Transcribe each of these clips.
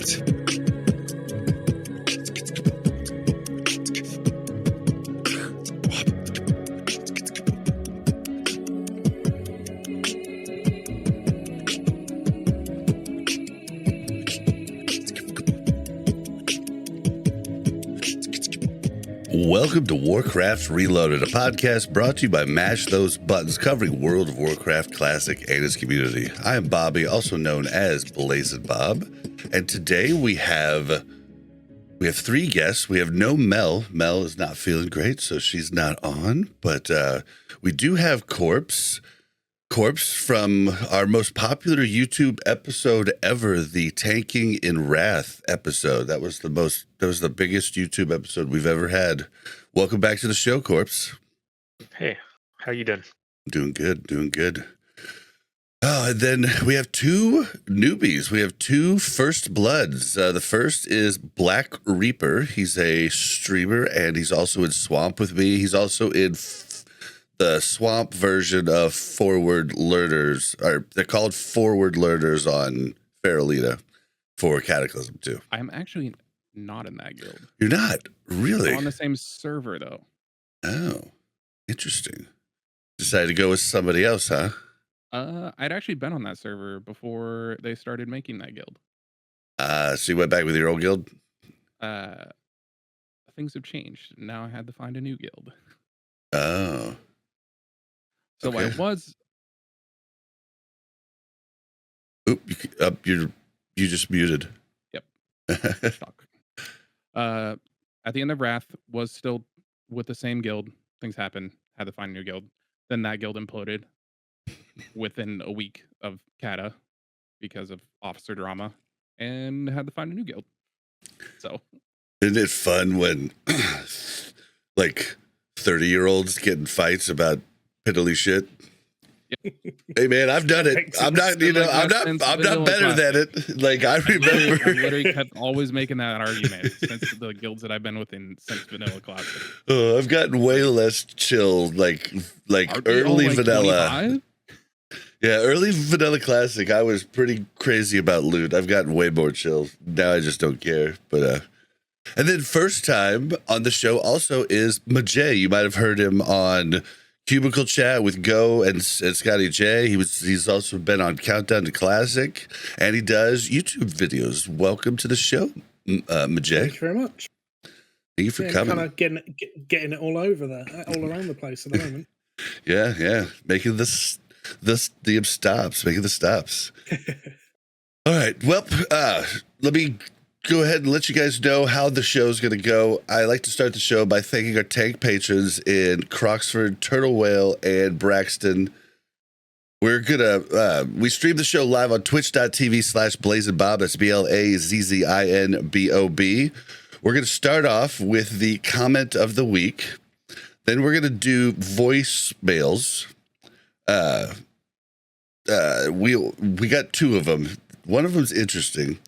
Podcast. Welcome to Warcraft Reloaded, a podcast brought to you by Mash Those Buttons, covering World of Warcraft Classic and its community. I am Bobby, also known as Blazzinbob, and today we have three guests. We have no Mel. Mel is not feeling great, so she's not on, but we do have Corpse from our most popular YouTube episode ever, the Tanking in Wrath episode. That was the biggest YouTube episode we've ever had. Welcome back to the show, Corpse. Hey, how you doing? Doing good. Oh, and then we have two newbies. We have two first bloods. The first is BlackRe3per. He's a streamer, and he's also in Swamp with me. He's also in the Swamp version of Forward Learners, or they're called Forward Learners on Faralita for Cataclysm too. I'm actually not in that guild. You're not? Really? I'm on the same server, though. Oh, interesting. Decided to go with somebody else, huh? I'd actually been on that server before they started making that guild. So you went back with your old guild? Things have changed. Now I had to find a new guild. Oh. So Okay. I was... Oop, you just muted. Yep. Shock. At the end of Wrath, was still with the same guild. Things happened. Had to find a new guild. Then that guild imploded within a week of Cata because of officer drama, and had to find a new guild. So, Isn't it fun when like 30-year-olds get in fights about piddly shit? Yep. Hey man, I've done it. I'm not better than it. Like I remember. I literally kept always making that argument since the guilds that I've been within since Vanilla Classic. Oh, I've gotten way less chill, like early vanilla. 25? Yeah, early vanilla classic. I was pretty crazy about loot. I've gotten way more chill now. I just don't care. But and then first time on the show also is Mijae. You might have heard him on Cubicle Chat with Go and Scotty J. He's also been on Countdown to Classic, and he does YouTube videos. Welcome to the show, Mijae. Thank you very much. Thank you for coming. Kind of getting it all over there, all around the place at the moment. Yeah, making the stops. All right. Well, let me go ahead and let you guys know how the show's going to go. I like to start the show by thanking our tank patrons in Croxford, Turtle Whale, and Braxton. We're gonna we stream the show live on twitch.tv/Blazzinbob. That's BLAZZINBOB. We're gonna start off with the comment of the week. Then we're gonna do voicemails. We got two of them. One of them's interesting.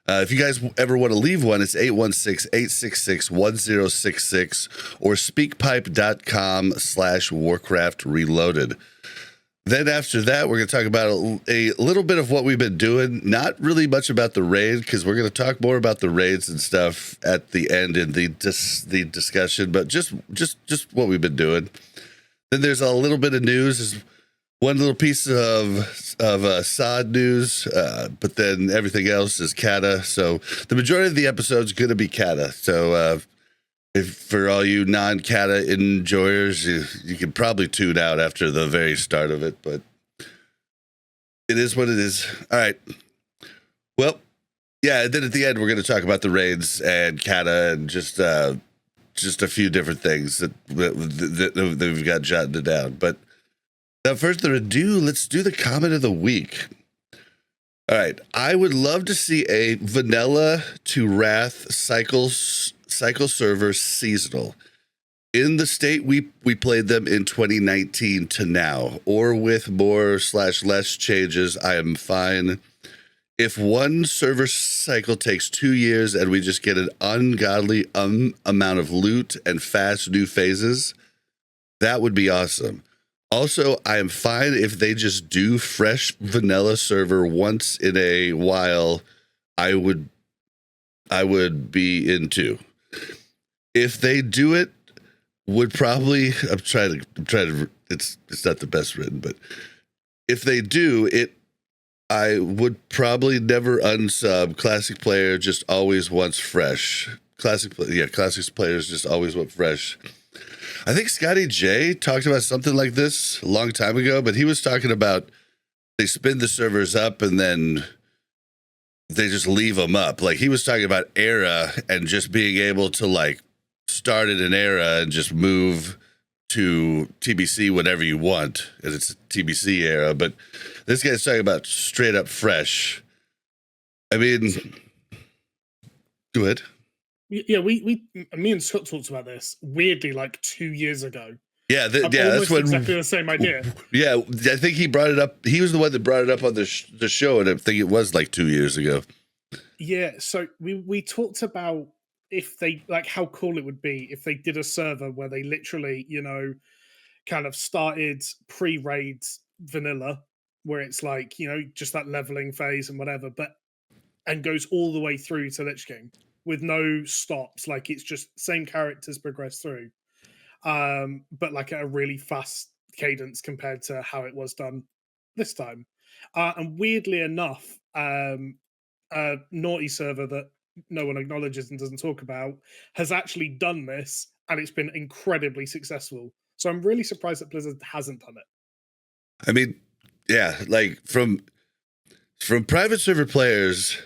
If you guys ever want to leave one, it's 816-866-1066 or speakpipe.com/Warcraft Reloaded. Then after that, we're going to talk about a little bit of what we've been doing. Not really much about the raid, because we're going to talk more about the raids and stuff at the end in the discussion, but just what we've been doing. Then there's a little bit of news. There's one little piece of SOD news, but then everything else is Cata. So the majority of the episode is going to be Cata. So if for all you non-Cata enjoyers, you can probably tune out after the very start of it, but it is what it is. All right. Well, yeah, and then at the end, we're going to talk about the raids and Cata and just a few different things that we've got jotted down. But without further ado, let's do the comment of the week. All right. I would love to see a vanilla to Wrath cycle server seasonal. In the state we played them in 2019 to now, or with more/less changes, I am fine. If one server cycle takes 2 years and we just get an ungodly amount of loot and fast new phases, that would be awesome. Also, I am fine if they just do fresh vanilla server once in a while. I would I would be into. If they do it, would probably I'm trying to it's not the best written, but if they do it, I would probably never unsub. Classic player just always wants fresh. Classic players just always want fresh. I think Scotty J talked about something like this a long time ago, but he was talking about they spin the servers up and then they just leave them up. Like he was talking about era and just being able to like start at an era and just move to TBC whenever you want. And it's a TBC era, but this guy's talking about straight up fresh. I mean, go ahead. Yeah, me and Scott talked about this weirdly like 2 years ago. Yeah, that's what exactly the same idea. Yeah, I think he brought it up. He was the one that brought it up on the show, and I think it was like 2 years ago. Yeah, so we talked about if they like how cool it would be if they did a server where they literally, kind of started pre-raid vanilla, where it's like, just that leveling phase and whatever, and goes all the way through to Lich King with no stops. Like it's just same characters progress through. But like at a really fast cadence compared to how it was done this time. And weirdly enough, a naughty server that no one acknowledges and doesn't talk about has actually done this, and it's been incredibly successful. So I'm really surprised that Blizzard hasn't done it. I mean, yeah, like from private server players,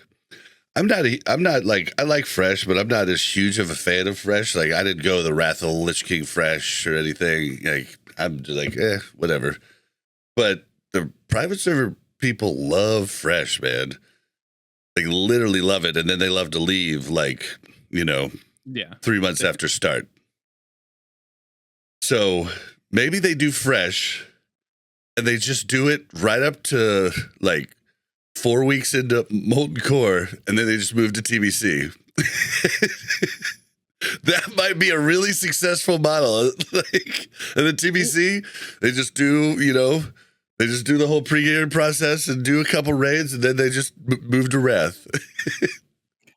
I'm not like I like fresh, but I'm not as huge of a fan of fresh. Like I didn't go the Wrath of the Lich King fresh or anything. Like I'm just like, whatever. But the private server people love fresh, man. Like literally love it, and then they love to leave, like 3 months after start. So maybe they do fresh, and they just do it right up to like 4 weeks into Molten Core, and then they just move to TBC. That might be a really successful model. Like, and then TBC, they just do, they just do the whole pre-game process and do a couple raids, and then they just move to Wrath.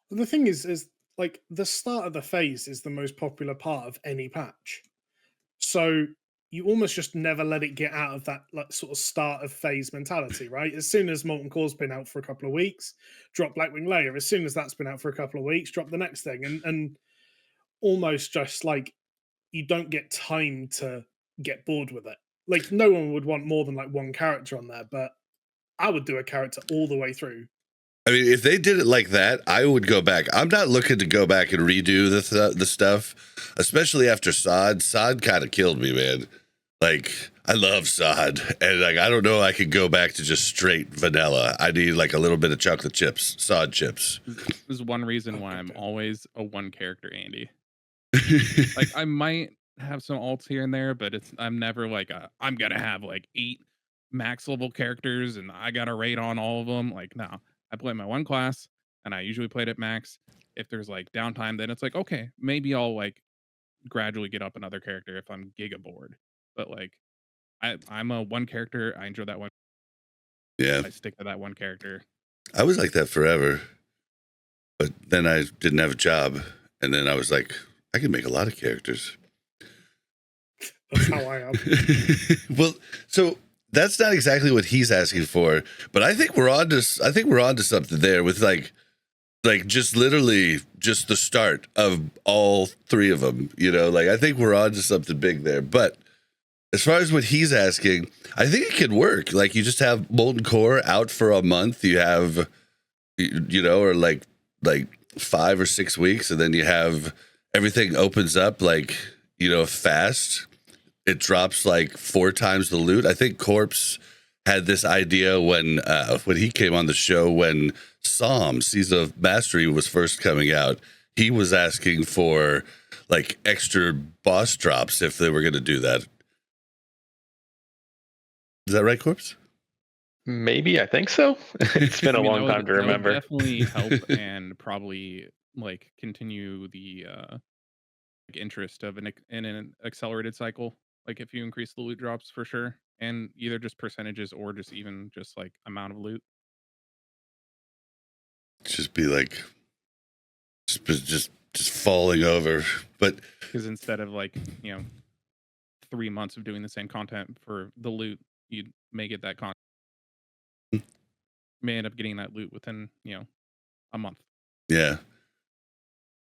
The thing is like the start of the phase is the most popular part of any patch. So you almost just never let it get out of that like sort of start of phase mentality, right? As soon as Molten Core's been out for a couple of weeks, drop Blackwing Layer. As soon as that's been out for a couple of weeks, drop the next thing. And almost just like you don't get time to get bored with it. Like no one would want more than like one character on there, but I would do a character all the way through. I mean, if they did it like that, I would go back. I'm not looking to go back and redo the stuff, especially after Sod. Sod kind of killed me, man. Like, I love Sod, and like I don't know I could go back to just straight vanilla. I need like a little bit of chocolate chips, Sod chips. This is one reason why I'm always a one character Andy. Like I might have some alts here and there, but I'm never like I'm gonna have like 8 max level characters and I gotta raid on all of them. Like no, I play my one class and I usually play it at max. If there's like downtime, then it's like okay, maybe I'll like gradually get up another character if I'm giga bored. But like I'm a one character. I enjoy that one. Yeah, I stick to that one character. I was like that forever, but then I didn't have a job, and then I was like, I can make a lot of characters. That's how I am. Well, so that's not exactly what he's asking for, but I think we're on to something there with like just literally just the start of all 3 of them. Like I think we're on to something big there. But as far as what he's asking, I think it could work. Like you just have Molten Core out for a month. You have, or like 5 or 6 weeks, and then you have everything opens up like fast. It drops like 4 times the loot. I think Corpse had this idea when he came on the show when Psalm Season of Mastery was first coming out. He was asking for like extra boss drops if they were going to do that. Is that right, Corpse? Maybe, I think so. It's been a long time to remember. That would definitely help and probably like continue the interest of in an accelerated cycle. Like if you increase the loot drops for sure, and either just percentages or just even just like amount of loot. Just be like just falling over. But because instead of 3 months of doing the same content for the loot, you may get that content. May end up getting that loot within a month. Yeah.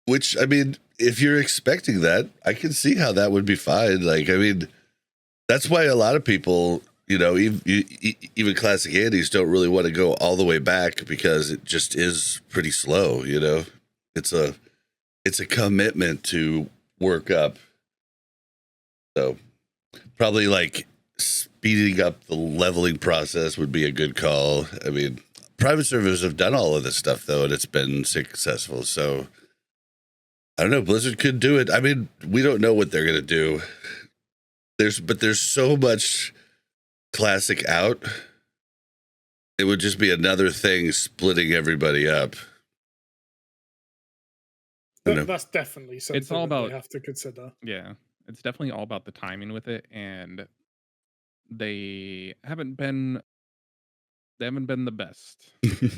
Which, I mean, if you're expecting that, I can see how that would be fine. Like, I mean, that's why a lot of people, even classic Andes don't really want to go all the way back because it just is pretty slow. It's a commitment to work up. So probably like speeding up the leveling process would be a good call. I mean, private servers have done all of this stuff though, and it's been successful. So I don't know. Blizzard could do it. I mean, we don't know what they're gonna do. There's so much classic out. It would just be another thing splitting everybody up. That's definitely something It's all about, we have to consider. Yeah, it's definitely all about the timing with it, and they haven't been the best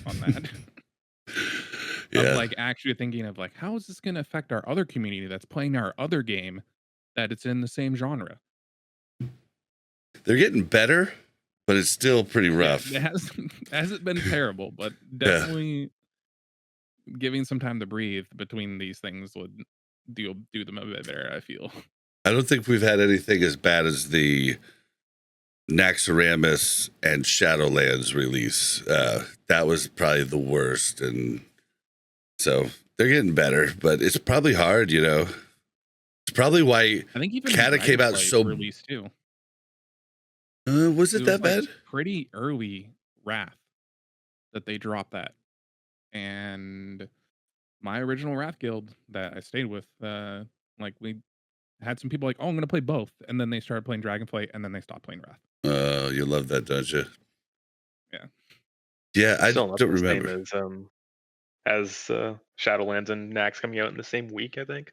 on that. Yeah. Of actually thinking of how is this going to affect our other community that's playing our other game that it's in the same genre. They're getting better, but it's still pretty rough. Yeah, it hasn't been terrible, but definitely giving some time to breathe between these things would do them a bit better, I feel. I don't think we've had anything as bad as the Naxxramas and Shadowlands release. That was probably the worst, and so they're getting better, but it's probably hard, It's probably why I think even Cata came out so released too. Was it that bad? Pretty early Wrath that they dropped that, and my original Wrath guild that I stayed with, we had some people oh, I'm gonna play both, and then they started playing Dragonflight, and then they stopped playing Wrath. You love that, don't you? Yeah. Yeah, I Still not don't the remember. same as Shadowlands and Nax coming out in the same week, I think.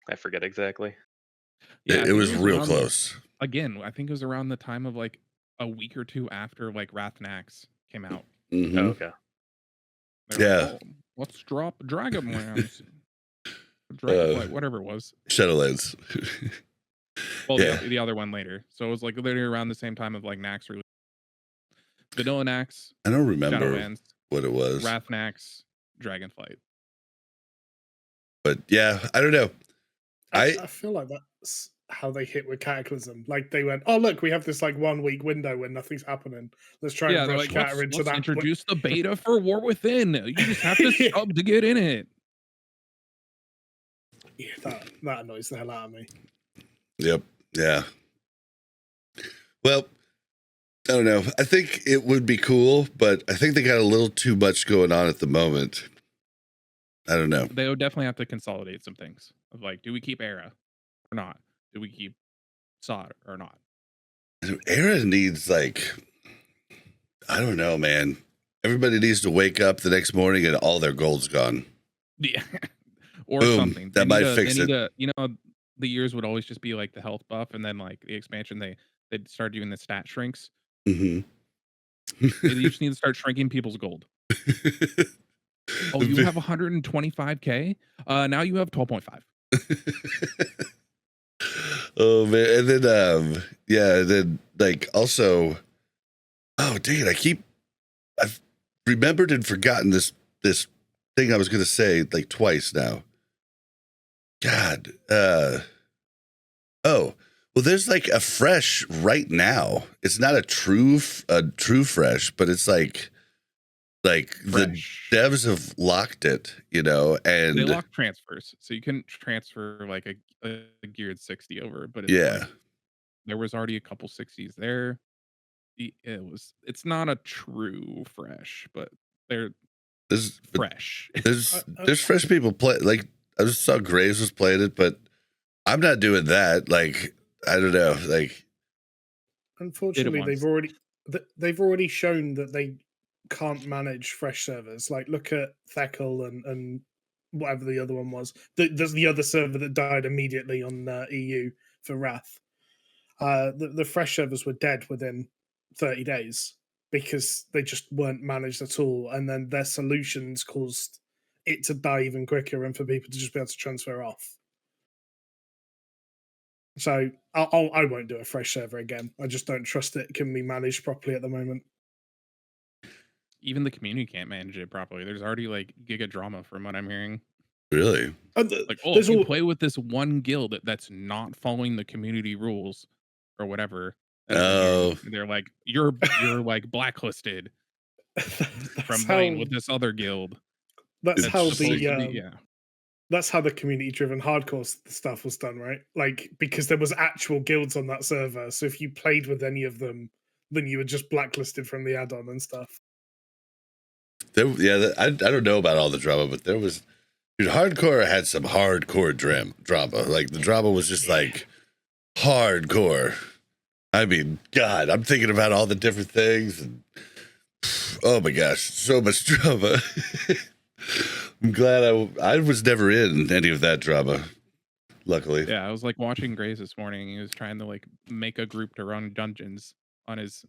I forget exactly. Yeah, it was real close. Again, I think it was around the time of a week or two after Wrath Nax came out. Mm-hmm. Oh, okay. Yeah. Let's drop Dragonlands. Dragonflight, whatever it was. Shadowlands. Well, yeah. the other one later. So it was literally around the same time of Nax release. Vanilla Nax. I don't remember Shadowlands, what it was. Wrath Nax, Dragonflight. But yeah, I don't know. I feel like that's how they hit with Cataclysm. They went, oh look, we have this 1 week window when nothing's happening. Let's try and rush Cata into that. Introduce the beta for War Within. You just have to sub to get in it. Yeah, that annoys the hell out of me. Yep. Yeah. Well, I don't know. I think it would be cool, but I think they got a little too much going on at the moment. I don't know. They would definitely have to consolidate some things. Of do we keep Era or not? Do we keep Sod or not? Era needs I don't know, man. Everybody needs to wake up the next morning and all their gold's gone. Yeah. Or boom, something. That might fix it. The years would always just be the health buff, and then the expansion they'd start doing the stat shrinks. Mm-hmm. You just need to start shrinking people's gold. Oh, you have 125k? Now you have 12.5. Oh man, and then also, oh dang it, I've remembered and forgotten this thing I was gonna say twice now. God, oh, well, there's a fresh right now. It's not a true fresh, but it's fresh. The devs have locked it, and they lock transfers, so you can transfer a geared 60 over, but there was already a couple 60s there. It's not a true fresh, but they're fresh. There's fresh people play. I just saw Graves was playing it, but I'm not doing that. I don't know. Unfortunately, they've already shown that they can't manage fresh servers. Look at Thekel and whatever the other one was. There's the other server that died immediately on EU for Wrath. The fresh servers were dead within 30 days because they just weren't managed at all, and then their solutions caused it to die even quicker and for people to just be able to transfer off. So I won't do a fresh server again. I just don't trust it can be managed properly at the moment. Even the community can't manage it properly. There's already like giga drama from what I'm hearing. Really? Like, oh, if you play with this one guild that's not following the community rules or whatever, Oh, they're like, you're like blacklisted from playing with this other guild. That's how yeah. That's how the community-driven hardcore stuff was done, right? Like, because there was actual guilds on that server, so if you played with any of them, then you were just blacklisted from the add-on and stuff. I don't know about all the drama, but there was, dude, hardcore had some hardcore drama. Like, the drama was just like hardcore. I mean, God, I'm thinking about all the different things, and oh my gosh, so much drama. I'm glad I was never in any of that drama, luckily. Yeah, I was like watching Graves this morning. He was trying to like make a group to run dungeons on his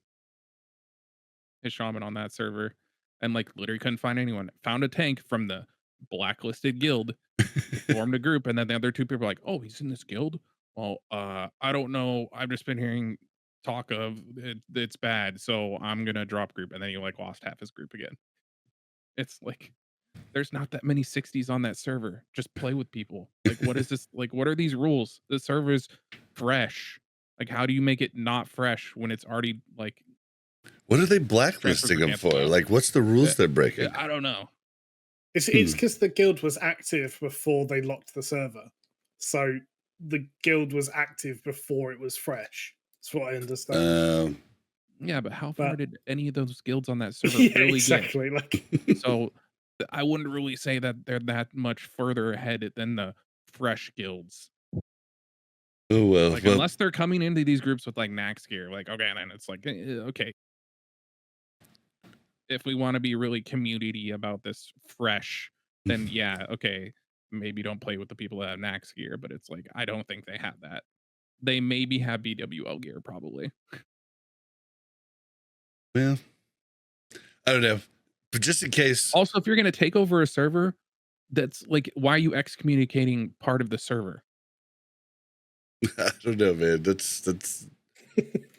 shaman on that server, and like literally couldn't find anyone. Found a tank from the blacklisted guild, formed a group, and then the other two people were like, "Oh, he's in this guild? Well, I don't know. I've just been hearing talk of it's bad, so I'm gonna drop group." And then he like lost half his group again. It's like, there's not that many 60s on that server. Just play with people. Like, what is this? Like, what are these rules? The server's fresh. Like, how do you make it not fresh when it's already like? What are they blacklisting them for? Like, what's the rules they're breaking? I don't know. It's because the guild was active before they locked the server. So the guild was active before it was fresh. That's what I understand. Yeah, but how far did any of those guilds on that server really exactly get? like So I wouldn't really say that they're that much further ahead than the fresh guilds. Oh well, like unless they're coming into these groups with like Nax gear, like okay, then it's like okay. If we want to be really community about this fresh, then yeah, okay, maybe don't play with the people that have Nax gear, but it's like I don't think they have that. They maybe have BWL gear, probably. Well, I don't know, but just in case. Also, if you're gonna take over a server, that's like, why are you excommunicating part of the server? I don't know, man. That's.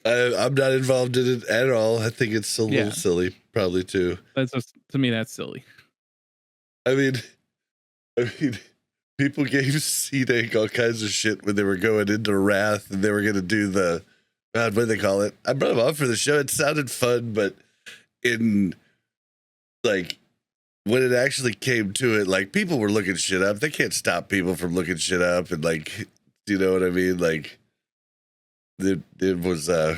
I'm not involved in it at all. I think it's a little silly, probably too. That's just, to me, that's silly. I mean, people gave C-Dank all kinds of shit when they were going into Wrath and they were going to do the, what do they call it? I brought them on for the show. It sounded fun, but in like when it actually came to it, like people were looking shit up. They can't stop people from looking shit up, and like, you know what I mean? Like, it was. I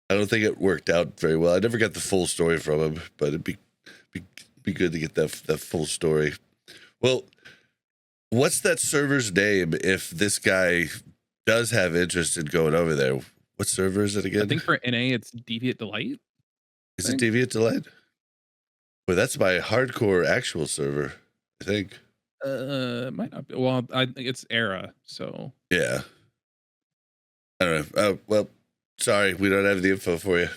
don't think it worked out very well. I never got the full story from him, but it'd be good to get that full story. Well, what's that server's name if this guy does have interest in going over there? What server is it again? I think for NA it's Deviant Delight. Is it Deviant Delight? Well, that's my hardcore actual server, I think. Might not be. Well, I think it's Era, so yeah. I don't know. Well, sorry, we don't have the info for you.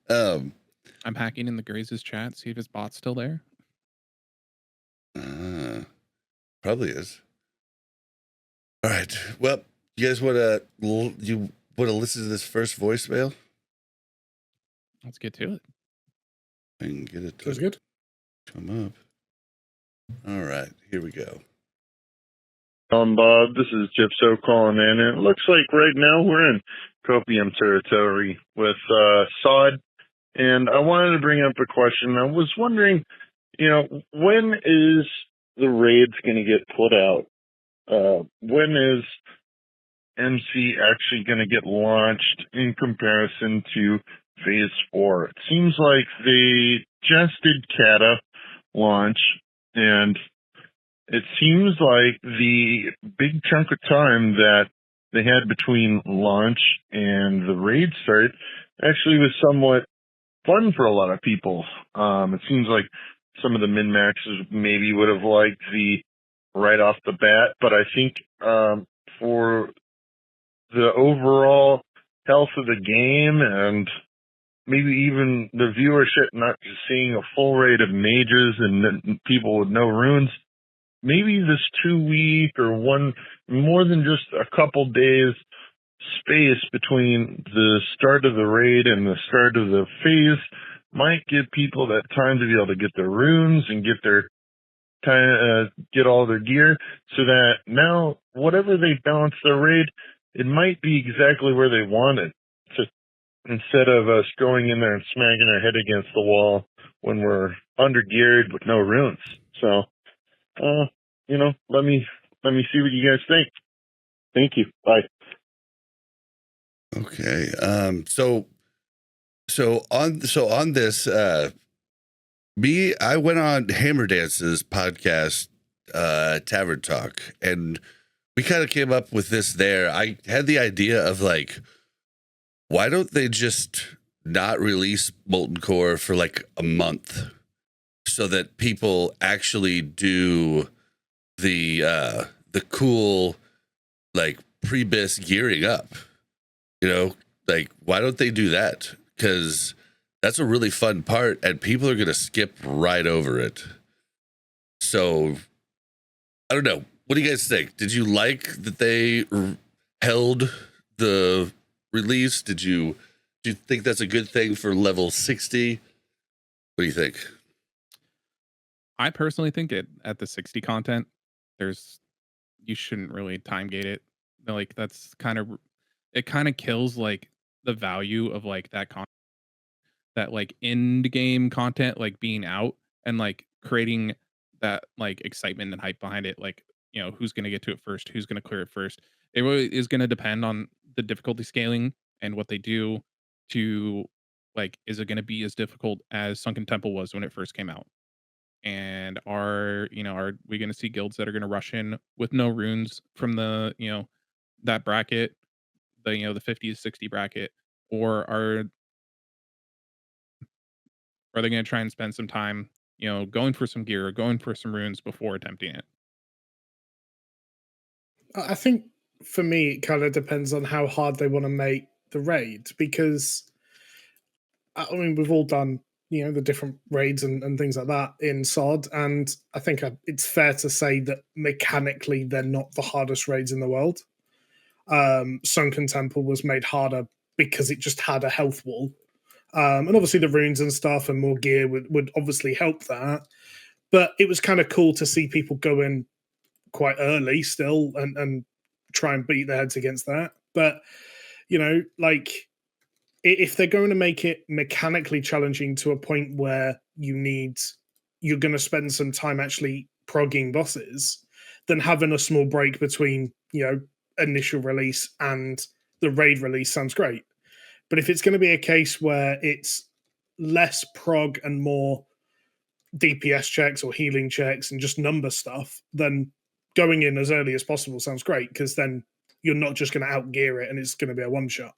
I'm hacking in the Graze's chat, see if his bot's still there. Probably is. All right. Well, you guys want to listen to this first voicemail? Let's get to it. I can get it. That's good. Come up. All right, here we go. Bob, this is Gypso calling in, and it looks like right now we're in Copium territory with Sod, and I wanted to bring up a question. I was wondering, when is the raids going to get put out? When is MC actually going to get launched in comparison to Phase 4? It seems like they just did Cata launch, and it seems like the big chunk of time that they had between launch and the raid start actually was somewhat fun for a lot of people. It seems like some of the min-maxers maybe would have liked the right off the bat, but I think for the overall health of the game and maybe even the viewership not just seeing a full raid of mages and people with no runes. Maybe this 2-week or more than just a couple days space between the start of the raid and the start of the phase might give people that time to be able to get their runes and get all their gear, so that now whatever they balance their raid, it might be exactly where they want it, instead of us going in there and smacking our head against the wall when we're under geared with no runes. So, let me see what you guys think. Thank you. Bye. Okay. So on this, I went on Hammer Dance's podcast, Tavern Talk, and we kind of came up with this there. I had the idea of like, why don't they just not release Molten Core for like a month so that people actually do the cool, like, pre-bis gearing up, like, why don't they do that? Because that's a really fun part and people are going to skip right over it. So I don't know. What do you guys think? Did you like that they held the release? Do you think that's a good thing for level 60? What do you think? I personally think at the 60 content, you shouldn't really time gate it. Like, that's it kind of kills like the value of like that like end game content, like being out and like creating that like excitement and hype behind it. Like, who's going to get to it first? Who's going to clear it first? It really is going to depend on the difficulty scaling and what they do to, like, is it going to be as difficult as Sunken Temple was when it first came out? And are we going to see guilds that are going to rush in with no runes from the, that bracket, the 50 to 60 bracket, or are they going to try and spend some time, going for some gear or going for some runes before attempting it? I think for me, it kind of depends on how hard they want to make the raid, because I mean, we've all done, the different raids and things like that in SOD, and I think it's fair to say that mechanically they're not the hardest raids in the world. Sunken Temple was made harder because it just had a health wall. And obviously the runes and stuff and more gear would obviously help that. But it was kind of cool to see people go in quite early still and try and beat their heads against that. But, like, if they're going to make it mechanically challenging to a point where you're going to spend some time actually progging bosses, then having a small break between, initial release and the raid release sounds great. But if it's going to be a case where it's less prog and more DPS checks or healing checks and just number stuff, then going in as early as possible sounds great, because then you're not just going to outgear it and it's going to be a one shot.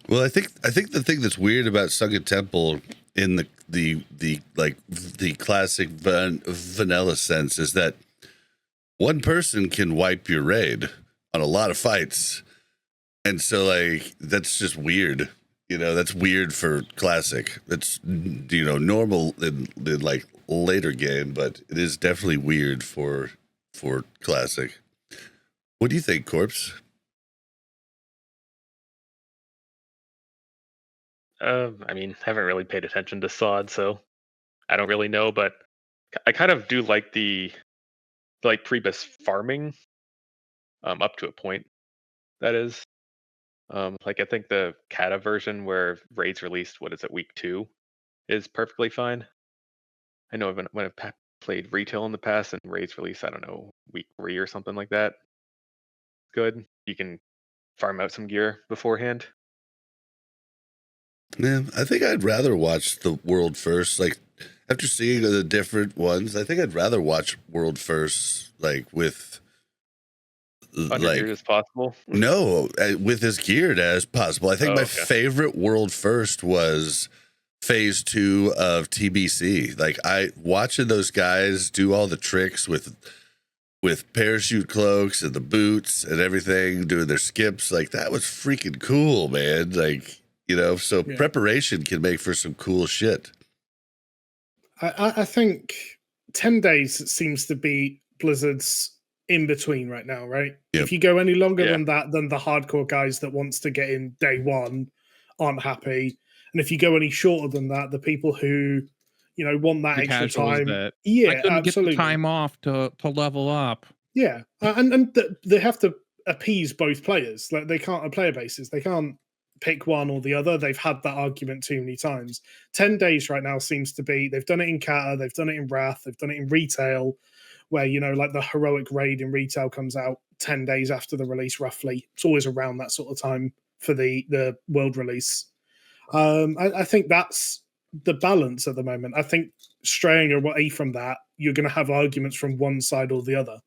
Well, I think the thing that's weird about Sunken Temple in the classic vanilla sense is that one person can wipe your raid on a lot of fights. And so, like, that's just weird. That's weird for classic. That's, normal in like later game, but it is definitely weird for classic. What do you think, Corpse? I mean, haven't really paid attention to SOD, so I don't really know, but I kind of do like the pre-bis farming, up to a point, that is. Like, I think the Cata version where raids released, what is it, week 2, is perfectly fine. I know when I've played retail in the past and raids released, I don't know, week 3 or something like that. Good. You can farm out some gear beforehand. Yeah, I think I'd rather watch the world first. Like, after seeing the different ones, I think I'd rather watch world first, like, with Under-geared as possible? No, with as geared as possible. I think my favorite world first was phase 2 of TBC. Like, watching those guys do all the tricks with parachute cloaks and the boots and everything, doing their skips, like, that was freaking cool, man. Like, So Yeah. preparation can make for some cool shit. I think 10 days seems to be Blizzard's in between right now, right? Yep. If you go any longer Yeah. than that, then the hardcore guys that wants to get in day one aren't happy. And if you go any shorter than that, the people who, want that The extra casuals time. that Yeah, I couldn't absolutely. get the time off to level up. Yeah, and they have to appease both players. Like, they can't, on player basis, they can't pick one or the other. They've had that argument too many times. 10 days right now seems to be, they've done it in Cata, they've done it in Wrath, they've done it in retail, where, like the heroic raid in retail comes out 10 days after the release, roughly. It's always around that sort of time for the world release. I think that's the balance at the moment. I think straying away from that, you're going to have arguments from one side or the other.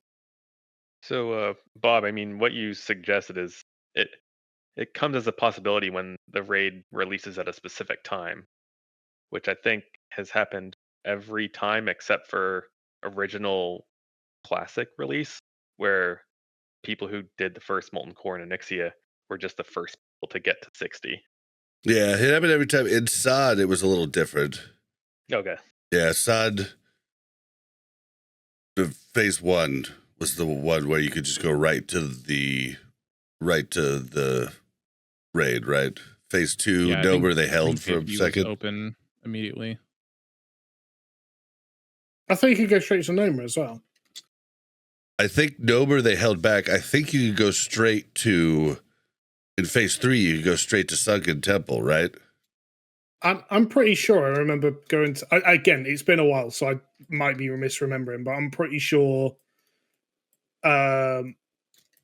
So, Bob, I mean, what you suggested is it comes as a possibility when the raid releases at a specific time, which I think has happened every time except for original Classic release, where people who did the first Molten Core and Onyxia were just the first people to get to 60. Yeah, it happened every time. In SOD, it was a little different. Okay. Yeah, SOD, the phase 1 was the one where you could just go right to the raid, right? Phase 2, Yeah, where they held for a 50 was second. open immediately. I think you could go straight to Noma as well. I think Nober they held back. I think you could go straight to, in phase 3, you could go straight to Sunken Temple, right? I'm pretty sure I remember going to, again, it's been a while, so I might be misremembering, but I'm pretty sure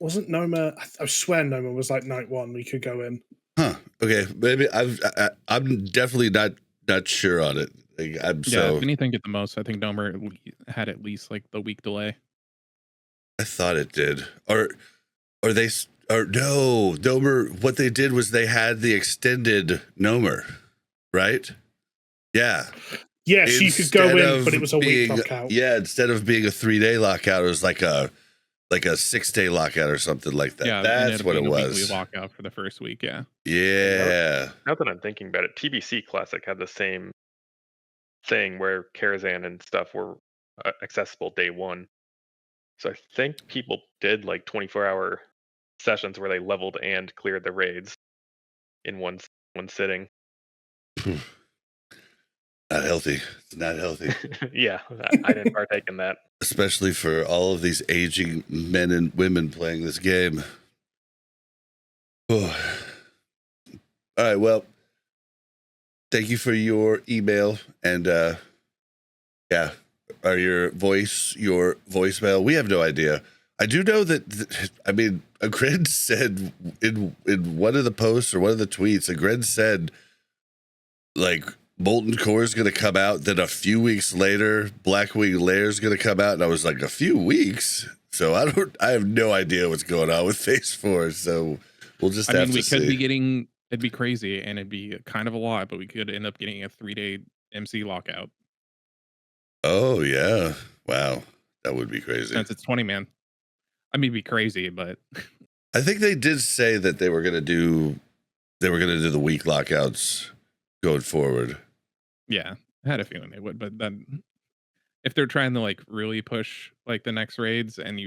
wasn't Noma, I swear Noma was like night 1 we could go in. Huh. Okay. Maybe I'm definitely not sure on it. If anything get the most, I think Nomer had at least like the week delay. I thought it did. Or no, Nomer, what they did was they had the extended Nomer, right? Yeah. Yeah, so you could go in, but it was a week lockout. Yeah, instead of being a 3-day lockout, it was like a 6-day lockout or something like that. Yeah, that's what it was. A weekly lockout for the first week. Yeah. Yeah. Now that I'm thinking about it, TBC Classic had the same thing where Karazhan and stuff were accessible day 1. So I think people did like 24-hour sessions where they leveled and cleared the raids in one sitting. Not healthy. It's not healthy. Yeah, I didn't partake in that. Especially for all of these aging men and women playing this game. Oh. All right, well, thank you for your email and your voicemail. We have no idea. I do know that, a Grid said in one of the posts or one of the tweets, a Grid said, like, Molten Core is going to come out, then a few weeks later, Blackwing Lair is going to come out, and I was like, a few weeks? So I have no idea what's going on with Phase 4, so we'll just have to see. We could be getting, it'd be crazy, and it'd be kind of a lot, but we could end up getting a 3-day MC lockout. Oh, yeah. Wow. That would be crazy. Since it's 20-man. It'd be crazy, but... I think they did say that they were going to do the week lockouts going forward. Yeah, I had a feeling they would, but then if they're trying to like really push like the next raids and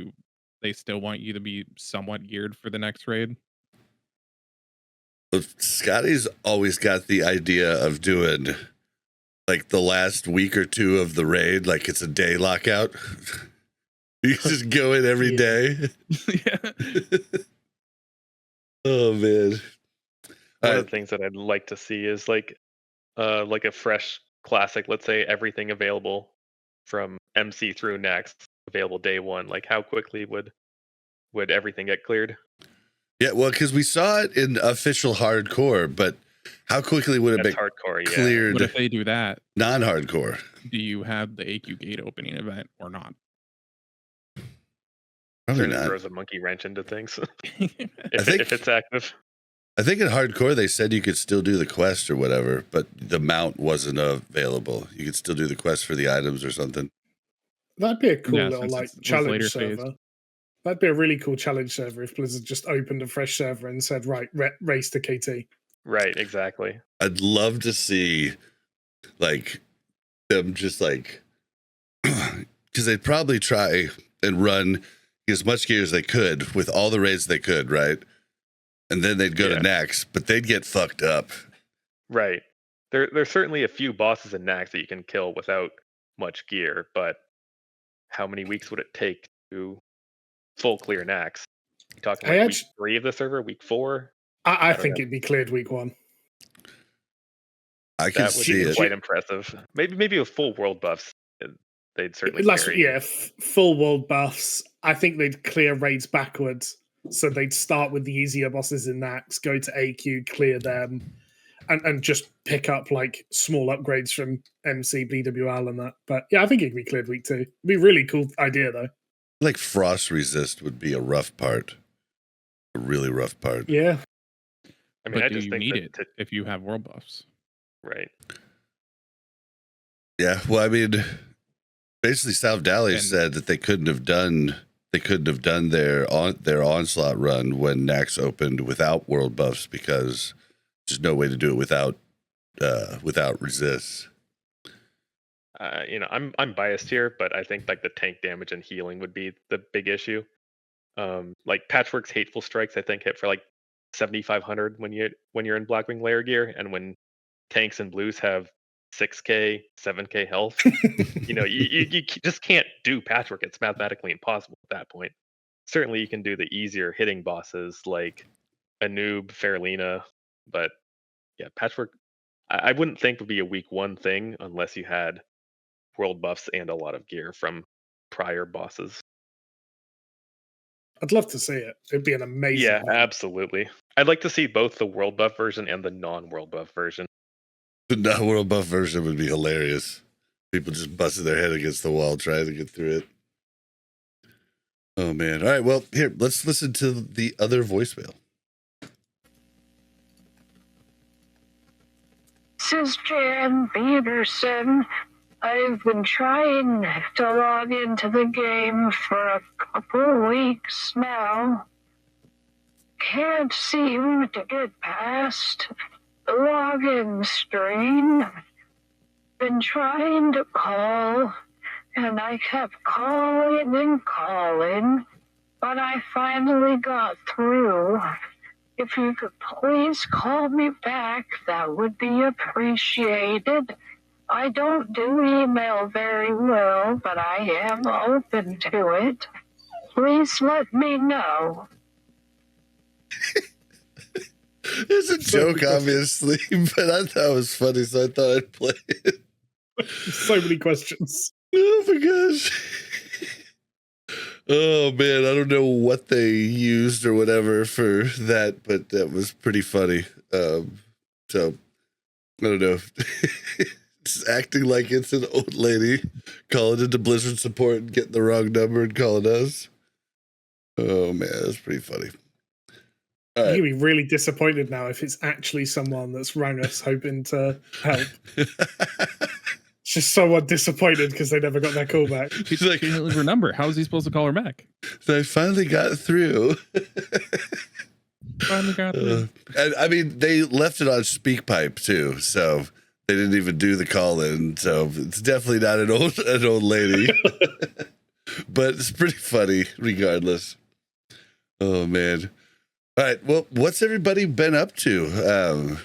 they still want you to be somewhat geared for the next raid. But Scotty's always got the idea of doing like the last week or 2 of the raid, like it's a day lockout. You just go in every day. Yeah. Oh man. One of the things that I'd like to see is like a fresh Classic, let's say everything available from MC through next available day 1. Like how quickly would everything get cleared? Yeah, well, because we saw it in official hardcore, but how quickly would it be hardcore, cleared? But if they do that, non-hardcore, do you have the AQ gate opening event or not? Probably not. Throws a monkey wrench into things. if it's active. I think in hardcore they said you could still do the quest or whatever, but the mount wasn't available. You could still do the quest for the items or something. That'd be a cool little like challenge server. Phase. That'd be a really cool challenge server if Blizzard just opened a fresh server and said, right, race to KT. Right, exactly. I'd love to see like them just like because they'd probably try and run as much gear as they could with all the raids they could, right? And then they'd go to Nax, but they'd get fucked up. Right. There's certainly a few bosses in Nax that you can kill without much gear, but how many weeks would it take to full clear Nax? You talking like week 3 of the server, week 4? I think it'd be cleared week 1. I can see it. Quite impressive. Maybe with full world buffs, they'd certainly full world buffs. I think they'd clear raids backwards. So they'd start with the easier bosses in Nax, go to AQ, clear them, and just pick up like small upgrades from MC, BWL and that. But yeah, I think it could be cleared week 2. It'd be a really cool idea though. Like frost resist would be a rough part. A really rough part. Yeah. I mean, I just think you need it if you have world buffs. Right. Yeah, well, I mean, basically, South Dally said that they couldn't have done their onslaught run when Nax opened without world buffs because there's no way to do it without resist. I'm biased here, but I think like the tank damage and healing would be the big issue. Like Patchwork's Hateful Strikes, I think hit for like 7,500 when you're in Blackwing layer gear, and when tanks and blues have 6k, 7k health, you just can't do Patchwork. It's mathematically impossible at that point. Certainly, you can do the easier hitting bosses like Anub, Faralina, but yeah, Patchwork, I wouldn't think would be a week 1 thing unless you had world buffs and a lot of gear from prior bosses. I'd love to see it. It'd be an amazing Yeah, absolutely. I'd like to see both the world buff version and the non-world buff version. The non-world buff version would be hilarious. People just busting their head against the wall trying to get through it. Oh, man. All right, well, here, let's listen to the other voicemail. This is Jan Peterson. I've been trying to log into the game for a couple weeks now. Can't seem to get past the login screen. Been trying to call, and I kept calling and calling, but I finally got through. If you could please call me back, that would be appreciated. I don't do email very well, but I am open to it. Please let me know. It's a joke, obviously, but I thought it was funny, so I thought I'd play it. So many questions. Oh my gosh. Oh man, I don't know what they used or whatever for that, but that was pretty funny. So I don't know. It's acting like it's an old lady calling into Blizzard support and getting the wrong number and calling us. Oh man, that's pretty funny. Right. You'll be really disappointed now if it's actually someone that's rang us hoping to help. It's just someone disappointed because they never got their call back. She's like, can't leave her number. How is he supposed to call her back? So I finally got through. And I mean, they left it on SpeakPipe too, so they didn't even do the call-in. So it's definitely not an old lady, but it's pretty funny regardless. Oh man. All right. Well, what's everybody been up to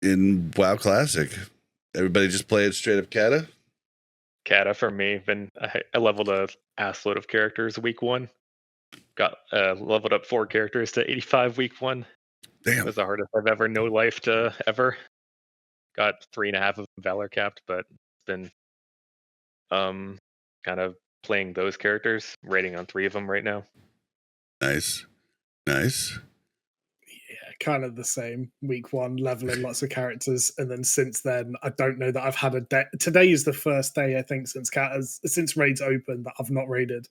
in WoW Classic? Everybody just playing straight up Cata? Cata for me. I leveled a assload of characters week 1. Got leveled up 4 characters to 85 week 1. Damn. It was the hardest I've ever no life to ever. Got 3.5 of Valor capped, but it's been kind of playing those characters, rating on 3 of them right now. Nice. Yeah, kind of the same. Week 1, leveling lots of characters, and then since then, I don't know that I've had a day. Today is the first day I think since raids open that I've not raided.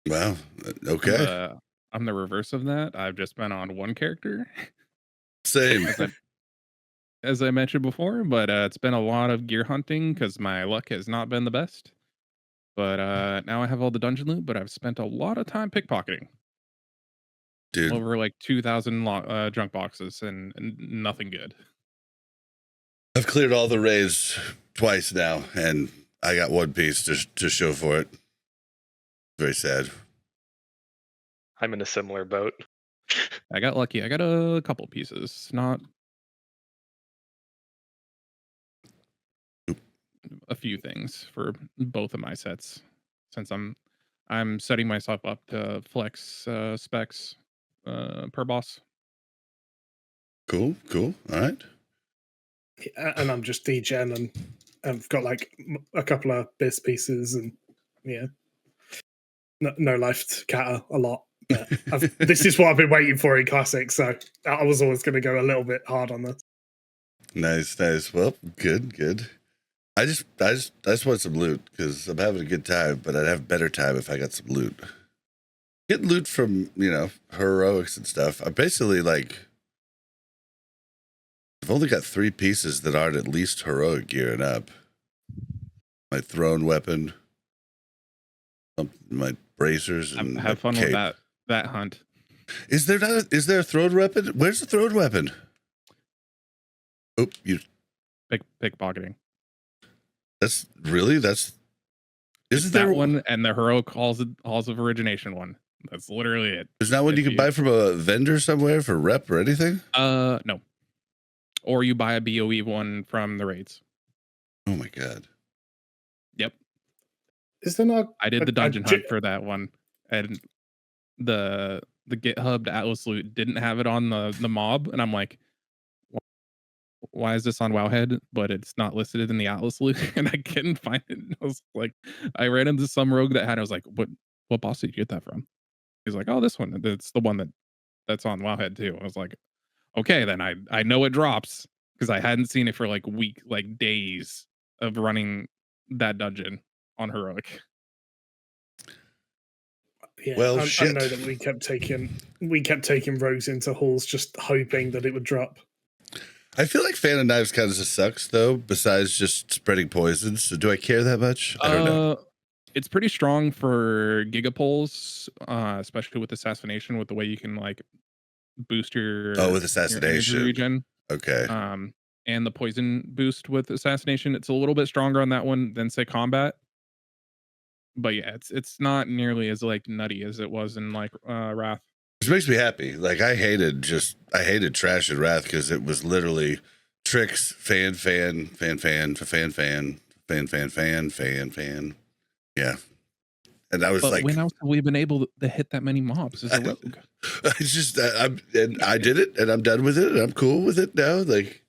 Wow. Okay. I'm the reverse of that. I've just been on 1 character. Same. As I mentioned before, but it's been a lot of gear hunting because my luck has not been the best. But now I have all the dungeon loot, but I've spent a lot of time pickpocketing. dude. over like 2,000 junk boxes and nothing good. I've cleared all the raids twice now, and I got one piece to show for it. Very sad. I'm in a similar boat. I got lucky. I got a couple pieces, not a few things for both of my sets, since I'm setting myself up to flex specs per boss. Cool. All right. And I'm just degen, and I've got like a couple of bits pieces, and yeah, no life to Cata a lot. But this is what I've been waiting for in Classic, so I was always going to go a little bit hard on this. Nice. Well, good. I just want some loot because I'm having a good time, but I'd have a better time if I got some loot. Get loot from, heroics and stuff. I'm basically like, I've only got 3 pieces that aren't at least heroic gearing up. My thrown weapon, my bracers, and have fun with that hunt. Is there a thrown weapon? Where's the thrown weapon? Oh, you pickpocketing. Isn't there that one and the heroic halls of origination one? That's literally it. There's not one you can buy from a vendor somewhere for rep or anything? No. Or you buy a BOE one from the raids. Oh my god. Yep. Is there not? I did the dungeon hunt for that one, and the GitHub Atlas loot didn't have it on the mob, and I'm like, why is this on Wowhead, but it's not listed in the Atlas loot? And I couldn't find it. And I was like, I ran into some rogue that had. I was like, what boss did you get that from? He's like, oh, this one. It's the one that's on Wowhead too. I was like, okay, then I know it drops because I hadn't seen it for like days of running that dungeon on heroic. Yeah, well, I shit. know that we kept taking rogues into halls just hoping that it would drop. I feel like Fan of Knives kind of just sucks though, besides just spreading poisons. So do I care that much? I don't know. It's pretty strong for gigapulls, especially with assassination, with the way you can like boost your with assassination regen. Okay. And the poison boost with assassination, it's a little bit stronger on that one than say combat. But yeah, it's not nearly as like nutty as it was in like Wrath. Which makes me happy. Like I hated trash in Wrath because it was literally tricks, fan. Yeah. And I was but like, when else have we been able to hit that many mobs as a rogue? It's just I did it and I'm done with it and I'm cool with it now. Like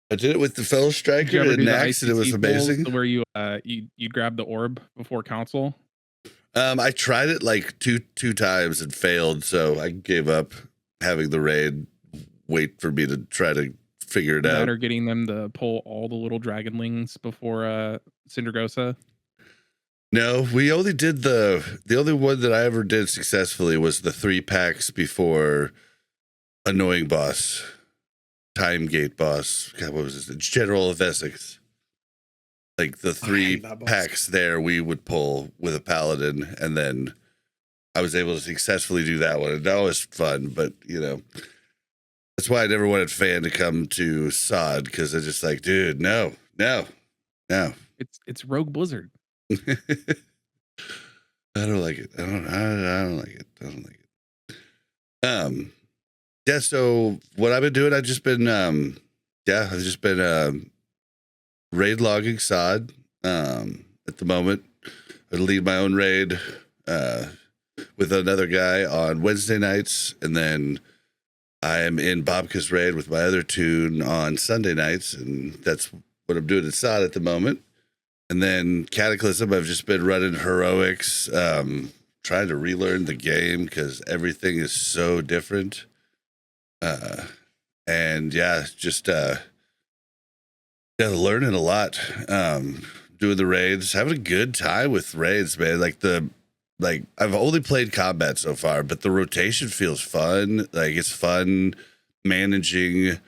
I did it with the Fellow Striker and Nax and it was amazing. Where you grab the orb before council. I tried it like two times and failed, so I gave up having the raid wait for me to try to figure it out. Or getting them to pull all the little dragonlings before Cindergosa. No, we only did the only one that I ever did successfully was the 3 packs before Annoying Boss, Time Gate Boss. God, what was this? General of Essex. Like the 3 packs there we would pull with a paladin, and then I was able to successfully do that one. And that was fun, but that's why I never wanted Fan to come to Sod, because I just like, dude, no. It's Rogue Blizzard. I don't like it. I don't like it. Yeah, so what I've been doing, I've just been raid logging Sod at the moment. I lead my own raid with another guy on Wednesday nights, and then I am in Bobka's raid with my other tune on Sunday nights, and that's what I'm doing at Sod at the moment. And then Cataclysm, I've just been running heroics, trying to relearn the game because everything is so different. And yeah, just learning a lot, doing the raids, having a good time with raids, man. Like I've only played combat so far, but the rotation feels fun. Like it's fun managing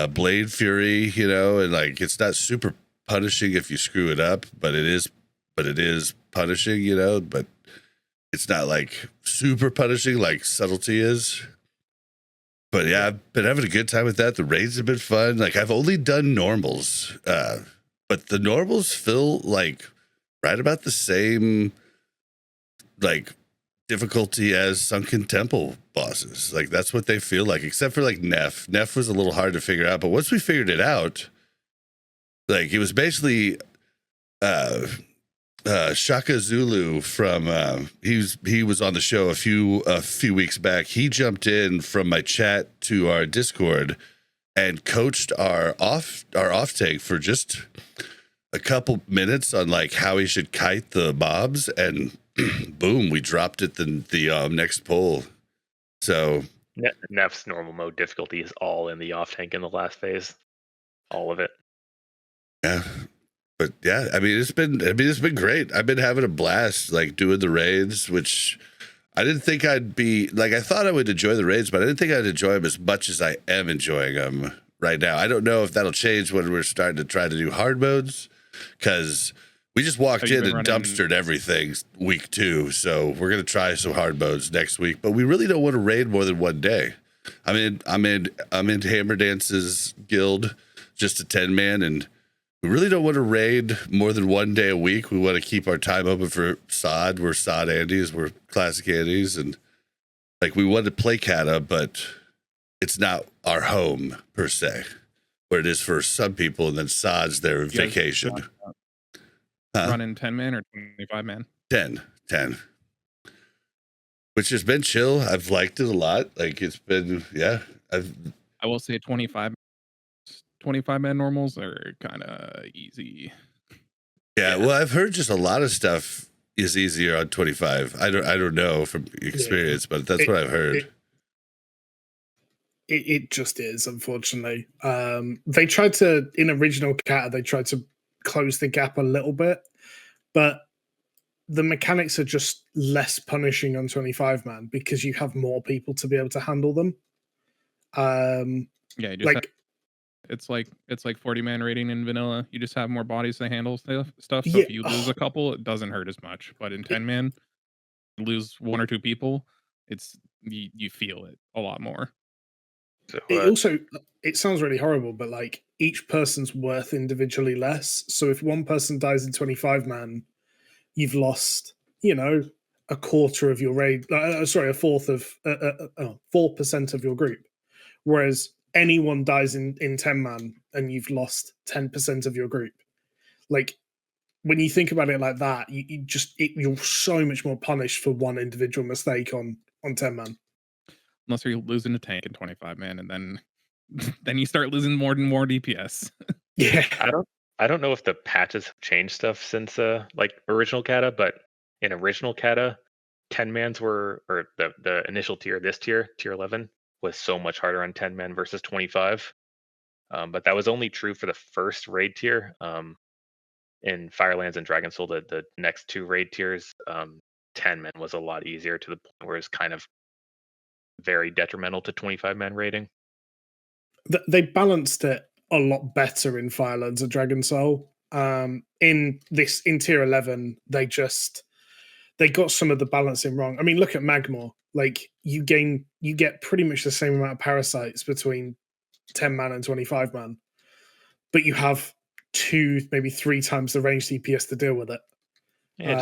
Blade Fury, and like it's not super punishing if you screw it up, but it is punishing, but it's not like super punishing like subtlety is. But yeah, I've been having a good time with that. The raids have been fun. Like I've only done normals, but the normals feel like right about the same like difficulty as Sunken Temple bosses. Like that's what they feel like, except for like Neff. Neff was a little hard to figure out, but once we figured it out, like it was basically Shaka Zulu from he was on the show a few weeks back. He jumped in from my chat to our Discord and coached our off take for just a couple minutes on like how he should kite the mobs, and boom, we dropped it the next poll. So Neff's normal mode difficulty is all in the off tank in the last phase, all of it. Yeah. But yeah, I mean, it's been great. I've been having a blast, like doing the raids, which I didn't think I'd be like. I thought I would enjoy the raids, but I didn't think I'd enjoy them as much as I am enjoying them right now. I don't know if that'll change when we're starting to try to do hard modes, because we just walked in and dumpstered everything week 2. So we're gonna try some hard modes next week, but we really don't want to raid more than one day. I'm in Hammer Dance's guild, just a 10-man, and we really don't want to raid more than one day a week. We want to keep our time open for Sod. We're Sod Andes. We're classic Andes. And like we want to play Cata, but it's not our home per se, where it is for some people. And then Sod's their vacation. Running 10-man or 25-man? 10. Which has been chill. I've liked it a lot. Like it's been, yeah. I will say 25-man normals are kind of easy. Yeah, well, I've heard just a lot of stuff is easier on 25. I don't know from experience, but that's what I've heard. It just is, unfortunately. They tried to, in original Cata, they tried to close the gap a little bit, but the mechanics are just less punishing on 25-man because you have more people to be able to handle them. Yeah, you just it's like 40-man raiding in vanilla. You just have more bodies to handle stuff. So if you lose a couple, it doesn't hurt as much. But in 10-man, you lose 1 or 2 people, it's you feel it a lot more. So, it sounds really horrible, but like each person's worth individually less. So if one person dies in 25-man, you've lost, a quarter of your raid. A fourth of 4% of your group. Whereas anyone dies in 10-man and you've lost 10% of your group. Like when you think about it like that, you're so much more punished for one individual mistake on 10-man. Unless you're losing a tank in 25-man, and then you start losing more and more DPS. Yeah. I don't know if the patches have changed stuff since like original Cata, but in original Cata, 10-mans were, or the initial tier, this tier 11, was so much harder on 10-man versus 25. But that was only true for the first raid tier. In Firelands and Dragon Soul, the next 2 raid tiers, 10-man was a lot easier, to the point where it's kind of very detrimental to 25-man raiding. They balanced it a lot better in Firelands and Dragon Soul. In tier 11, they got some of the balancing wrong. I mean, look at Magmor. Like you get pretty much the same amount of parasites between 10-man and 25-man, but you have 2, maybe 3 times the range DPS to deal with it. Yeah,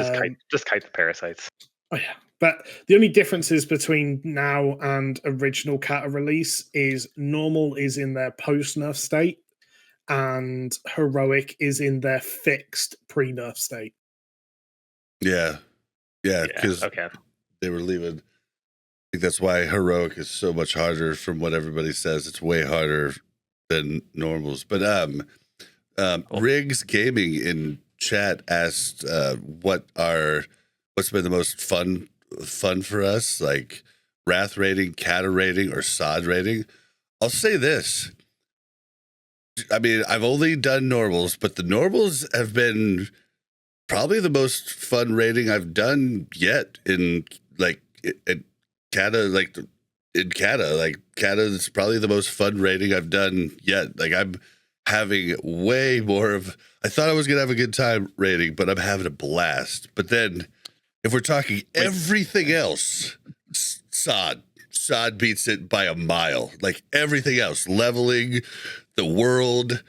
just kite the parasites. Oh yeah, but the only differences between now and original Cata release is normal is in their post-nerf state, and heroic is in their fixed pre-nerf state. Yeah, because they were leaving. I think that's why heroic is so much harder. From what everybody says, it's way harder than normals. But Riggs Gaming in chat asked what's been the most fun for us, like Wrath rating, Cata rating, or Sod rating. I'll say this. I mean, I've only done normals, but the normals have been probably the most fun rating I've done yet in Cata. Like in Cata, like Cata is probably the most fun rating I've done yet. Like I'm having way more of. I thought I was gonna have a good time rating, but I'm having a blast. But then If we're talking everything else, Sod beats it by a mile. Like everything else, leveling, the world,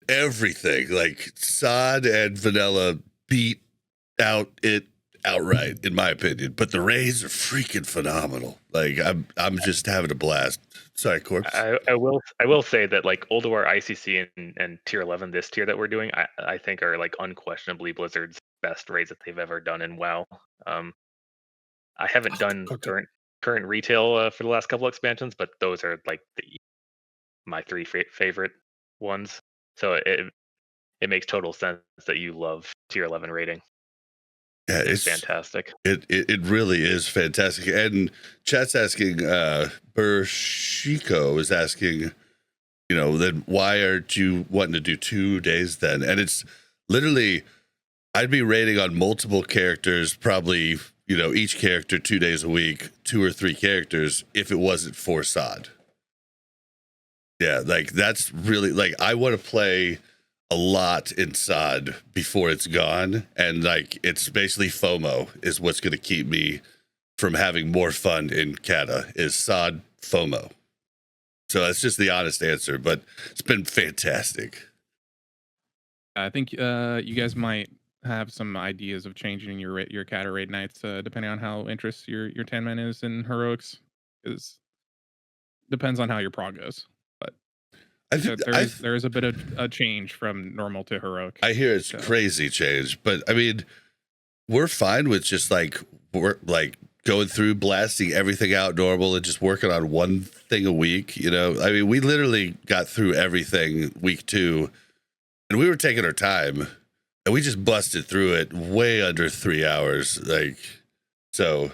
everything. Like Sod and Vanilla beat out it outright, in my opinion. But the raids are freaking phenomenal. Like I'm just having a blast. Sorry, Corpse. I will say that like Old War ICC and Tier 11, this tier that we're doing, I think are like unquestionably Blizzard's best raids that they've ever done in WoW. I haven't done current retail for the last couple expansions, but those are like my three favorite ones. So it makes total sense that you love Tier 11 rating. Yeah, it's fantastic. It really is fantastic. And chat's asking, Bershiko is asking, then why aren't you wanting to do 2 days then? And it's literally, I'd be rating on multiple characters, probably, each character 2 days a week, 2 or 3 characters, if it wasn't for Sod. Yeah, like that's really, like, I want to play a lot in Sod before it's gone, and like it's basically FOMO is what's going to keep me from having more fun in Cata is Sod FOMO. So that's just the honest answer, but it's been fantastic. I think you guys might have some ideas of changing your Cata raid nights depending on how interest your 10-man is in heroics. Because depends on how your prog goes. There is a bit of a change from normal to heroic. I hear it's crazy change, but I mean, we're fine with just we're going through blasting everything out normal and just working on one thing a week. I mean, we literally got through everything week 2, and we were taking our time, and we just busted through it way under 3 hours. So.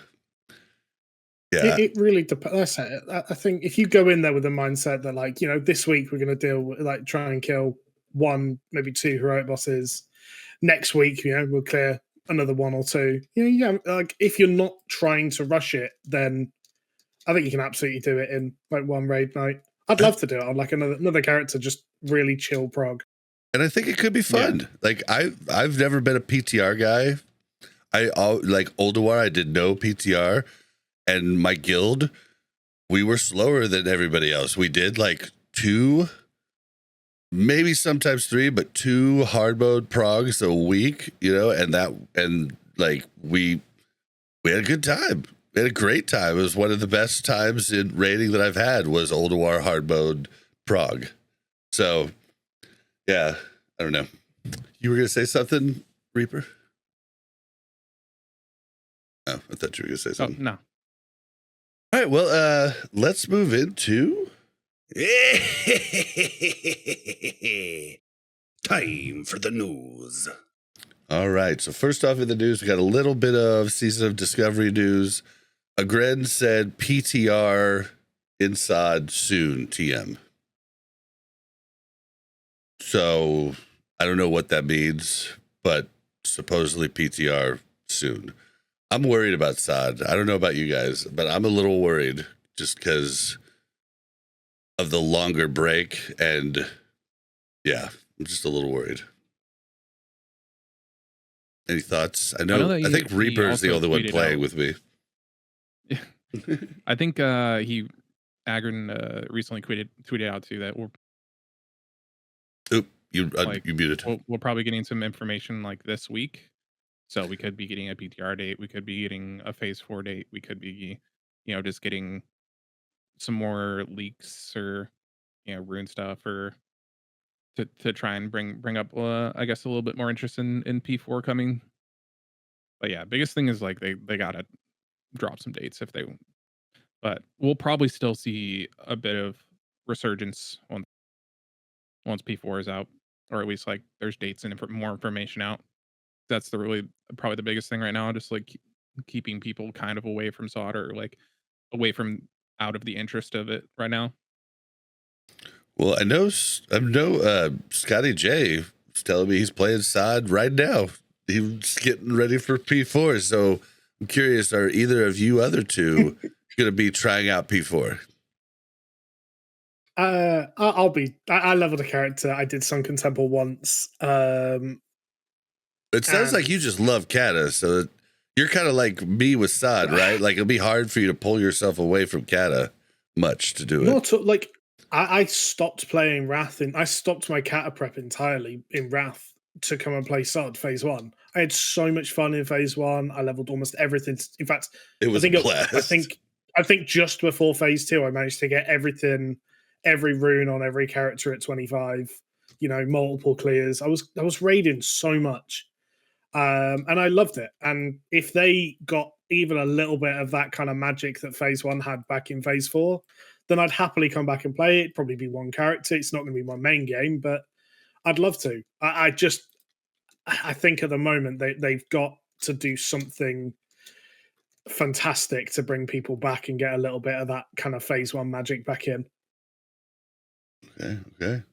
Yeah. It really depends. I think if you go in there with a mindset that this week we're going to deal with try and kill 1, maybe 2 heroic bosses. Next week, we'll clear another 1 or 2. If you're not trying to rush it, then I think you can absolutely do it in 1 raid night. I'd love to do it on another character, just really chill prog. And I think it could be fun. Yeah. I've never been a PTR guy. Old War, I did no PTR. And my guild, we were slower than everybody else. We did 2, maybe sometimes 3, but 2 hard mode progs a week, and we had a good time. We had a great time. It was one of the best times in raiding that I've had was Old War hard mode prog. So, yeah, I don't know. You were going to say something, Reaper? Oh, I thought you were going to say something. Oh, no. All right, well, let's move into time for the news. All right, so first off in the news, we got a little bit of Season of Discovery news. Agren said PTR inside soon, TM. So I don't know what that means, but supposedly PTR soon. I'm worried about Sod. I don't know about you guys, but I'm a little worried just because of the longer break. And yeah, I'm just a little worried. Any thoughts? I think Reaper is the only one playing with me. Yeah. I think Agren recently tweeted out too that you muted. We're probably getting some information this week. So we could be getting a PTR date. We could be getting a Phase 4 date. We could be, just getting some more leaks or, rune stuff or to try and bring up, I guess, a little bit more interest in P4 coming. But yeah, biggest thing is they gotta drop some dates if they. But we'll probably still see a bit of resurgence once P4 is out, or at least there's dates and more information out. That's probably the biggest thing right now. Just keeping people kind of away from Sod or away from out of the interest of it right now. Well, I know Scotty J is telling me he's playing Sod right now. He's getting ready for P4. So I'm curious, are either of you other two going to be trying out P4? I'll be. I leveled a character. I did Sunken Temple once. It sounds like you just love Cata, so You're kind of like me with Sod, right? Like it'll be hard for you to pull yourself away from Cata much to do it. Not like I stopped playing Wrath I stopped my Cata prep entirely in Wrath to come and play Sod phase 1. I had so much fun in phase 1. I leveled almost everything. In fact, It was a blast. I think just before phase 2, I managed to get everything, every rune on every character at 25. You know, multiple clears. I was raiding so much, and I loved it. And if they got even a little bit of that kind of magic that phase 1 had back in phase 4, then I'd happily come back and play it. Probably be one character. It's not going to be my main game, but I'd love to. I think at the moment they've got to do something fantastic to bring people back and get a little bit of that kind of phase 1 magic back in. Okay.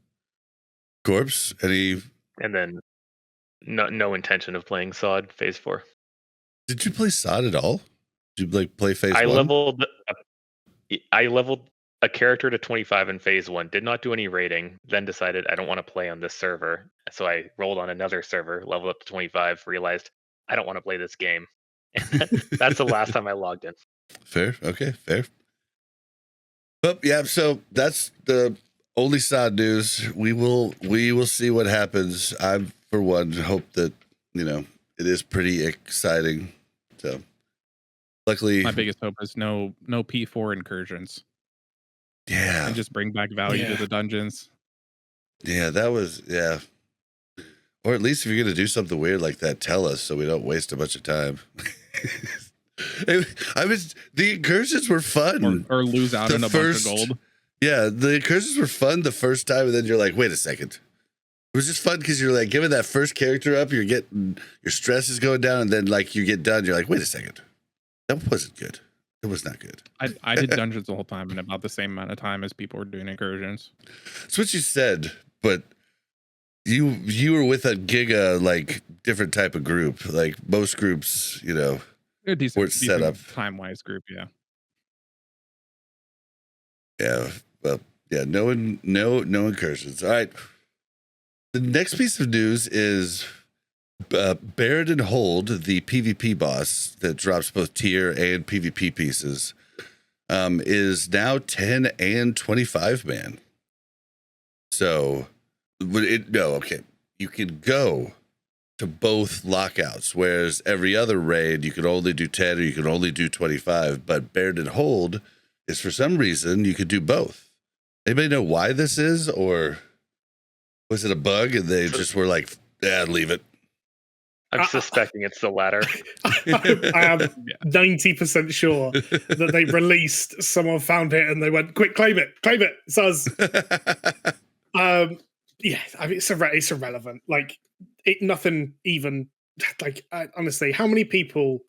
Corpse, any? And then no intention of playing Sod phase 4. Did you play Sod at all? Did you like play phase 1? I leveled a character to 25 in phase 1, did not do any raiding, then decided I don't want to play on this server. So I rolled on another server, leveled up to 25, realized I don't want to play this game. That's the last time I logged in. Fair. Okay, fair. But yeah, so that's the only Sod news. We will see what happens. I, for one, hope that, it is pretty exciting. So luckily, my biggest hope is no P4 incursions. Yeah. And just bring back value to the dungeons. Yeah, that was, yeah. Or at least if you're going to do something weird like that, tell us so we don't waste a bunch of time. The incursions were fun. Or lose out on a bunch of gold. Yeah, the incursions were fun the first time, and then you're like, wait a second. It was just fun because you're like giving that first character up, your stress is going down, and then like you get done, you're like, wait a second. That wasn't good. It was not good. I did dungeons the whole time in about the same amount of time as people were doing incursions. That's what you said, but you were with a giga like different type of group. Like most groups, A decent set up time-wise group, yeah. Yeah. Well, yeah, no incursions. All right. The next piece of news is Baradin Hold, the PvP boss that drops both tier and PvP pieces, is now 10 and 25 man. So, you can go to both lockouts, whereas every other raid you can only do 10 or you can only do 25. But Baradin Hold is for some reason you could do both. Anybody know why this is, or was it a bug and they just were like, leave it? I'm suspecting it's the latter. I am 90% sure that they released, someone found it and they went, quick, claim it, it's us. Yeah, I mean, it's irrelevant. Like, nothing even, like, honestly, how many people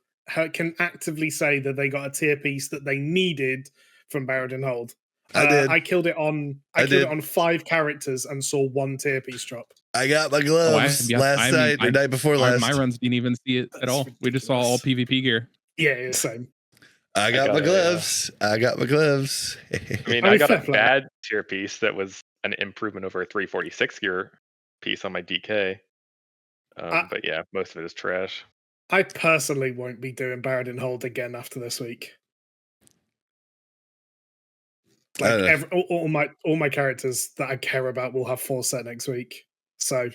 can actively say that they got a tier piece that they needed from Baradin Hold? I did. I killed it on 5 characters and saw 1 tier piece drop. I got my gloves night before last. My runs didn't even see it at all. We just saw all PvP gear. Yeah, same. I got my gloves. I got my gloves. I mean, I got a bad tier piece that was an improvement over a 346 gear piece on my DK. But yeah, most of it is trash. I personally won't be doing Baradin Hold again after this week. Like all my characters that I care about will have 4 set next week, so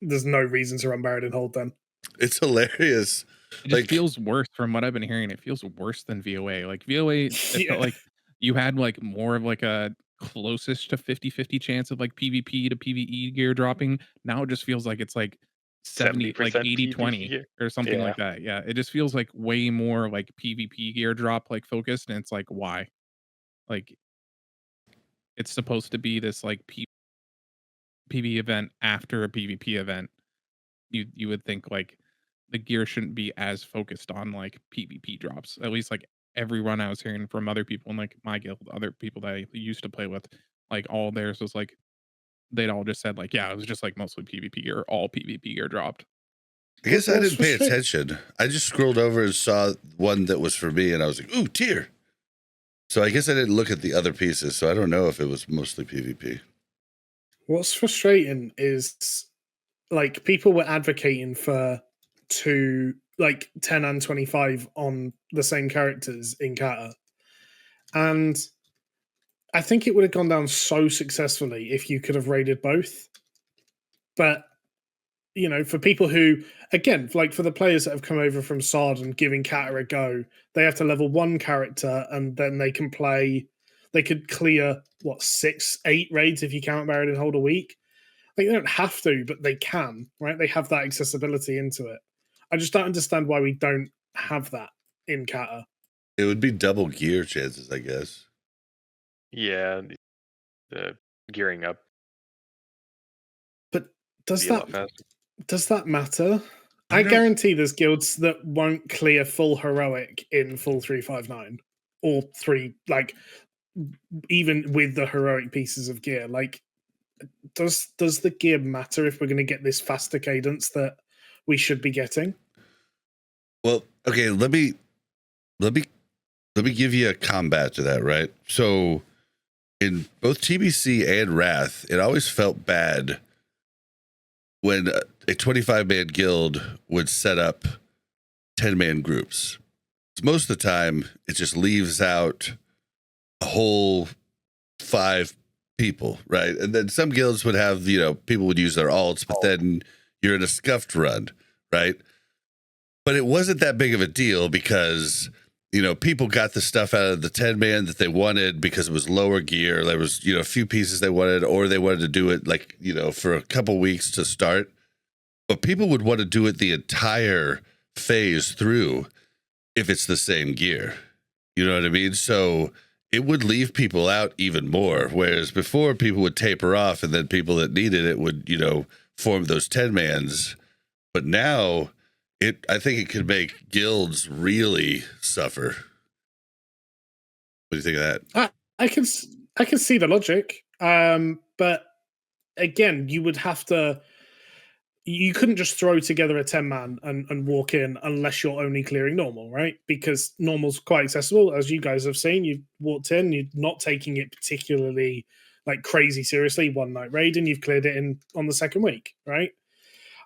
there's no reason to run Baradin Hold then. It's hilarious. It just feels worse from what I've been hearing. It feels worse than VOA. Like VOA, it felt like you had like more of like a closest to 50-50 chance of like PvP to PvE gear dropping. Now it just feels like it's like 70, like 80-20 or something like that. Yeah, it just feels like way more like PvP gear drop like focused, and it's like, why? Like, it's supposed to be this like PvE event after a PvP event. You would think like the gear shouldn't be as focused on like PvP drops. At least like every run I was hearing from other people in like my guild, other people that I used to play with, like all theirs was like they'd all just said like, yeah, it was just like mostly PvP gear, all PvP gear dropped. I guess I didn't pay attention. I just scrolled over and saw one that was for me, and I was like, ooh, tier. So I guess I didn't look at the other pieces, so I don't know if it was mostly PvP. What's frustrating is like people were advocating for 2 like 10 and 25 on the same characters in Cata. And I think it would have gone down so successfully if you could have raided both. But, you know, for people who, again, like for the players that have come over from SOD and giving Cata a go, they have to level one character and then they can play, they could clear, 6, 8 raids if you count Baradin Hold a week. Like, they don't have to, but they can, right? They have that accessibility into it. I just don't understand why we don't have that in Cata. It would be double gear chances, I guess. Yeah, the gearing up. But does be a lot that faster. matter? I guarantee there's guilds that won't clear full heroic in full 359 or 3, like even with the heroic pieces of gear. Like, does the gear matter if we're going to get this faster cadence that we should be getting? Well, okay, let me give you a combat to that, right? So in both TBC and Wrath, it always felt bad when a 25-man guild would set up 10-man groups. Most of the time, it just leaves out a whole 5 people, right? And then some guilds would have, you know, people would use their alts, but then you're in a scuffed run, right? But it wasn't that big of a deal because, you know, people got the stuff out of the 10-man that they wanted because it was lower gear. There was, you know, a few pieces they wanted, or they wanted to do it like, you know, for a couple weeks to start. But people would want to do it the entire phase through if it's the same gear. You know what I mean? So it would leave people out even more. Whereas before, people would taper off, and then people that needed it would, you know, form those 10-mans. But now, I think it could make guilds really suffer. What do you think of that? I can see the logic, but again, you would have to. You couldn't just throw together a 10-man and walk in unless you're only clearing normal, right? Because normal's quite accessible, as you guys have seen. You've walked in, you're not taking it particularly like crazy seriously. One night raid, and you've cleared it in on the second week, right?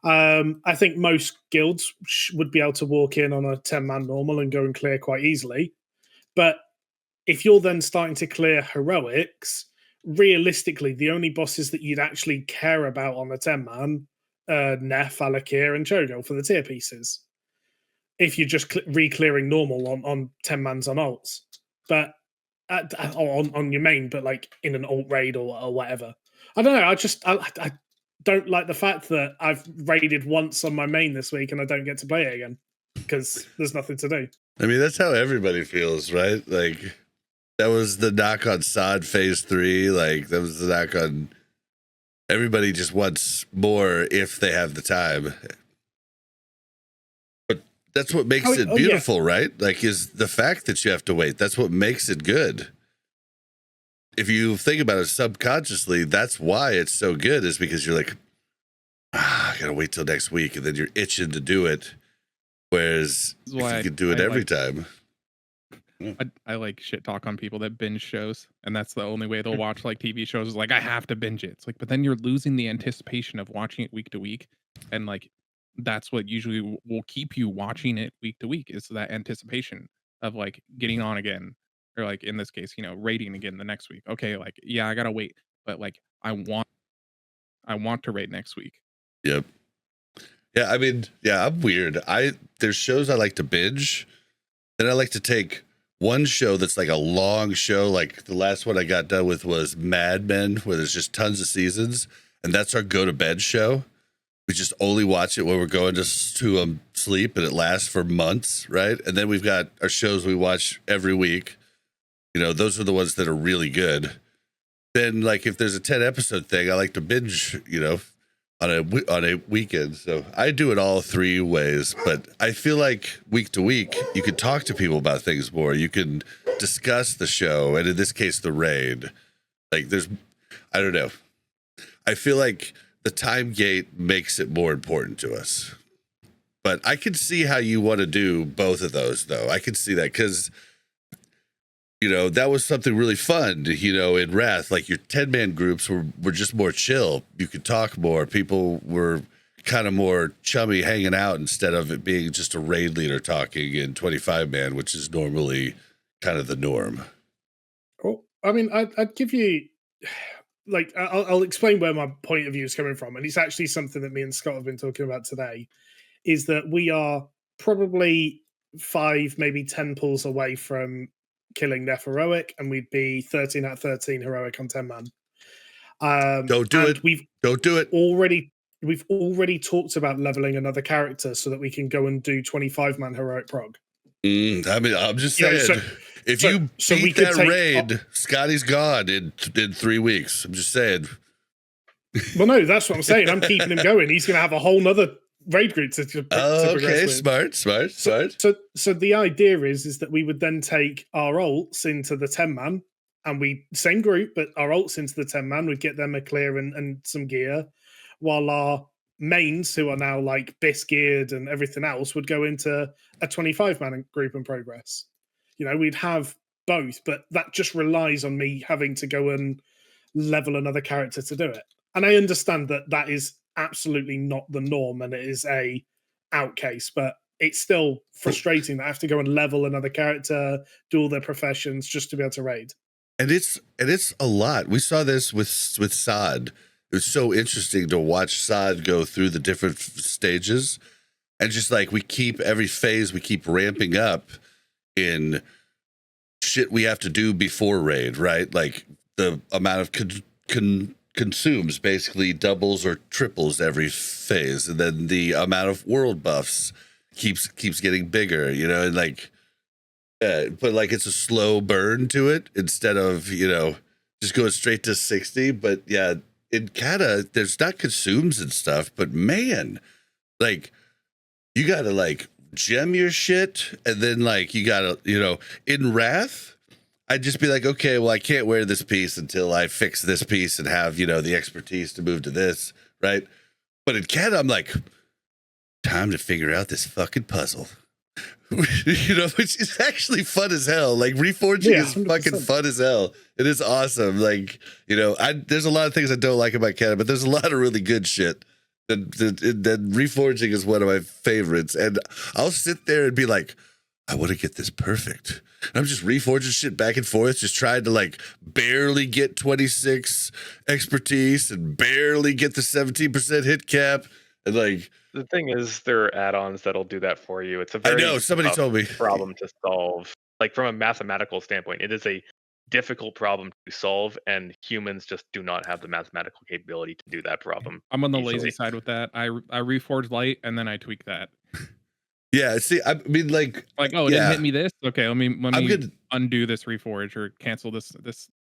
I think most guilds would be able to walk in on a 10-man normal and go and clear quite easily. But if you're then starting to clear heroics, realistically, the only bosses that you'd actually care about on the 10-man, Neff, Alakir, and Chogo for the tier pieces. If you're just re-clearing normal on 10-mans on alts. But on your main, but like in an alt raid or whatever. I don't know. I don't like the fact that I've raided once on my main this week and I don't get to play it again because there's nothing to do. I mean, that's how everybody feels, right? Like, that was the knock on SOD Phase 3. Like, that was the knock on everybody just wants more if they have the time. But that's what makes it beautiful, right? Like, is the fact that you have to wait. That's what makes it good. If you think about it subconsciously, that's why it's so good, is because you're like, I gotta wait till next week, and then you're itching to do it. Whereas if you could do it every time. I like shit talk on people that binge shows, and that's the only way they'll watch like TV shows is like, I have to binge it. It's like, but then you're losing the anticipation of watching it week to week, and like that's what usually will keep you watching it week to week, is that anticipation of like getting on again, or like in this case, you know, raiding again the next week. Okay, like yeah, I gotta wait, but like I want to raid next week. Yep. Yeah, I mean, yeah, I'm weird. There's shows I like to binge, then I like to take one show that's like a long show. Like the last one I got done with was Mad Men, where there's just tons of seasons, and that's our go to bed show. We just only watch it when we're going to sleep, and it lasts for months, right? And then we've got our shows we watch every week. You know, those are the ones that are really good. Then, like, if there's a 10-episode thing, I like to binge, you know, on a weekend. So I do it all 3 ways, but I feel like week to week, you can talk to people about things more. You can discuss the show, and in this case, the raid. Like, I don't know. I feel like the time gate makes it more important to us. But I can see how you want to do both of those, though. I can see that because, you know, that was something really fun, you know, in Wrath. Like, your 10-man groups were just more chill. You could talk more. People were kind of more chummy hanging out instead of it being just a raid leader talking in 25 man, which is normally kind of the norm. Oh, I mean, I'd give you, like, I'll explain where my point of view is coming from. And it's actually something that me and Scott have been talking about today, is that we are probably 5, maybe 10 pulls away from killing Neff heroic, and we'd be 13 out of 13 heroic on 10 man. Don't do it. Don't do it. We've already talked about leveling another character so that we can go and do 25 man heroic prog. I mean, I'm just saying, if you beat that raid, Scotty's gone in 3 weeks. I'm just saying. Well, no, that's what I'm saying. I'm keeping him going. He's going to have a whole nother raid group to okay, with. Smart. So the idea is that we would then take our alts into the 10 man, and same group, but our alts into the 10 man, we'd get them a clear and some gear, while our mains, who are now like BIS geared and everything else, would go into a 25 man group and progress. You know, we'd have both, but that just relies on me having to go and level another character to do it. And I understand that is absolutely not the norm, and it is a out case, but it's still frustrating that I have to go and level another character, do all their professions just to be able to raid. And it's a lot. We saw this with Sod. It was so interesting to watch Sod go through the different stages, and just like every phase we keep ramping up in shit we have to do before raid, right? Like the amount of consumes basically doubles or triples every phase, and then the amount of world buffs keeps getting bigger, you know, and like but like it's a slow burn to it instead of, you know, just going straight to 60. But yeah, in Cata, there's not consumes and stuff, but man, like you gotta like gem your shit, and then like you gotta, you know, in Wrath, I'd just be like, okay, well, I can't wear this piece until I fix this piece and have, you know, the expertise to move to this, right? But in Cata, I'm like, time to figure out this fucking puzzle. You know, which is actually fun as hell. Like reforging is 100%. Fucking fun as hell. It is awesome. Like, you know, there's a lot of things I don't like about Cata, but there's a lot of really good shit. That reforging is one of my favorites. And I'll sit there and be like, I want to get this perfect. And I'm just reforging shit back and forth, just trying to like barely get 26 expertise and barely get the 17% hit cap. And like, the thing is, there are add-ons that'll do that for you. It's a very somebody told me problem to solve. Like from a mathematical standpoint, it is a difficult problem to solve, and humans just do not have the mathematical capability to do that problem. I'm on the lazy side with that. I reforge light and then I tweak that. Yeah, see, I mean, like oh, it didn't hit me this. Okay, let me undo this reforge or cancel this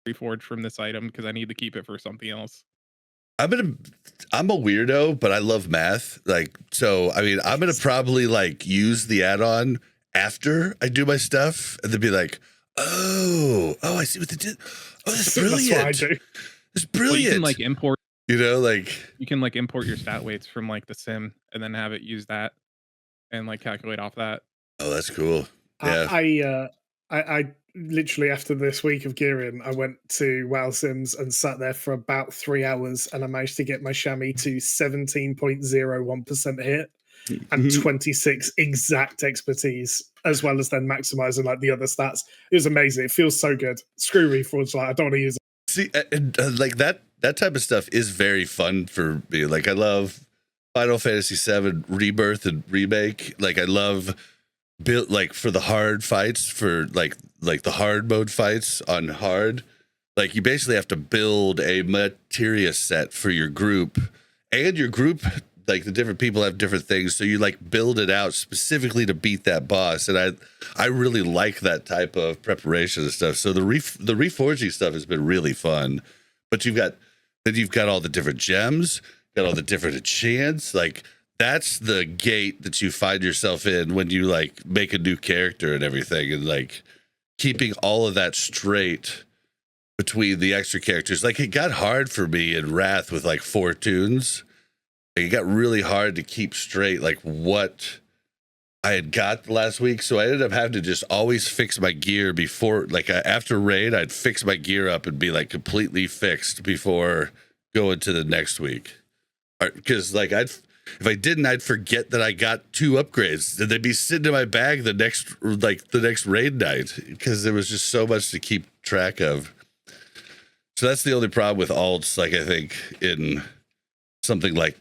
reforge from this item because I need to keep it for something else. I'm a weirdo, but I love math. Like, so I mean, I'm gonna probably like use the add-on after I do my stuff, and then be like, oh, I see what they did. Oh, that's brilliant. That's what I do. It's brilliant. Well, you can like import. You know, like you can like import your stat weights from like the sim, and then have it use that, and like calculate off that. Oh, that's cool. Yeah. I literally after this week of gearing, I went to WoW Sims and sat there for about 3 hours, and I managed to get my chamois to 17.01% hit and 26 exact expertise, as well as then maximizing like the other stats. It was amazing. It feels so good. Screw reforge, like I don't want to use it. See, like that type of stuff is very fun for me. Like I love Final Fantasy VII Rebirth and Remake. Like I love build like for the hard fights, for like the hard mode fights on hard, like you basically have to build a materia set for your group, and your group, like the different people have different things, so you like build it out specifically to beat that boss. And I really like that type of preparation and stuff. So the reforging stuff has been really fun. But you've got all the different gems, got all the different enchants. Like that's the gate that you find yourself in when you like make a new character and everything, and like keeping all of that straight between the extra characters. Like it got hard for me in Wrath with like 4 tunes. Like, it got really hard to keep straight like what I had got last week. So I ended up having to just always fix my gear before, like after raid, I'd fix my gear up and be like completely fixed before going to the next week. Because like if I didn't, I'd forget that I got 2 upgrades. Then they'd be sitting in my bag the next raid night because there was just so much to keep track of. So that's the only problem with alts, like I think in something like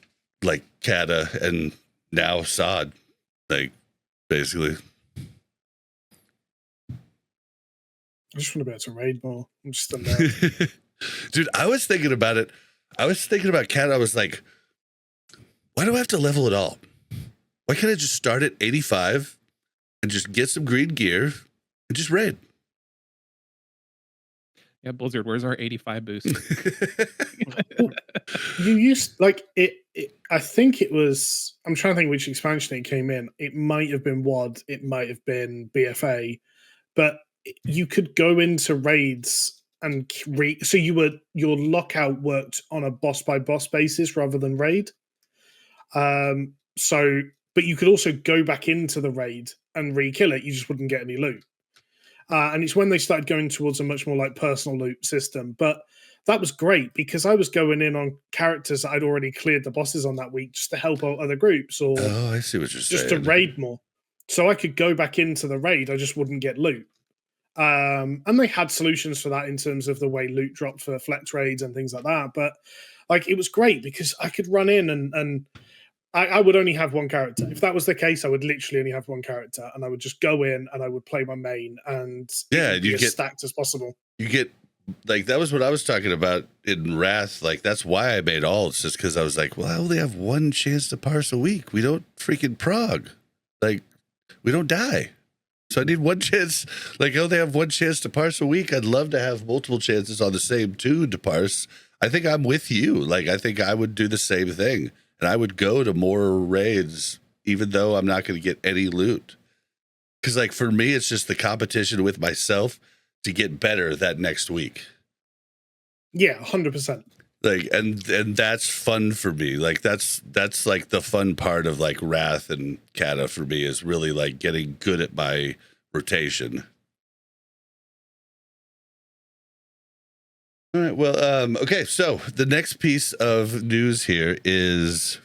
Cata and now Sod, like basically. I just want to be able to raid more. I'm just a nerd. Dude, I was thinking about it. I was thinking about Cata. I was like, why do I have to level it all? Why can't I just start at 85 and just get some green gear and just raid? Yeah, Blizzard, where's our 85 boost? You used like it. I think it was. I'm trying to think which expansion it came in. It might have been WoD. It might have been BFA, but you could go into raids and so your lockout worked on a boss by boss basis rather than raid. So, but you could also go back into the raid and re-kill it. You just wouldn't get any loot. And it's when they started going towards a much more like personal loot system. But that was great because I was going in on characters that I'd already cleared the bosses on that week just to help out other groups or I see what you're just saying. to raid more. So I could go back into the raid. I just wouldn't get loot. And they had solutions for that in terms of the way loot dropped for flex raids and things like that. But like it was great because I could run in and I would only have one character. If that was the case, I would literally only have one character, and I would just go in and I would play my main, and you get stacked as possible. You get like that was what I was talking about in Wrath. Like that's why I made alts, just because I was like, well, I only have one chance to parse a week. We don't freaking prog, like we don't die. So I need one chance. Like I only have one chance to parse a week. I'd love to have multiple chances on the same tune to parse. I think I'm with you. Like I think I would do the same thing. And I would go to more raids, even though I'm not going to get any loot. Because, like, for me, it's just the competition with myself to get better that next week. Yeah, 100%. Like, and that's fun for me. Like, that's like the fun part of like Wrath and Cata for me is really like getting good at my rotation. All right. Well, okay. So the next piece of news here is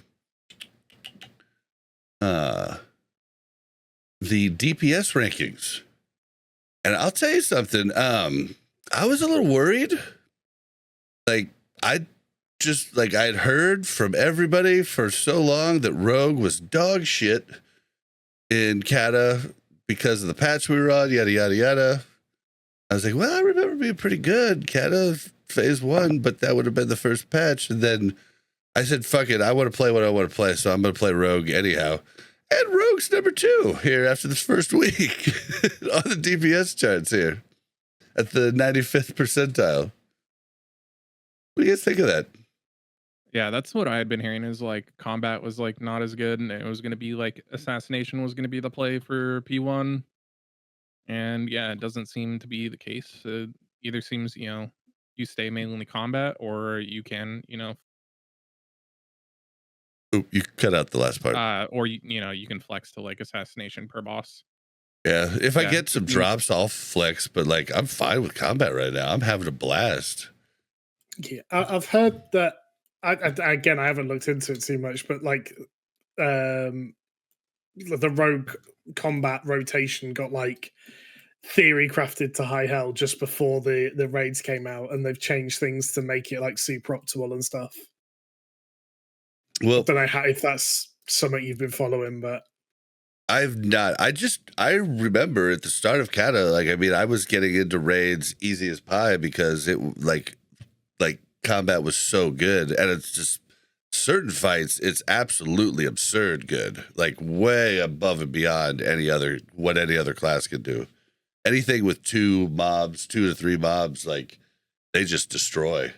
the DPS rankings. And I'll tell you something. I was a little worried. Like I'd heard from everybody for so long that Rogue was dog shit in Cata because of the patch we were on, yada, yada, yada. I was like, well, I remember being pretty good, Cata phase 1, but that would have been the first patch. And then I said, fuck it, I want to play what I want to play, so I'm going to play Rogue anyhow. And Rogue's number 2 here after this first week on the DPS charts here at the 95th percentile. What do you guys think of that? Yeah, that's what I had been hearing is like combat was like not as good and it was going to be like assassination was going to be the play for P1. And yeah, it doesn't seem to be the case. It either seems, you stay mainly combat or you can, Ooh, you cut out the last part. or you can flex to like assassination per boss. Yeah, if I get some drops, I'll flex, but like I'm fine with combat right now. I'm having a blast. Yeah, I've heard that. Again, I haven't looked into it too much, but like the Rogue combat rotation got like theory crafted to high hell just before the raids came out, and they've changed things to make it like super optimal and stuff. Well, I don't know if that's something you've been following, but I've not. I remember at the start of Cata, like I was getting into raids easy as pie because it like combat was so good, and it's just certain fights it's absolutely absurd good, like way above and beyond what any other class could do. Anything with 2 to 3 mobs, like they just destroy.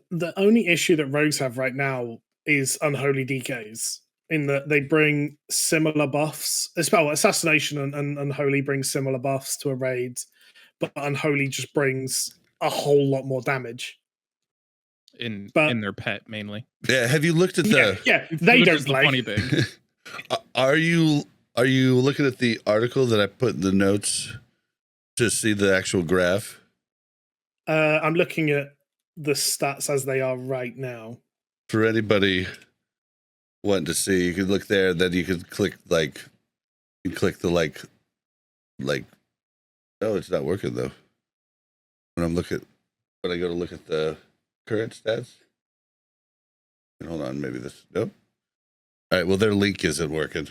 The only issue that rogues have right now is unholy DKs, in that they bring similar buffs. Assassination and unholy bring similar buffs to a raid, but unholy just brings a whole lot more damage. In their pet mainly. Yeah, have you looked at they don't play. Funny thing. Are you looking at the article that I put in the notes to see the actual graph? I'm looking at the stats as they are right now. For anybody wanting to see, you could look there, and then you could click the like. Oh, it's not working though. When I go to look at the current stats. And hold on, maybe this. Nope. All right. Well, their link isn't working.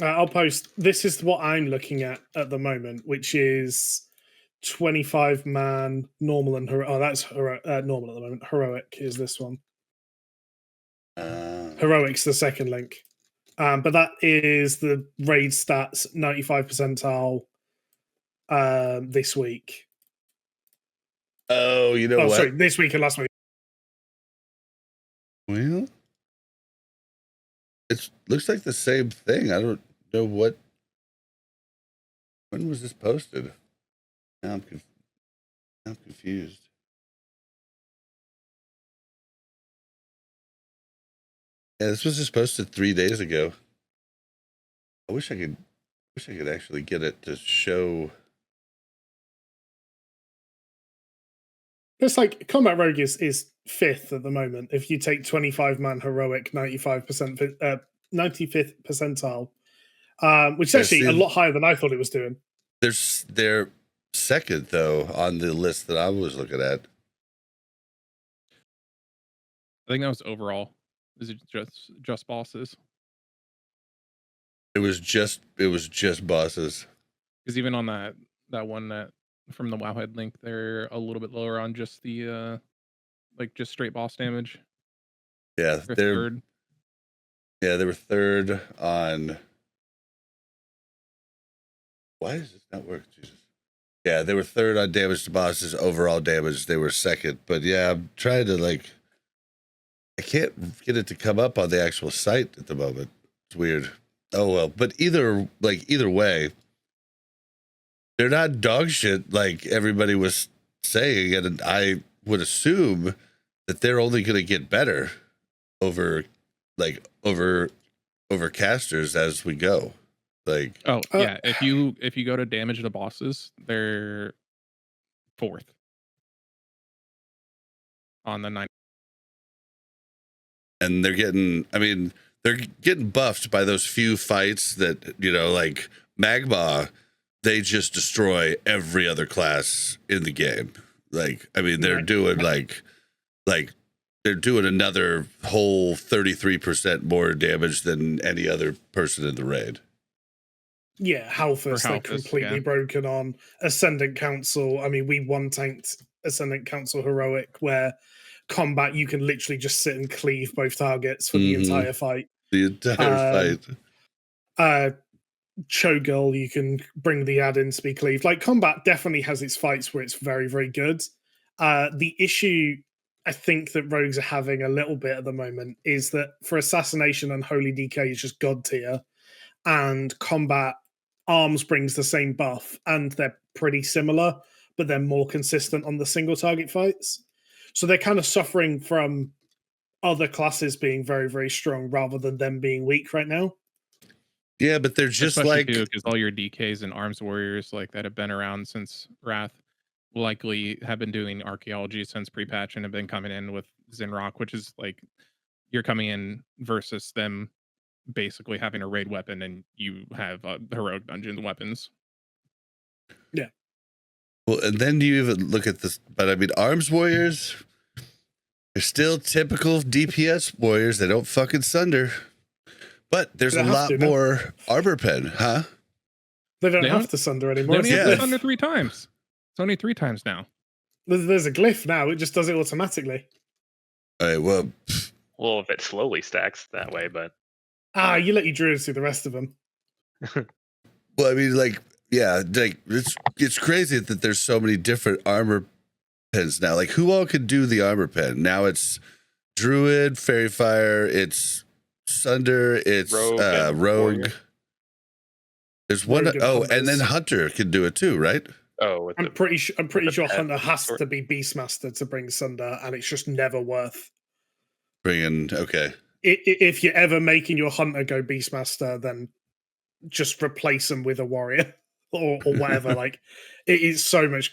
I'll post. This is what I'm looking at the moment, which is 25-man normal and heroic. Oh, that's normal at the moment. Heroic is this one. Heroic's the second link. But that is the raid stats 95 percentile this week. Oh, you know what? Sorry, this week and last week. Well, it looks like the same thing. I don't know what. When was this posted? Now I'm confused. Yeah, this was just posted 3 days ago. I wish I could actually get it to show. It's like Combat Rogue is fifth at the moment. If you take 25-man heroic, 95%, 95th percentile, which is actually a lot higher than I thought it was doing. They're second though on the list that I was looking at. I think that was overall. Is it just bosses? It was just bosses. Because even on that one that from the Wowhead link, they're a little bit lower on just the like just straight boss damage. Yeah, They're third. Yeah, they were third on. Why does this not work? Jesus. Yeah, they were third on damage to bosses. Overall damage, they were second. But yeah, I'm trying to I can't get it to come up on the actual site at the moment. It's weird. Oh well, but either way, they're not dog shit like everybody was saying, and I would assume that they're only going to get better over casters as we go. Yeah, if you go to damage to bosses, they're fourth on the 9. And they're getting buffed by those few fights that, like Magma, they just destroy every other class in the game. They're doing they're doing another whole 33% more damage than any other person in the raid. Yeah, Halfus, they're completely broken on. Ascendant Council, we one-tanked Ascendant Council Heroic, where combat, you can literally just sit and cleave both targets for the entire fight. The entire fight. Cho'Girl, you can bring the add-ins to be cleaved. Combat definitely has its fights where it's very, very good. The issue I think that rogues are having a little bit at the moment is that for Assassination, Unholy DK is just god tier, and combat arms brings the same buff, and they're pretty similar, but they're more consistent on the single target fights. So they're kind of suffering from other classes being very, very strong rather than them being weak right now. Yeah, but they're just because all your DKs and arms warriors that have been around since Wrath likely have been doing archaeology since pre-patch and have been coming in with Zinrock, which is you're coming in versus them basically having a raid weapon and you have heroic dungeon weapons. Yeah. Well, and then you even look at this, but arms warriors are still typical DPS warriors. They don't fucking sunder. But there's a lot more armor pen, huh? They don't have to sunder anymore. They only have to sunder 3 times. It's only 3 times now. There's a glyph now. It just does it automatically. All right, well, if it slowly stacks that way, but you let your druids do the rest of them. Well, it's crazy that there's so many different armor pens now. Who all could do the armor pen? Now it's Druid, Fairy Fire, it's Sunder, it's Rogue. There's one. And then Hunter can do it too, right? Oh, I'm pretty sure Hunter has to be Beastmaster to bring Sunder, and it's just never worth bringing. Okay. If you're ever making your Hunter go Beastmaster, then just replace them with a warrior or whatever. It is so much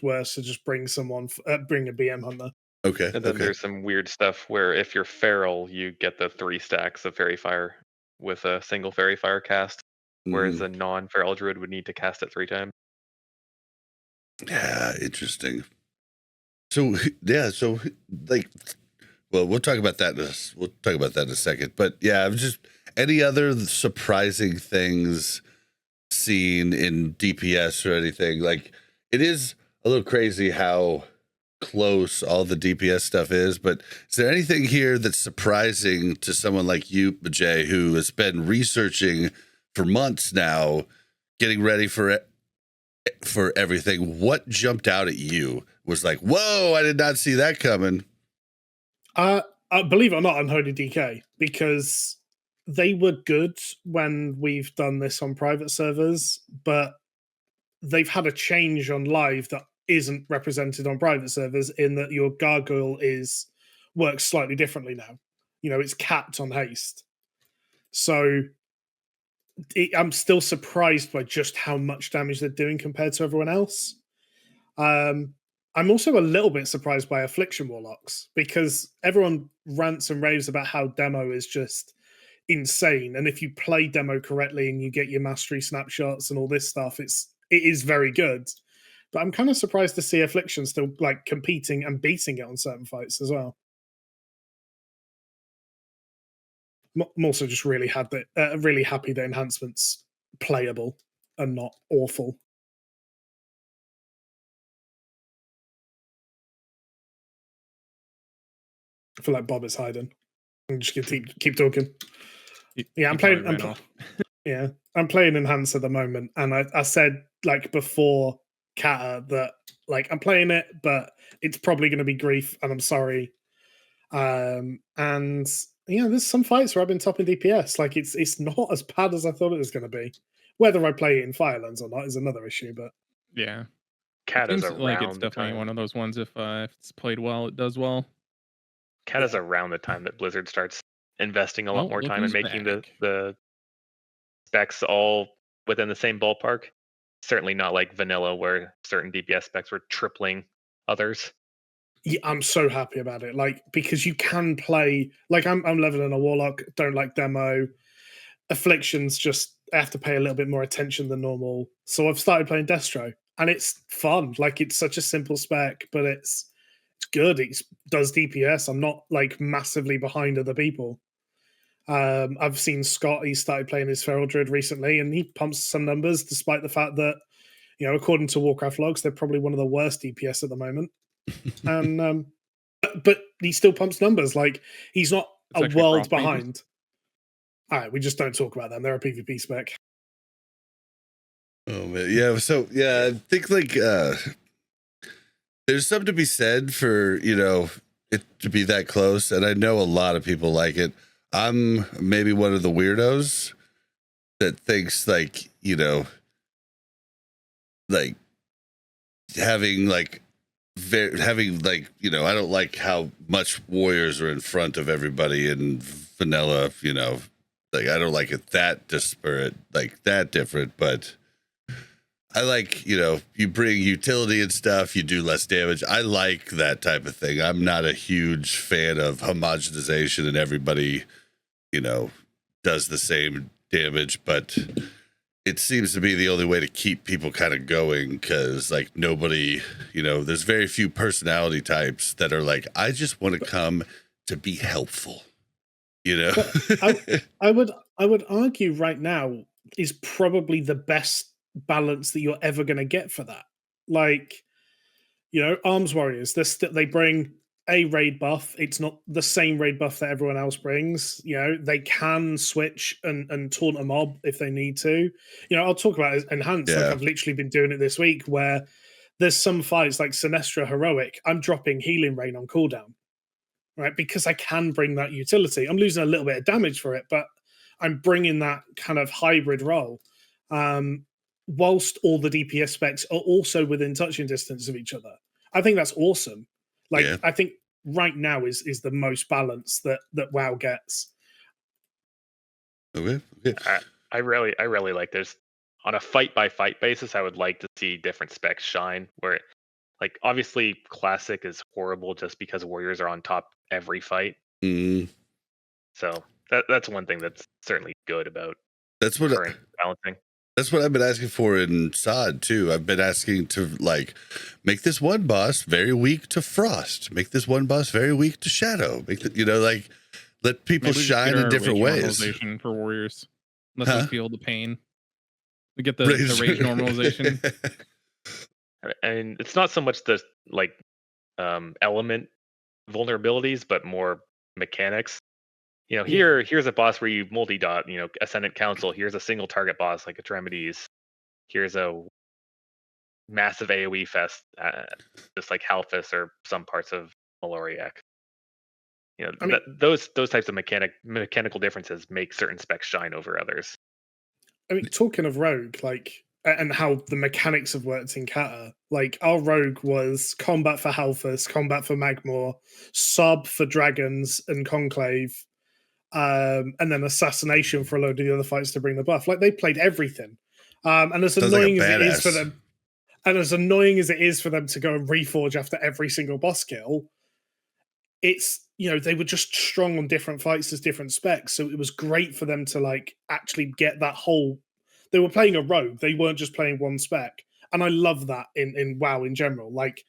worse to just bring bring a BM Hunter. Okay. And then Okay. there's some weird stuff where if you're feral, you get the 3 stacks of Fairy Fire with a single Fairy Fire cast, whereas Mm, a non-feral druid would need to cast it 3 times. yeah. Interesting. So yeah. So like, well, we'll talk about that. We'll talk about that in a second. But yeah, I'm just any other surprising things seen in DPS or anything. Like, it is a little crazy how close all the DPS stuff is, but is there anything here that's surprising to someone like you, Mijae, who has been researching for months now, getting ready for everything? What jumped out at you was like, whoa, I did not see that coming. Believe it or not, Unholy DK, because they were good when we've done this on private servers, but they've had a change on live that isn't represented on private servers, in that your gargoyle works slightly differently now. It's capped on haste. So I'm still surprised by just how much damage they're doing compared to everyone else. I'm also a little bit surprised by Affliction Warlocks, because everyone rants and raves about how demo is just insane, and if you play demo correctly and you get your mastery snapshots and all this stuff, it is very good. But I'm kind of surprised to see Affliction still like competing and beating it on certain fights as well. I'm also just really happy the enhancements playable and not awful. I feel like Bob is hiding. I'm just gonna keep talking. I'm playing. I'm playing Enhance at the moment, and I said like before Cata that like I'm playing it, but it's probably going to be grief, and I'm sorry. And there's some fights where I've been topping DPS. Like it's not as bad as I thought it was going to be. Whether I play it in Firelands or not is another issue, but Yeah, Cata's seems like it's around the definitely time. one of those ones. If it's played well, it does well. Cata's around the time that Blizzard starts investing a lot more look time in who's making back. the specs all within the same ballpark. Certainly not like vanilla, where certain DPS specs were tripling others. yeah, I'm so happy about it. Like, because you can play like I'm leveling a warlock, don't like demo. Afflictions just I have to pay a little bit more attention than normal. So I've started playing Destro, and it's fun. Like, it's such a simple spec, but it's good. It does DPS. I'm not like massively behind other people. I've seen Scott, he started playing his Feral Druid recently, and he pumps some numbers despite the fact that, according to Warcraft logs, they're probably one of the worst DPS at the moment. And but he still pumps numbers. Like, he's not It's a world frost mages. behind. All right, we just don't talk about them. They're a PvP spec. Oh man, yeah. So yeah, I think like there's something to be said for it to be that close, and I know a lot of people like it. I'm maybe one of the weirdos that thinks like like having like I don't like how much warriors are in front of everybody in vanilla. Like I don't like it that disparate, like that different, but. I like, you bring utility and stuff, you do less damage. I like that type of thing. I'm not a huge fan of homogenization and everybody, does the same damage, but it seems to be the only way to keep people kind of going, because like nobody, there's very few personality types that are like, I just want to come to be helpful, I would argue right now is probably the best balance that you're ever going to get for that. Like, Arms Warriors, they bring a raid buff. It's not the same raid buff that everyone else brings. They can switch and taunt a mob if they need to. I'll talk about Enhance. Yeah. Like, I've literally been doing it this week, where there's some fights like Sinestra Heroic, I'm dropping Healing Rain on cooldown, right? Because I can bring that utility. I'm losing a little bit of damage for it, but I'm bringing that kind of hybrid role. Whilst all the DPS specs are also within touching distance of each other. I think that's awesome. Like, yeah. I think right now is the most balance that WoW gets. Okay. I really like, there's on a fight by fight basis, I would like to see different specs shine, where Like obviously Classic is horrible just because warriors are on top every fight. Mm, So that's one thing that's certainly good about that's what current balancing. that's what I've been asking for in Sod too. I've been asking to like make this one boss very weak to Frost, make this one boss very weak to Shadow, make the, like let people Maybe we just shine get in our different rage ways. Normalization for warriors. Let Huh? them feel the pain. We get the rage normalization. And it's not so much the like element vulnerabilities, but more mechanics. Here's a boss where you multi-dot, Ascendant Council. Here's a single target boss like a Tremedies. Here's a massive AoE fest, just like Halphus or some parts of Maloriak. Those types of mechanical differences make certain specs shine over others. I mean, talking of rogue, like, and how the mechanics have worked in Cata, like, our rogue was combat for Halphus, combat for Magmor, sub for Dragons and Conclave, and then assassination for a load of the other fights to bring the buff. Like, they played everything. And as Sounds annoying like a as it is for badass. them, and as annoying as it is for them to go and reforge after every single boss kill, it's, they were just strong on different fights as different specs. So it was great for them to like actually get that whole. They were playing a rogue. They weren't just playing one spec. And I love that in WoW in general. Like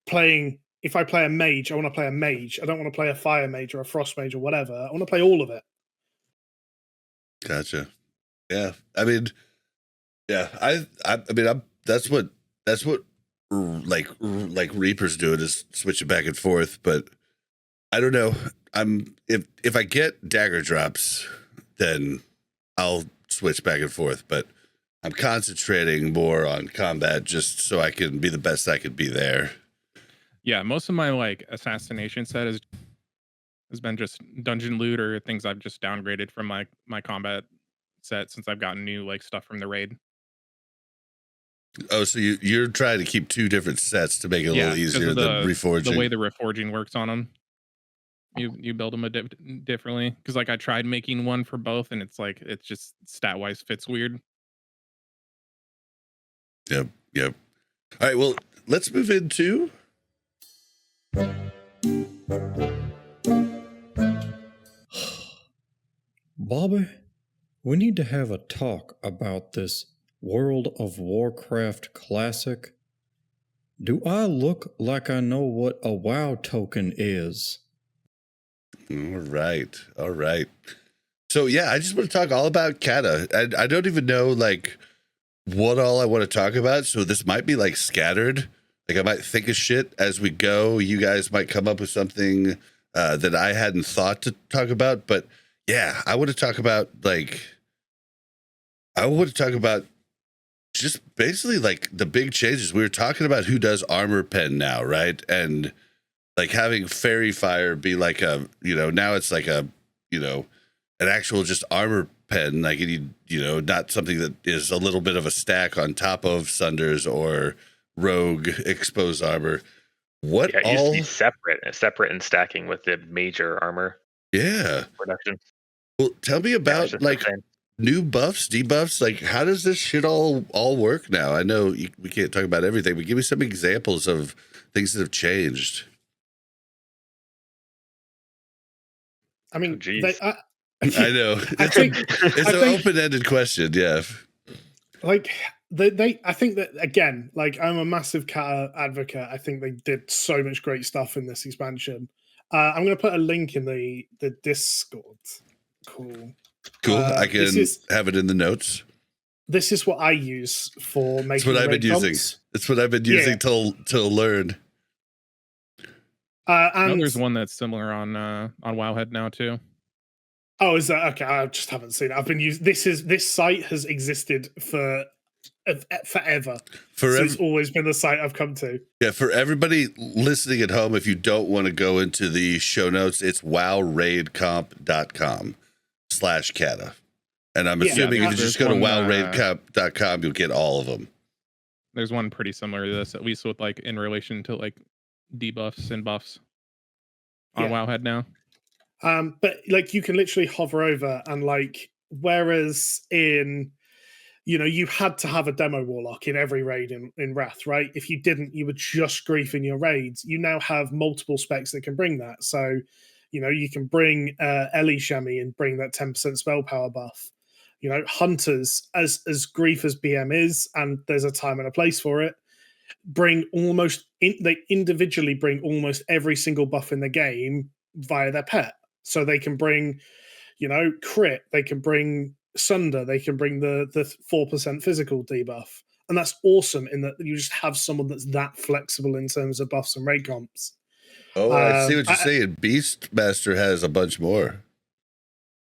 playing, if I play a mage, I want to play a mage. I don't want to play a fire mage or a frost mage or whatever. I want to play all of it. Gotcha. Yeah. I mean, yeah. I mean, that's what like Reapers do, is switch it back and forth. But I don't know. If I get dagger drops, then I'll switch back and forth. But I'm concentrating more on combat just so I can be the best I could be there. Yeah, most of my like assassination set has been just dungeon loot or things I've just downgraded from my combat set since I've gotten new like stuff from the raid. Oh, so you're trying to keep two different sets to make it a little easier than reforging. The way the reforging works on them. You build them differently, because like I tried making one for both and it's just stat wise fits weird. Yep. All right, well, let's move into Bobby, we need to have a talk about this World of Warcraft Classic. Do I look like I know what a WoW token is? All right. So yeah, I just want to talk all about Cata. I don't even know like what all I want to talk about. So this might be like scattered. Like I might think of shit as we go. You guys might come up with something that I hadn't thought to talk about. But yeah, I want to talk about just basically like the big changes. We were talking about who does armor pen now, right? And like having fairy fire be like a, now it's like a, an actual just armor pen, like not something that is a little bit of a stack on top of Sunders or rogue exposed armor. What it used to be separate and stacking with the major armor. Yeah. Production. Well, tell me about like new buffs, debuffs. Like, how does this shit all work now? I know we can't talk about everything, but give me some examples of things that have changed. I mean, I know it's an open-ended question. Yeah, like I think that again, like I'm a massive Cata advocate. I think they did so much great stuff in this expansion. I'm going to put a link in the Discord. Cool. I can have it in the notes. This is what I use for making. It's what I've been using. It's what I've been using to learn. And there's one that's similar on Wowhead now too. Oh, is that okay? I just haven't seen it. I've been using this site has existed for forever. So it's always been the site I've come to. Yeah, for everybody listening at home, if you don't want to go into the show notes, it's wowraidcomp.com/Cata. And I'm assuming if you just go to wowraidcomp.com, you'll get all of them. There's one pretty similar to this, at least with like in relation to like debuffs and buffs on Wowhead now. But like you can literally hover over and like, whereas in you had to have a demo warlock in every raid in Wrath, right? If you didn't, you would just grief in your raids. You now have multiple specs that can bring that. So, you can bring Ellie Shami and bring that 10% spell power buff. Hunters, as grief as BM is, and there's a time and a place for it, they individually bring almost every single buff in the game via their pet. So they can bring, crit, they can bring Sunder, they can bring the 4% physical debuff. And that's awesome in that you just have someone that's that flexible in terms of buffs and raid comps. Oh, I see what you're saying. Beastmaster has a bunch more.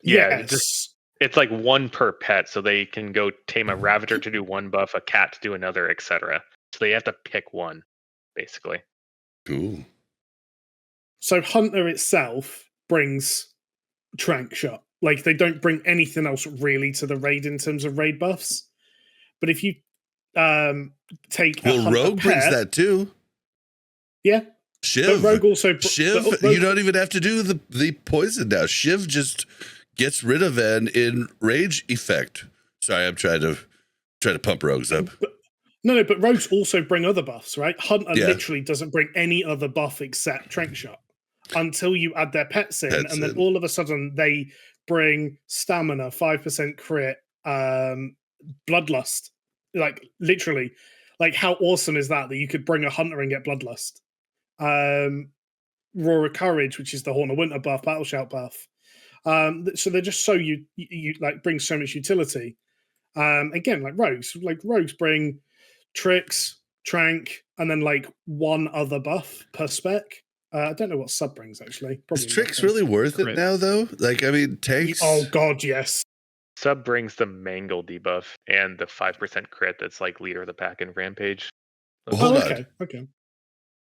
Yeah, yes. It's like one per pet, so they can go tame a Ravager to do one buff, a cat to do another, etc. So they have to pick one, basically. Cool. So Hunter itself brings Trank Shot. Like, they don't bring anything else really to the raid in terms of raid buffs. But if you take a Hunter Rogue brings pet, that too. Yeah. Shiv. Rogue also Shiv, you don't even have to do the poison now. Shiv just gets rid of an enrage effect. Sorry, I'm trying to pump rogues up. But rogues also bring other buffs, right? Hunter literally doesn't bring any other buff except Trank Shot until you add their pets in, and then all of a sudden they bring stamina, 5% crit, bloodlust. Like, literally, like, how awesome is that you could bring a Hunter and get bloodlust? Roar of Courage, which is the Horn of Winter buff, Battle Shout buff. So they're just so you like bring so much utility. Again, like rogues bring tricks, trank, and then like one other buff per spec. I don't know what sub brings actually. Is tricks really worth it now though? Like, I mean, tanks. Oh god, yes. Sub brings the Mangle debuff and the 5% crit that's like leader of the pack in Rampage. Okay.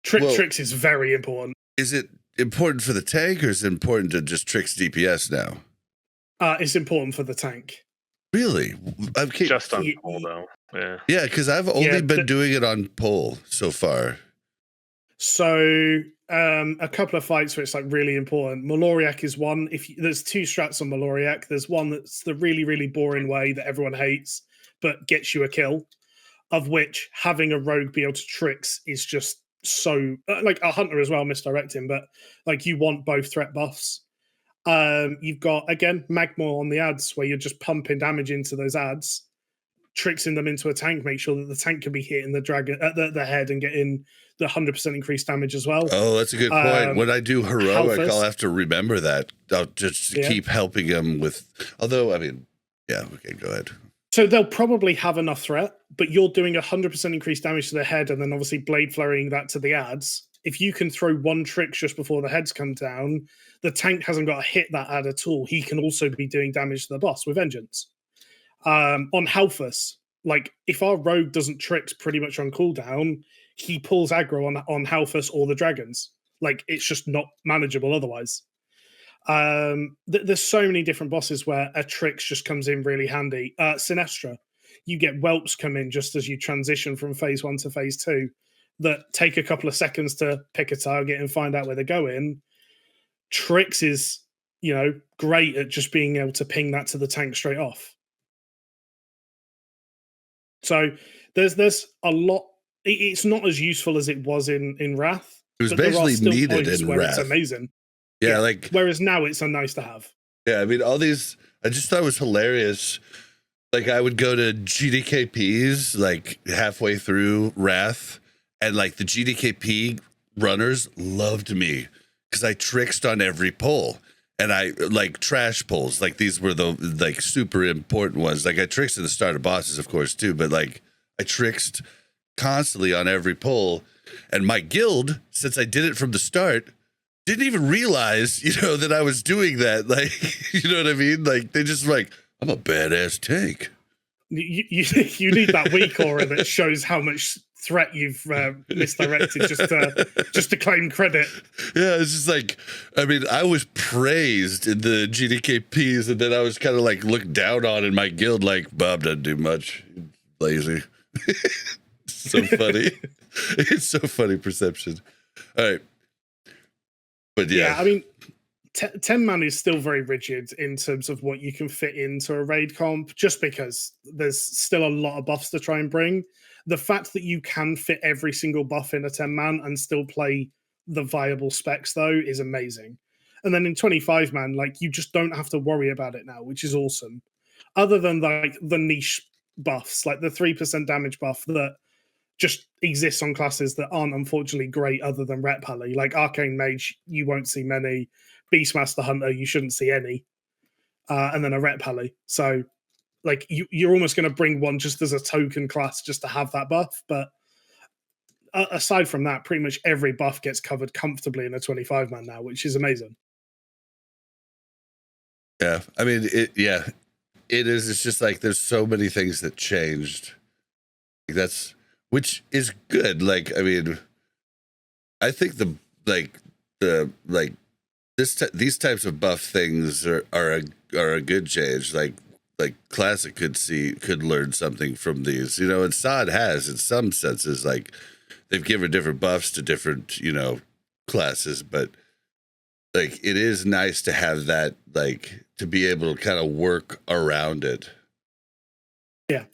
Tricks is very important. Is it important for the tank, or is it important to just Tricks DPS now? It's important for the tank. Really? Just on pole though. Yeah, because I've only been doing it on pole so far. So a couple of fights where it's like really important. Maloriak is one. There's two strats on Maloriak. There's one that's the really, really boring way that everyone hates, but gets you a kill, of which having a rogue be able to tricks is just so, like a Hunter as well, misdirecting, but like you want both threat buffs. You've got, again, Magmor on the ads where you're just pumping damage into those ads, tricksing them into a tank, make sure that the tank can be hitting the dragon at the head and getting the 100% increased damage as well. Oh, that's a good point. When I do heroic, I'll have to remember that. I'll just keep helping him with, although, I mean, yeah, okay, go ahead. So they'll probably have enough threat, but you're doing 100% increased damage to the head and then obviously blade flurrying that to the ads. If you can throw one trick just before the heads come down, the tank hasn't got to hit that ad at all. He can also be doing damage to the boss with Vengeance. On Halfus, like if our rogue doesn't tricks pretty much on cooldown, he pulls aggro on Halfus or the dragons. Like it's just not manageable otherwise. There's so many different bosses where a tricks just comes in really handy. Sinestra, you get whelps come in just as you transition from phase 1 to phase 2 that take a couple of seconds to pick a target and find out where they're going. Tricks is, great at just being able to ping that to the tank straight off. So there's a lot. It's not as useful as it was in Wrath. It was basically needed in where Wrath. It's amazing. Yeah, like whereas now it's a nice to have. Yeah, I mean, all these. I just thought it was hilarious. Like I would go to GDKPs like halfway through Wrath, and like the GDKP runners loved me because I tricksed on every pull. And I like trash pulls. Like these were the like super important ones. Like I tricked in the starter bosses, of course, too. But like I tricked constantly on every pull. And my guild, since I did it from the start, didn't even realize, that I was doing that. Like, you know what I mean? Like they just like, I'm a badass tank. You need that weak aura that shows how much threat you've misdirected just to claim credit. Yeah, it's just like, I mean, I was praised in the GDKPs, and then I was kind of like looked down on in my guild, like Bob doesn't do much, lazy. So funny. It's so funny perception. All right, but yeah, I mean, 10 man is still very rigid in terms of what you can fit into a raid comp, just because there's still a lot of buffs to try and bring. The fact that you can fit every single buff in a 10 man and still play the viable specs, though, is amazing. And then in 25 man, like, you just don't have to worry about it now, which is awesome. Other than like the niche buffs, like the 3% damage buff that just exists on classes that aren't unfortunately great other than Ret Pally. Like Arcane Mage, you won't see many. Beastmaster Hunter, you shouldn't see any. And then a Ret Pally. So like you're almost going to bring one just as a token class just to have that buff. But aside from that, pretty much every buff gets covered comfortably in a 25 man now, which is amazing. Yeah. I mean, it is. It's just like there's so many things that changed. Which is good. Like, I mean, I think these types of buff things are a good change. Like Classic could learn something from these, and SOD has in some senses, like they've given different buffs to different, classes, but like it is nice to have that, like to be able to kind of work around it. Yeah.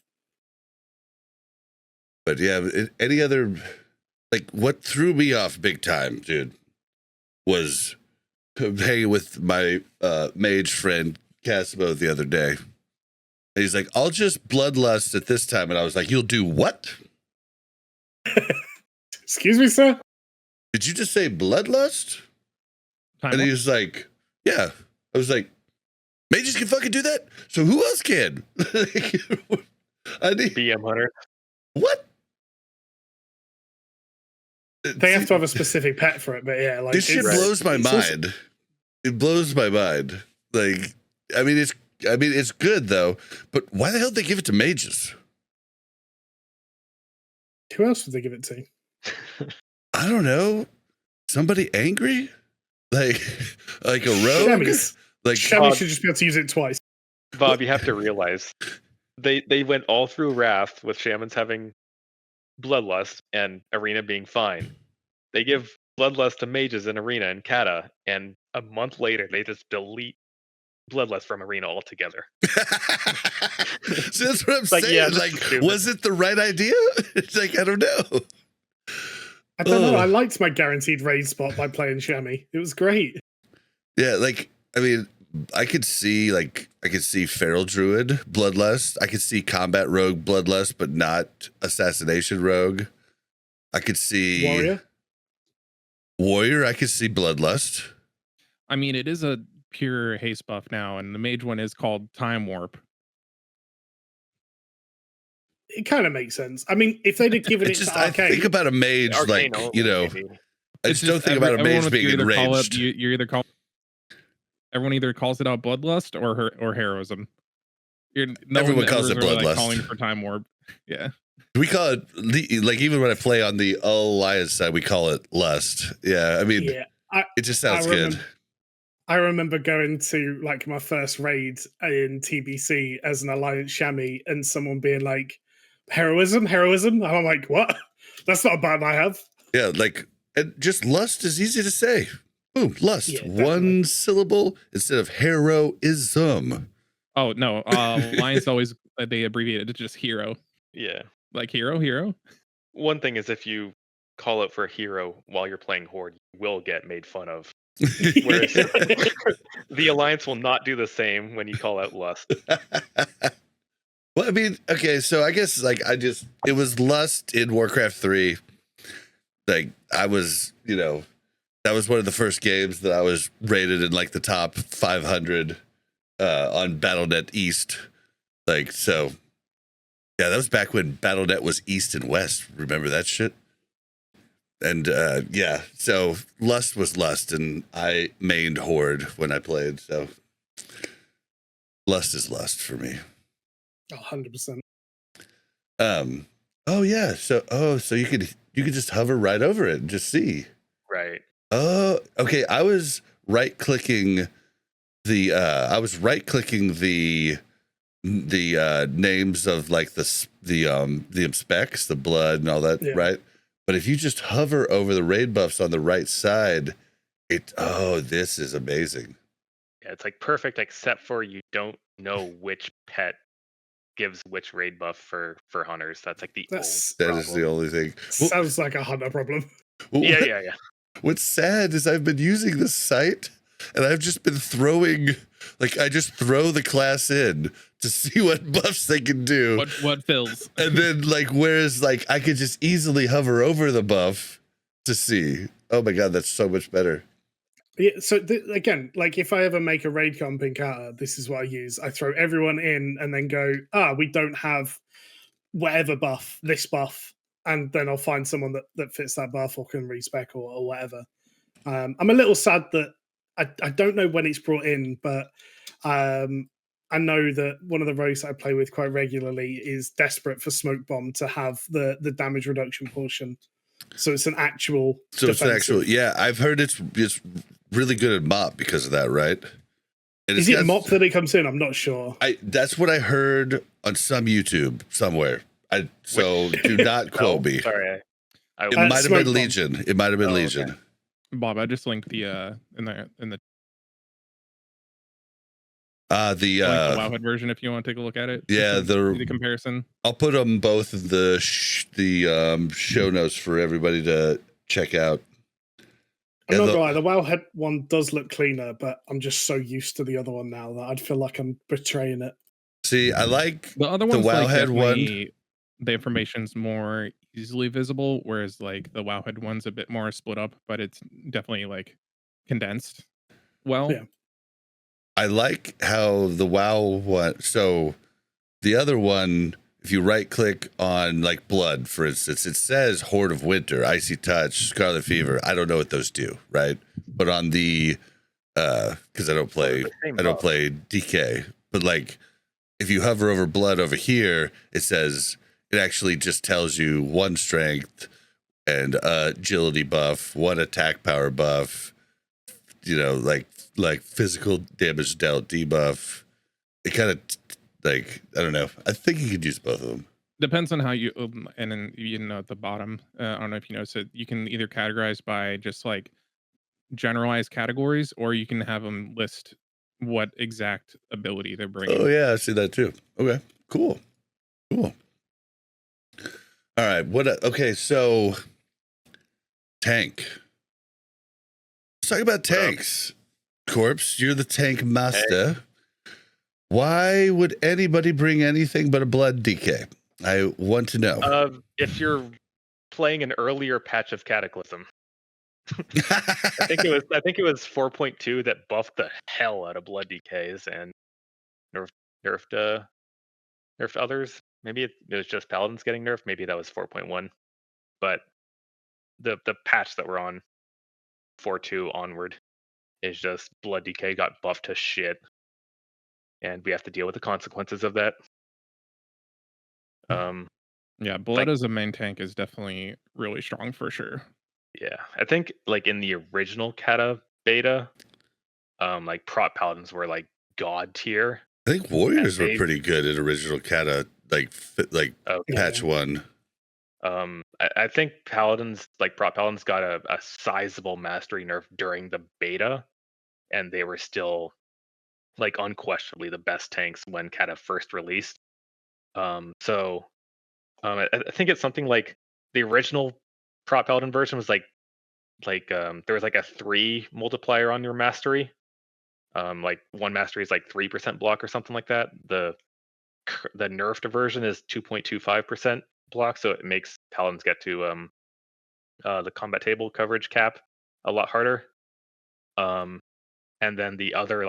But yeah, any other, like what threw me off big time, dude, was hanging with my mage friend Casimo the other day. And he's like, I'll just bloodlust at this time. And I was like, you'll do what? Excuse me, sir? Did you just say bloodlust? And he was like, yeah. I was like, mages can fucking do that? So who else can? BM Hunter. What? They have to have a specific pet for it, but yeah, like this shit blows my mind. It blows my mind. Like, I mean, it's good though, but why the hell did they give it to mages? Who else would they give it to? I don't know. Somebody angry? Like a rogue? Shamies. Like Shamies should just be able to use it twice. Bob, you have to realize they went all through Wrath with shamans having Bloodlust and Arena being fine. They give Bloodlust to mages in Arena and Cata, and a month later they just delete Bloodlust from Arena altogether. So that's what I'm saying. Yeah, like, was it the right idea? It's like, I don't know. I don't know. I liked my guaranteed raid spot by playing Shammy. It was great. Yeah, like, I mean, I could see Feral Druid Bloodlust. I could see Combat Rogue Bloodlust, but not Assassination Rogue. I could see Warrior. I could see Bloodlust. I mean, it is a pure haste buff now, and the mage one is called Time Warp. It kind of makes sense. I mean, if they'd have given it to Arcane, I think about a mage Arcane like, maybe. I just don't think about a mage being enraged. Everyone either calls it out Bloodlust or Heroism. Everyone calls it Bloodlust. Like calling for Time Warp. Yeah. We call it, like, even when I play on the Alliance side, we call it Lust. Yeah, I mean, it just sounds good. I remember going to, like, my first raid in TBC as an Alliance Chamois and someone being like, heroism? And I'm like, what? That's not a button I have. Yeah, like, and just Lust is easy to say. Boom, Lust. Yeah, one syllable instead of heroism. Oh, no. Alliance always, they abbreviate it to just hero. Yeah. Like hero. One thing is if you call it for hero while you're playing Horde, you will get made fun of. Whereas the Alliance will not do the same when you call out Lust. Well, I mean, okay, so I guess, like, it was Lust in Warcraft 3. Like, I was, that was one of the first games that I was rated in, like, the top 500 on Battle.net East. Like, so, yeah, that was back when Battle.net was East and West. Remember that shit? And, yeah, so Lust was Lust, and I mained Horde when I played, so Lust is Lust for me. 100%. Oh yeah. So you could just hover right over it and just see. Right. Oh, okay. I was right clicking the names of, like, the specs, the blood and all that, right? But if you just hover over the raid buffs on the right side, This is amazing. Yeah, it's like perfect, except for you don't know which pet gives which raid buff for hunters. That's like the only That is problem. the only thing. Sounds like a hunter problem. Yeah. What's sad is I've been using this site and I've just been throwing, like, I just throw the class in to see what buffs they can do. What fills. And then, like, whereas, like, I could just easily hover over the buff to see. Oh my God, that's so much better. Yeah, so again, like if I ever make a raid comp in Cata, this is what I use. I throw everyone in and then go, we don't have whatever buff, this buff, and then I'll find someone that fits that buff or can respec or whatever. I'm a little sad that I don't know when it's brought in, but I know that one of the rogues I play with quite regularly is desperate for Smoke Bomb to have the damage reduction portion. So it's an actual. So it's an actual. Yeah, I've heard it's really good at mop because of that, right? And is it mop that it comes in? I'm not sure. That's what I heard on some YouTube somewhere. Do not quote me. Sorry, it might have been Legion. It might have been Legion. Okay. Bob, I just linked the in the Wowhead version if you want to take a look at it. Yeah, the comparison. I'll put them both in the show notes for everybody to check out. I'm not gonna lie, the Wowhead one does look cleaner, but I'm just so used to the other one now that I'd feel like I'm betraying it. See, I like the other one. The Wowhead one. The information's more easily visible, whereas like the Wowhead one's a bit more split up, but it's definitely like condensed. Well, yeah. I like how the WoW one. So the other one, if you right click on like blood, for instance, it says Horde of Winter, Icy Touch, Scarlet Fever. I don't know what those do, right? But on the because I don't play DK, but like if you hover over blood over here, it says it actually just tells you 1 strength and agility buff, 1 attack power buff, you know, like physical damage dealt debuff. It kind of like, I don't know. I think you could use both of them. Depends on how you and then at the bottom, I don't know if you noticed it, you can either categorize by just like generalized categories, or you can have them list what exact ability they're bringing. Oh yeah, I see that too. Okay, cool. All right, okay, so tank. Let's talk about tanks. Corpse, you're the tank master. Why would anybody bring anything but a blood DK? I want to know. If you're playing an earlier patch of Cataclysm, I think it was 4.2 that buffed the hell out of blood DKs and nerfed others. Maybe it was just paladins getting nerfed. Maybe that was 4.1. But the patch that we're on 4.2 onward is just blood DK got buffed to shit, and we have to deal with the consequences of that. Yeah, blood as a main tank is definitely really strong for sure. Yeah, I think like in the original Cata beta, like prop paladins were like god tier. I think warriors were pretty good at original Cata, patch 1. I think paladins, like prop paladins, got a sizable mastery nerf during the beta, and they were still like unquestionably the best tanks when Cata first released. I think it's something like the original prop paladin version was like there was like a 3 multiplier on your mastery. Like 1 mastery is like 3% block or something like that. The nerfed version is 2.25% block, so it makes paladins get to the combat table coverage cap a lot harder. And then the other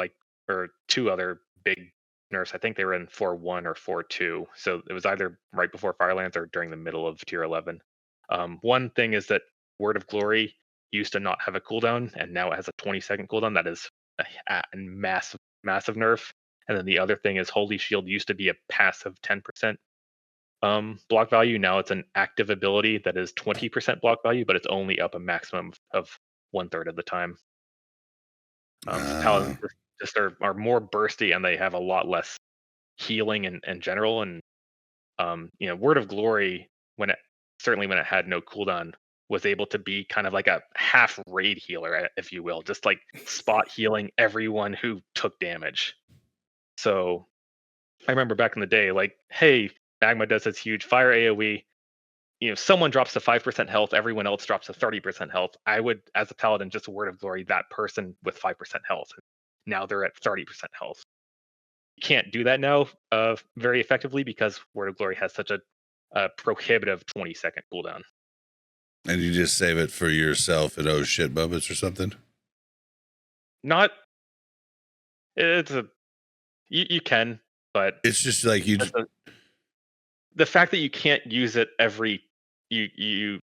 or 2 other big nerfs, I think they were in 4.1 or 4.2, so it was either right before Firelands or during the middle of tier 11. One thing is that Word of Glory used to not have a cooldown, and now it has a 20-second cooldown. That is a massive nerf. And then the other thing is Holy Shield used to be a passive 10% block value. Now it's an active ability that is 20% block value, but it's only up a maximum of 1/3 of the time. Paladins just are more bursty, and they have a lot less healing in general. And Word of Glory, when it had no cooldown, was able to be kind of like a half raid healer, if you will, just like spot healing everyone who took damage. So I remember back in the day, like, hey, Magma does this huge fire AoE. Someone drops to 5% health, everyone else drops to 30% health. I would, as a paladin, just a word of glory that person with 5% health. Now they're at 30% health. You can't do that now very effectively because word of glory has such a prohibitive 20-second cooldown. And you just save it for yourself in oh shit moments or something? Not. You can, but it's just like the fact that you can't use it you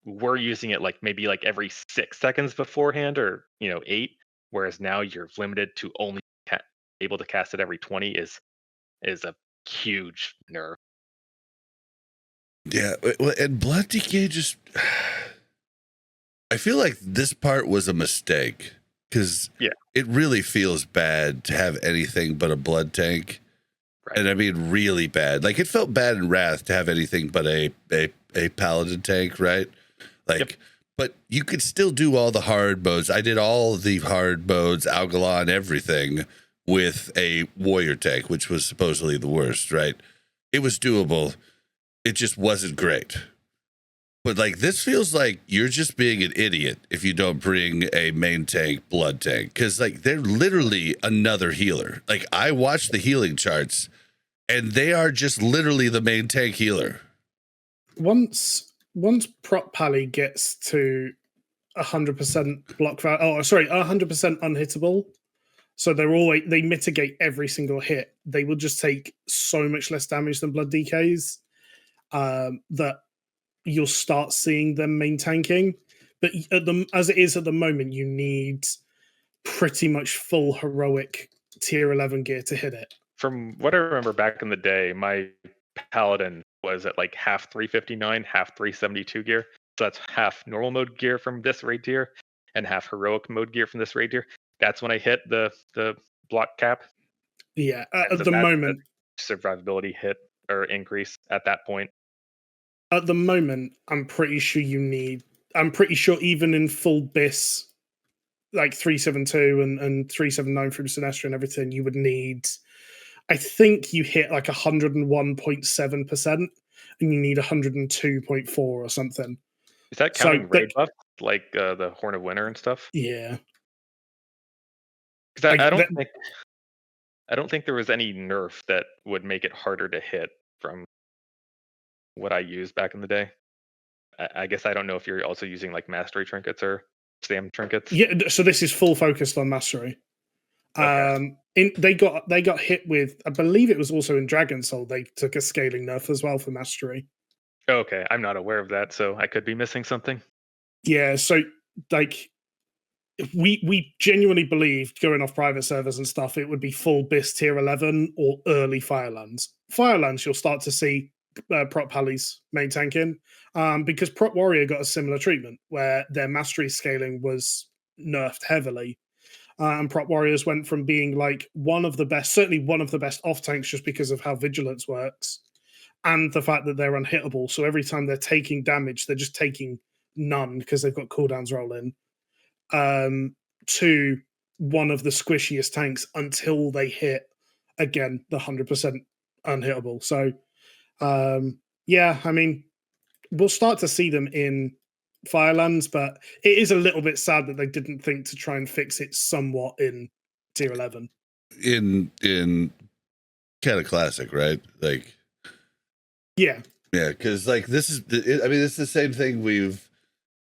were using it maybe every 6 seconds beforehand, or 8, whereas now you're limited to only able to cast it every 20 is a huge nerf. Yeah, well, and blood decay just I feel like this part was a mistake because it really feels bad to have anything but a blood tank. Right. And I mean really bad. Like it felt bad in Wrath to have anything but a paladin tank, right? But you could still do all the hard modes. I did all the hard modes, Algalon, everything with a warrior tank, which was supposedly the worst, right? It was doable. It just wasn't great. But this feels like you're just being an idiot if you don't bring a main tank blood tank, because they're literally another healer. I watched the healing charts, and they are just literally the main tank healer. Once Prot Pally gets to 100% block value, 100% unhittable, so they mitigate every single hit. They will just take so much less damage than blood decays that you'll start seeing them main tanking. But as it is at the moment, you need pretty much full heroic tier 11 gear to hit it. From what I remember back in the day, my paladin was at half 359, half 372 gear. So that's half normal mode gear from this raid tier and half heroic mode gear from this raid tier. That's when I hit the block cap. Yeah, at the moment, survivability hit or increase at that point. At the moment, I'm pretty sure even in full BIS, 372 and 379 from Sinestro and everything, you would need, I think you hit 101.7% and you need 102.4 or something. Is that counting raid buff, the Horn of Winter and stuff? Yeah. Because I don't think there was any nerf that would make it harder to hit from what I used back in the day. I guess I don't know if you're also using mastery trinkets or stam trinkets. Yeah, so this is full focused on mastery. Okay. They got hit with, I believe it was also in Dragon Soul, they took a scaling nerf as well for mastery. Okay, I'm not aware of that, so I could be missing something. Yeah, so we genuinely believed, going off private servers and stuff, it would be full BIS tier 11 or early Firelands. Firelands, you'll start to see Prot Pally's main tanking, because Prot Warrior got a similar treatment where their mastery scaling was nerfed heavily. And Prot Warriors went from being one of the best off tanks just because of how vigilance works and the fact that they're unhittable. So every time they're taking damage, they're just taking none because they've got cooldowns rolling, to one of the squishiest tanks until they hit, again, the 100% unhittable. So, yeah, I mean, we'll start to see them in Firelands, but it is a little bit sad that they didn't think to try and fix it somewhat in tier 11. In Cata Classic, right? Yeah, because this is the same thing we've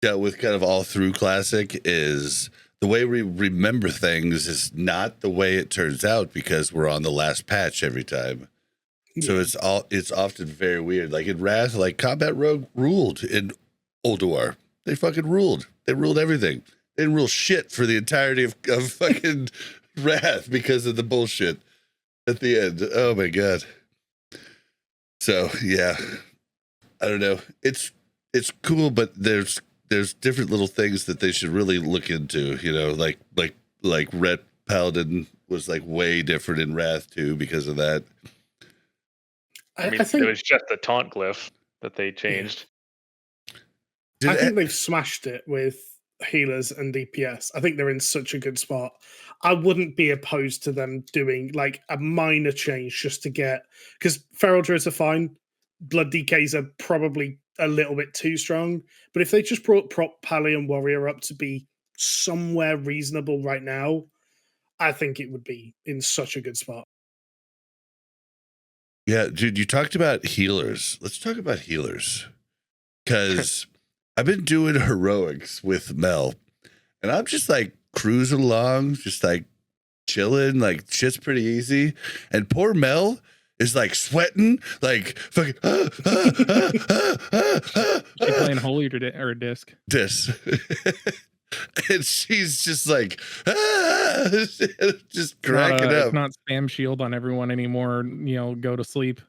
dealt with kind of all through Classic. Is the way we remember things is not the way it turns out because we're on the last patch every time. So it's often very weird. In Wrath, Combat Rogue ruled in Old War. They fucking ruled. They ruled everything. They didn't rule shit for the entirety of fucking Wrath because of the bullshit at the end. Oh my god. So yeah, I don't know. It's cool, but there's different little things that they should really look into. Like Red Paladin was way different in Wrath too because of that. I think it was just the taunt glyph that they changed. I think they've smashed it with healers and DPS. I think they're in such a good spot. I wouldn't be opposed to them doing like a minor change just to get, because Feral Druids are fine. Blood DKs are probably a little bit too strong. But if they just brought Prop Pally and Warrior up to be somewhere reasonable right now, I think it would be in such a good spot. Yeah, dude, you talked about healers. Let's talk about healers. Because I've been doing heroics with Mel, and I'm just like cruising along, just like chilling, like shit's pretty easy. And poor Mel is like sweating, like fucking. She playing holy or disc? Disc. And she's just like, just cracking up. It's not spam shield on everyone anymore. Go to sleep.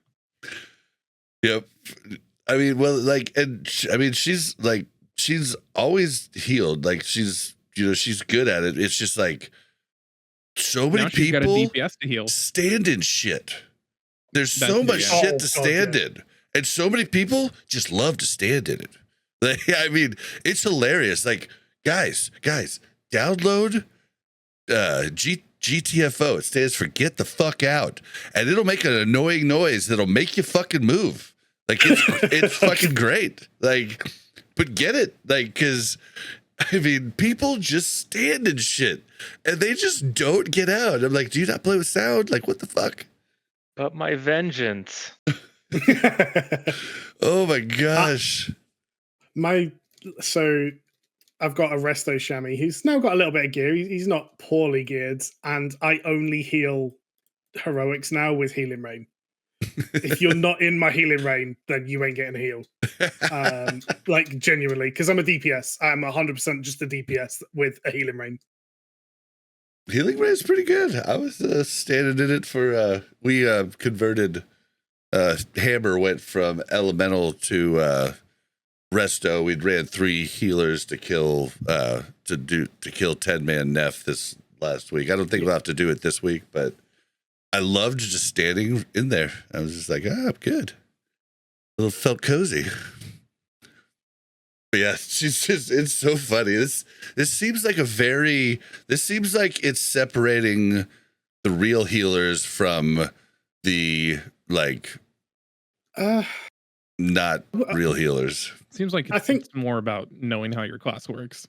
Yep. I mean, well, like, and I mean, she's always healed. Like, she's good at it. It's just like so many people got a DPS to heal. Stand in shit. There's so much shit to stand in, and so many people just love to stand in it. Like, I mean, it's hilarious. Like, guys, download GTFO. It stands for get the fuck out, and it'll make an annoying noise that'll make you fucking move. Like, it's fucking great. Like, but get it. Like, because, I mean, people just stand and shit, and they just don't get out. I'm like, do you not play with sound? Like, what the fuck? But my vengeance. Oh, my gosh. So I've got a Resto Chamois who's now got a little bit of gear. He's not poorly geared, and I only heal heroics now with Healing Rain. If you're not in my Healing Rain, then you ain't getting healed. Like, genuinely, because I'm a DPS. I'm 100% just a DPS with a Healing Rain. Healing Rain is pretty good. I was standing in it for, we converted, Hammer went from Elemental to Resto. We'd ran 3 healers to kill, to kill 10-man Neff this last week. I don't think we'll have to do it this week, but I loved just standing in there. I was just like, I'm good. Felt cozy. But yeah, it's so funny. This seems like it's separating the real healers from the, like, not real healers. Seems like it's more about knowing how your class works.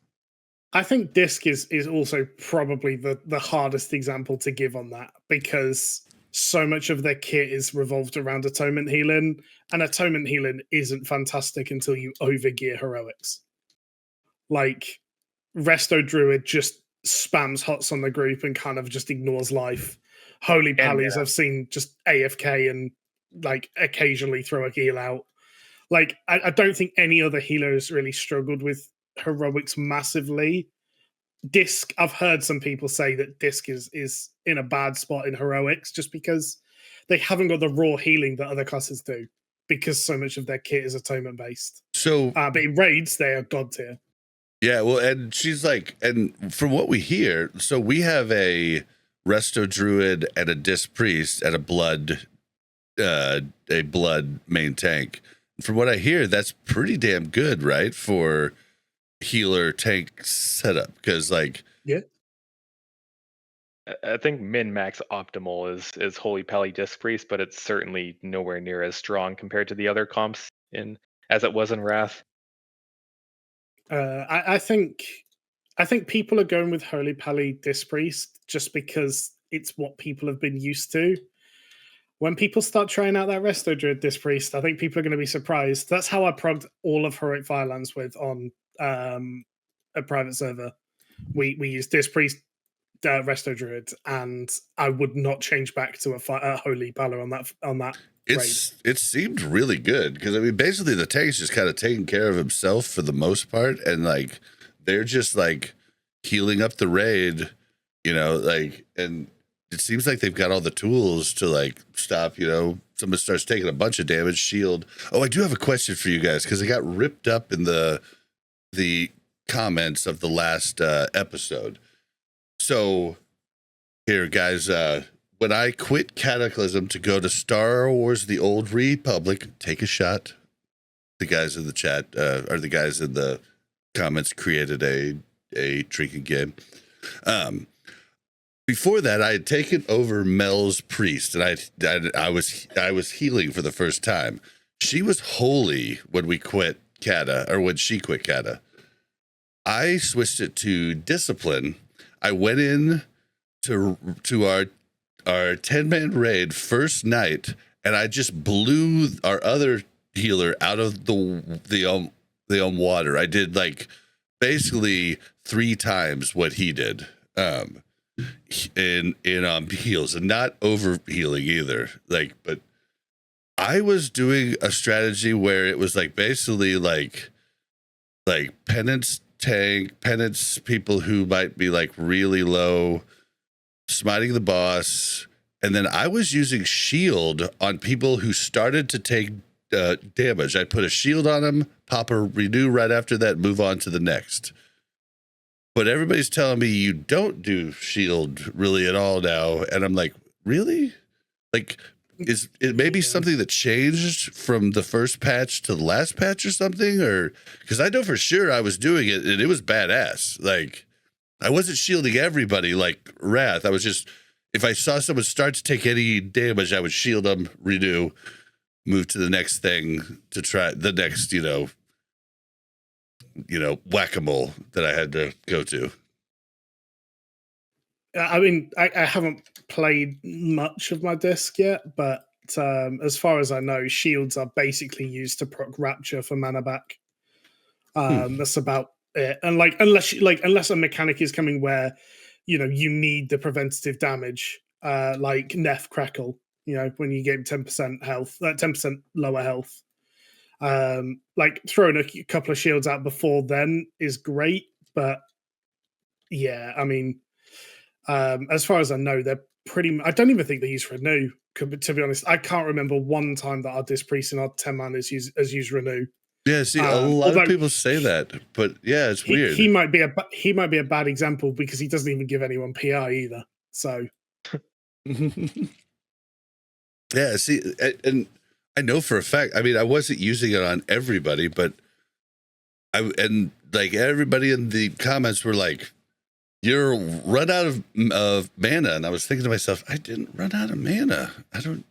I think Disc is also probably the hardest example to give on that, because so much of their kit is revolved around atonement healing, and atonement healing isn't fantastic until you overgear heroics. Like, Resto Druid just spams hots on the group and kind of just ignores life. Holy Pallies I've seen just AFK and like occasionally throw a heal out. Like, I don't think any other healers really struggled with heroics massively. Disc, I've heard some people say that Disc is in a bad spot in heroics just because they haven't got the raw healing that other classes do, because so much of their kit is atonement based. So, but in raids, they are god tier. Yeah, well, and she's like, and from what we hear, so we have a Resto Druid and a Disc Priest and a blood main tank. From what I hear, that's pretty damn good, right, for healer tank setup? Because, like, yeah, I think min max optimal is Holy Pally Disc Priest, but it's certainly nowhere near as strong compared to the other comps as it was in Wrath. I think people are going with Holy Pally Disc Priest just because it's what people have been used to. When people start trying out that Resto Druid Disc Priest, I think people are going to be surprised. That's how I progged all of Heroic Firelands with on a private server. We used Disc Priest, Resto Druid, and I would not change back to a Holy Pally on that. It seemed really good because, I mean, basically the tank's just kind of taking care of himself for the most part, and like they're just like healing up the raid, like, and it seems like they've got all the tools to like stop, someone starts taking a bunch of damage, shield. Oh, I do have a question for you guys because I got ripped up in the comments of the last episode. So here, guys, when I quit Cataclysm to go to Star Wars The Old Republic, take a shot. the guys in the chat or the guys in the comments created a drinking game. Before that, I had taken over Mel's priest, and I was healing for the first time. She was holy when we quit Cata, or when she quit Cata. I switched it to discipline. I went in to our 10-man raid first night, and I just blew our other healer out of the water. I did like basically 3 times what he did. In heals, and not over healing either. Like, but I was doing a strategy where it was like basically like penance tank, penance people who might be like really low, smiting the boss, and then I was using shield on people who started to take damage. I put a shield on them, pop a renew right after that, move on to the next. But everybody's telling me you don't do shield really at all now. And I'm like, really? Like, is it maybe something that changed from the first patch to the last patch or something? Or because I know for sure I was doing it and it was badass. Like, I wasn't shielding everybody like Wrath. I was just, if I saw someone start to take any damage, I would shield them, renew, move to the next thing to try the next, whack-a-mole that I had to go to. I mean, I haven't played much of my disc yet, but as far as I know, shields are basically used to proc Rapture for mana back. That's about it. And like, unless a mechanic is coming where, you need the preventative damage, like Neff Crackle, when you get 10% health, 10% lower health. Like throwing a couple of shields out before then is great, but yeah, I mean, as far as I know, they're I don't even think they use Renew, to be honest. I can't remember one time that our Disc Priest in our 10-man has used Renew. Yeah, see, a lot of people say that, but yeah, it's weird. He might be a bad example because he doesn't even give anyone PI either. So yeah, see, and I know for a fact, I mean, I wasn't using it on everybody, but everybody in the comments were like, you're run out of mana. And I was thinking to myself, I didn't run out of mana. I don't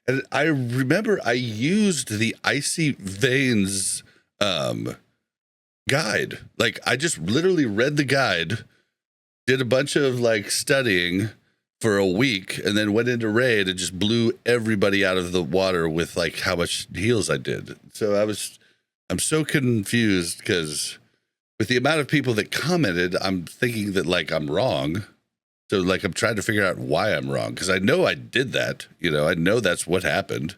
and I remember I used the Icy Veins guide. Like, I just literally read the guide, did a bunch of like studying for a week, and then went into raid and just blew everybody out of the water with like how much heals I did. So I'm so confused because with the amount of people that commented, I'm thinking that like I'm wrong. So like I'm trying to figure out why I'm wrong, because I know I did that. I know that's what happened.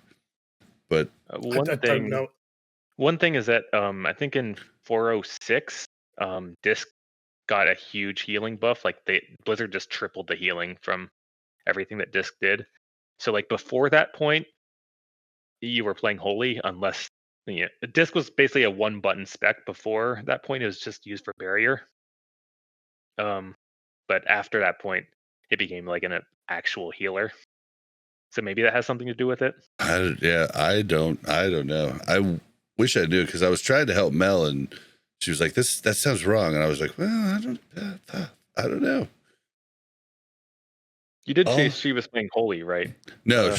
But one thing is that I think in 406, Disc got a huge healing buff. Like Blizzard just tripled the healing from everything that Disc did. So like before that point, you were playing Holy unless Disc was basically a 1-button spec. Before that point, it was just used for barrier. But after that point, it became like an actual healer. So maybe that has something to do with it. I don't know. I wish I knew, because I was trying to help Mel, and she was like, that sounds wrong. And I was like, well, I don't know. You did say she was playing Holy, right? No.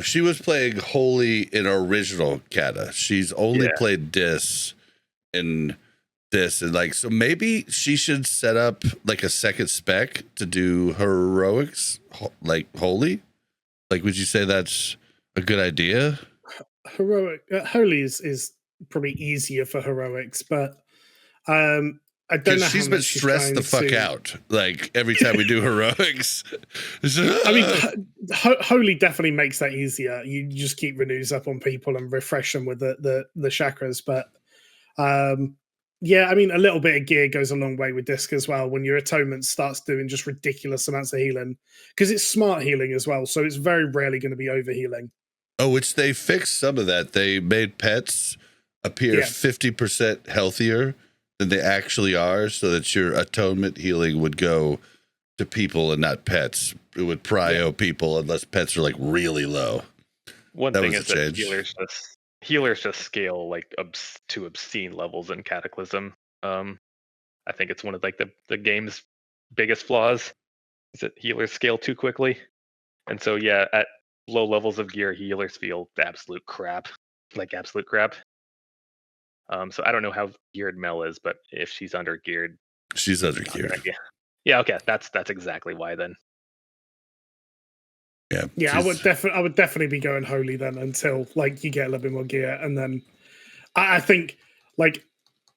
She was playing Holy in original Cata. She's only played Dis in this. And like, so maybe she should set up like a second spec to do heroics, like Holy. Like, would you say that's a good idea? Holy is probably easier for heroics, but I don't know. She's been stressed the fuck out like every time we do heroics. I mean, Holy definitely makes that easier. You just keep renews up on people and refresh them with the chakras. But yeah, I mean, a little bit of gear goes a long way with Disc as well. When your atonement starts doing just ridiculous amounts of healing, because it's smart healing as well, so it's very rarely going to be over healing. Oh, which they fixed some of that. They made pets appear 50% healthier than they actually are, so that your atonement healing would go to people and not pets. It would prio people unless pets are like really low. One thing is that healers just healers just scale like to obscene levels in Cataclysm. I think it's one of like the game's biggest flaws is that healers scale too quickly, and so yeah, at low levels of gear, healers feel absolute crap, like absolute crap. So I don't know how geared Mel is, but if she's under geared, She's under geared. Yeah, okay, that's exactly why then. Yeah, yeah. I would definitely be going holy then until like you get a little bit more gear, and then I think like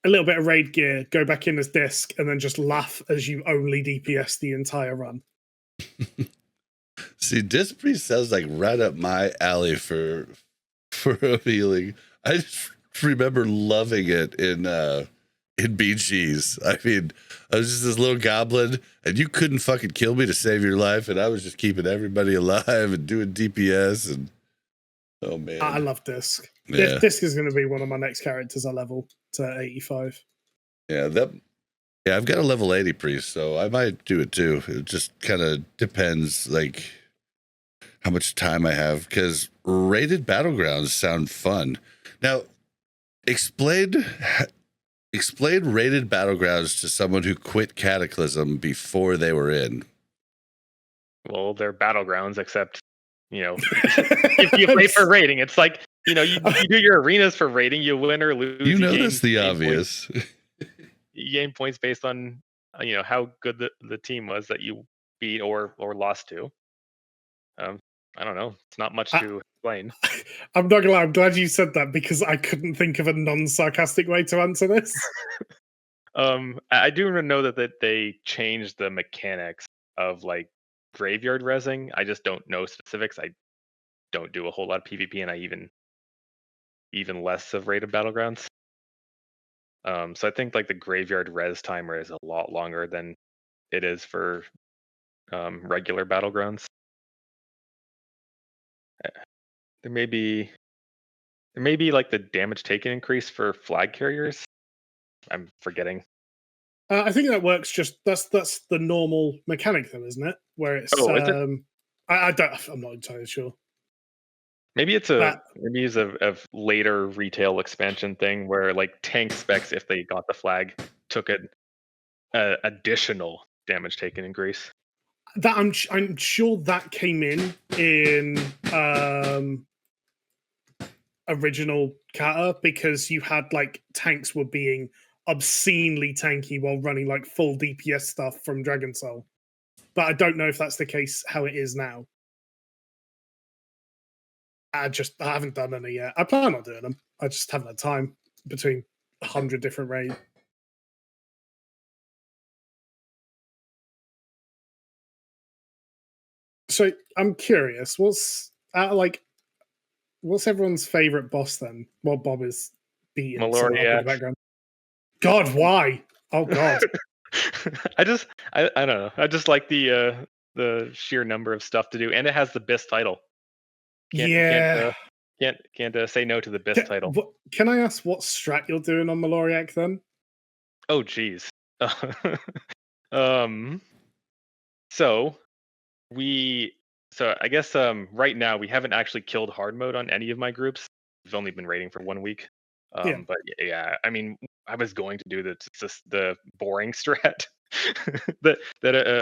a little bit of raid gear, go back in as disc, and then just laugh as you only DPS the entire run. See, disc priest sounds like right up my alley for healing. I just remember loving it in BGs. I mean, I was just this little goblin, and you couldn't fucking kill me to save your life, and I was just keeping everybody alive and doing DPS. And oh man, I love disc. Yeah. Disc is going to be one of my next characters I level to 85. Yeah, I've got a level 80 priest, so I might do it too. It just kind of depends, like how much time I have, because rated battlegrounds sound fun. Now, explain rated battlegrounds to someone who quit Cataclysm before they were in. Well, they're battlegrounds, except if you play for rating, it's like you do your arenas for rating, you win or lose. You know that's the obvious. You gain points based on how good the team was that you beat or lost to. I don't know. It's not much to explain. I'm not gonna lie. I'm glad you said that because I couldn't think of a non-sarcastic way to answer this. I do know that they changed the mechanics of like graveyard rezzing. I just don't know specifics. I don't do a whole lot of PvP, and I even less of rated battlegrounds. So I think like the graveyard res timer is a lot longer than it is for regular battlegrounds. There may be like the damage taken increase for flag carriers. I'm forgetting. I think that works. Just that's the normal mechanic, though, isn't it? Where it's is it? I'm not entirely sure. Maybe it's a later retail expansion thing where like tank specs, if they got the flag, took an additional damage taken increase. That I'm sure that came in original Cata because you had like tanks were being obscenely tanky while running like full DPS stuff from Dragon Soul. But I don't know if that's the case how it is now. I haven't done any yet. I plan on doing them. I just haven't had time between 100 different raids. So I'm curious, what's everyone's favorite boss then? Well, Bob is beating Maloriak. in the background. God, why? Oh God. I don't know. I just like the sheer number of stuff to do, and it has the BIS title. Can't say no to the BIS title. Can I ask what strat you're doing on Maloriak then? Oh geez. So I guess right now we haven't actually killed hard mode on any of my groups. We've only been raiding for 1 week. But yeah, I mean, I was going to do the boring strat that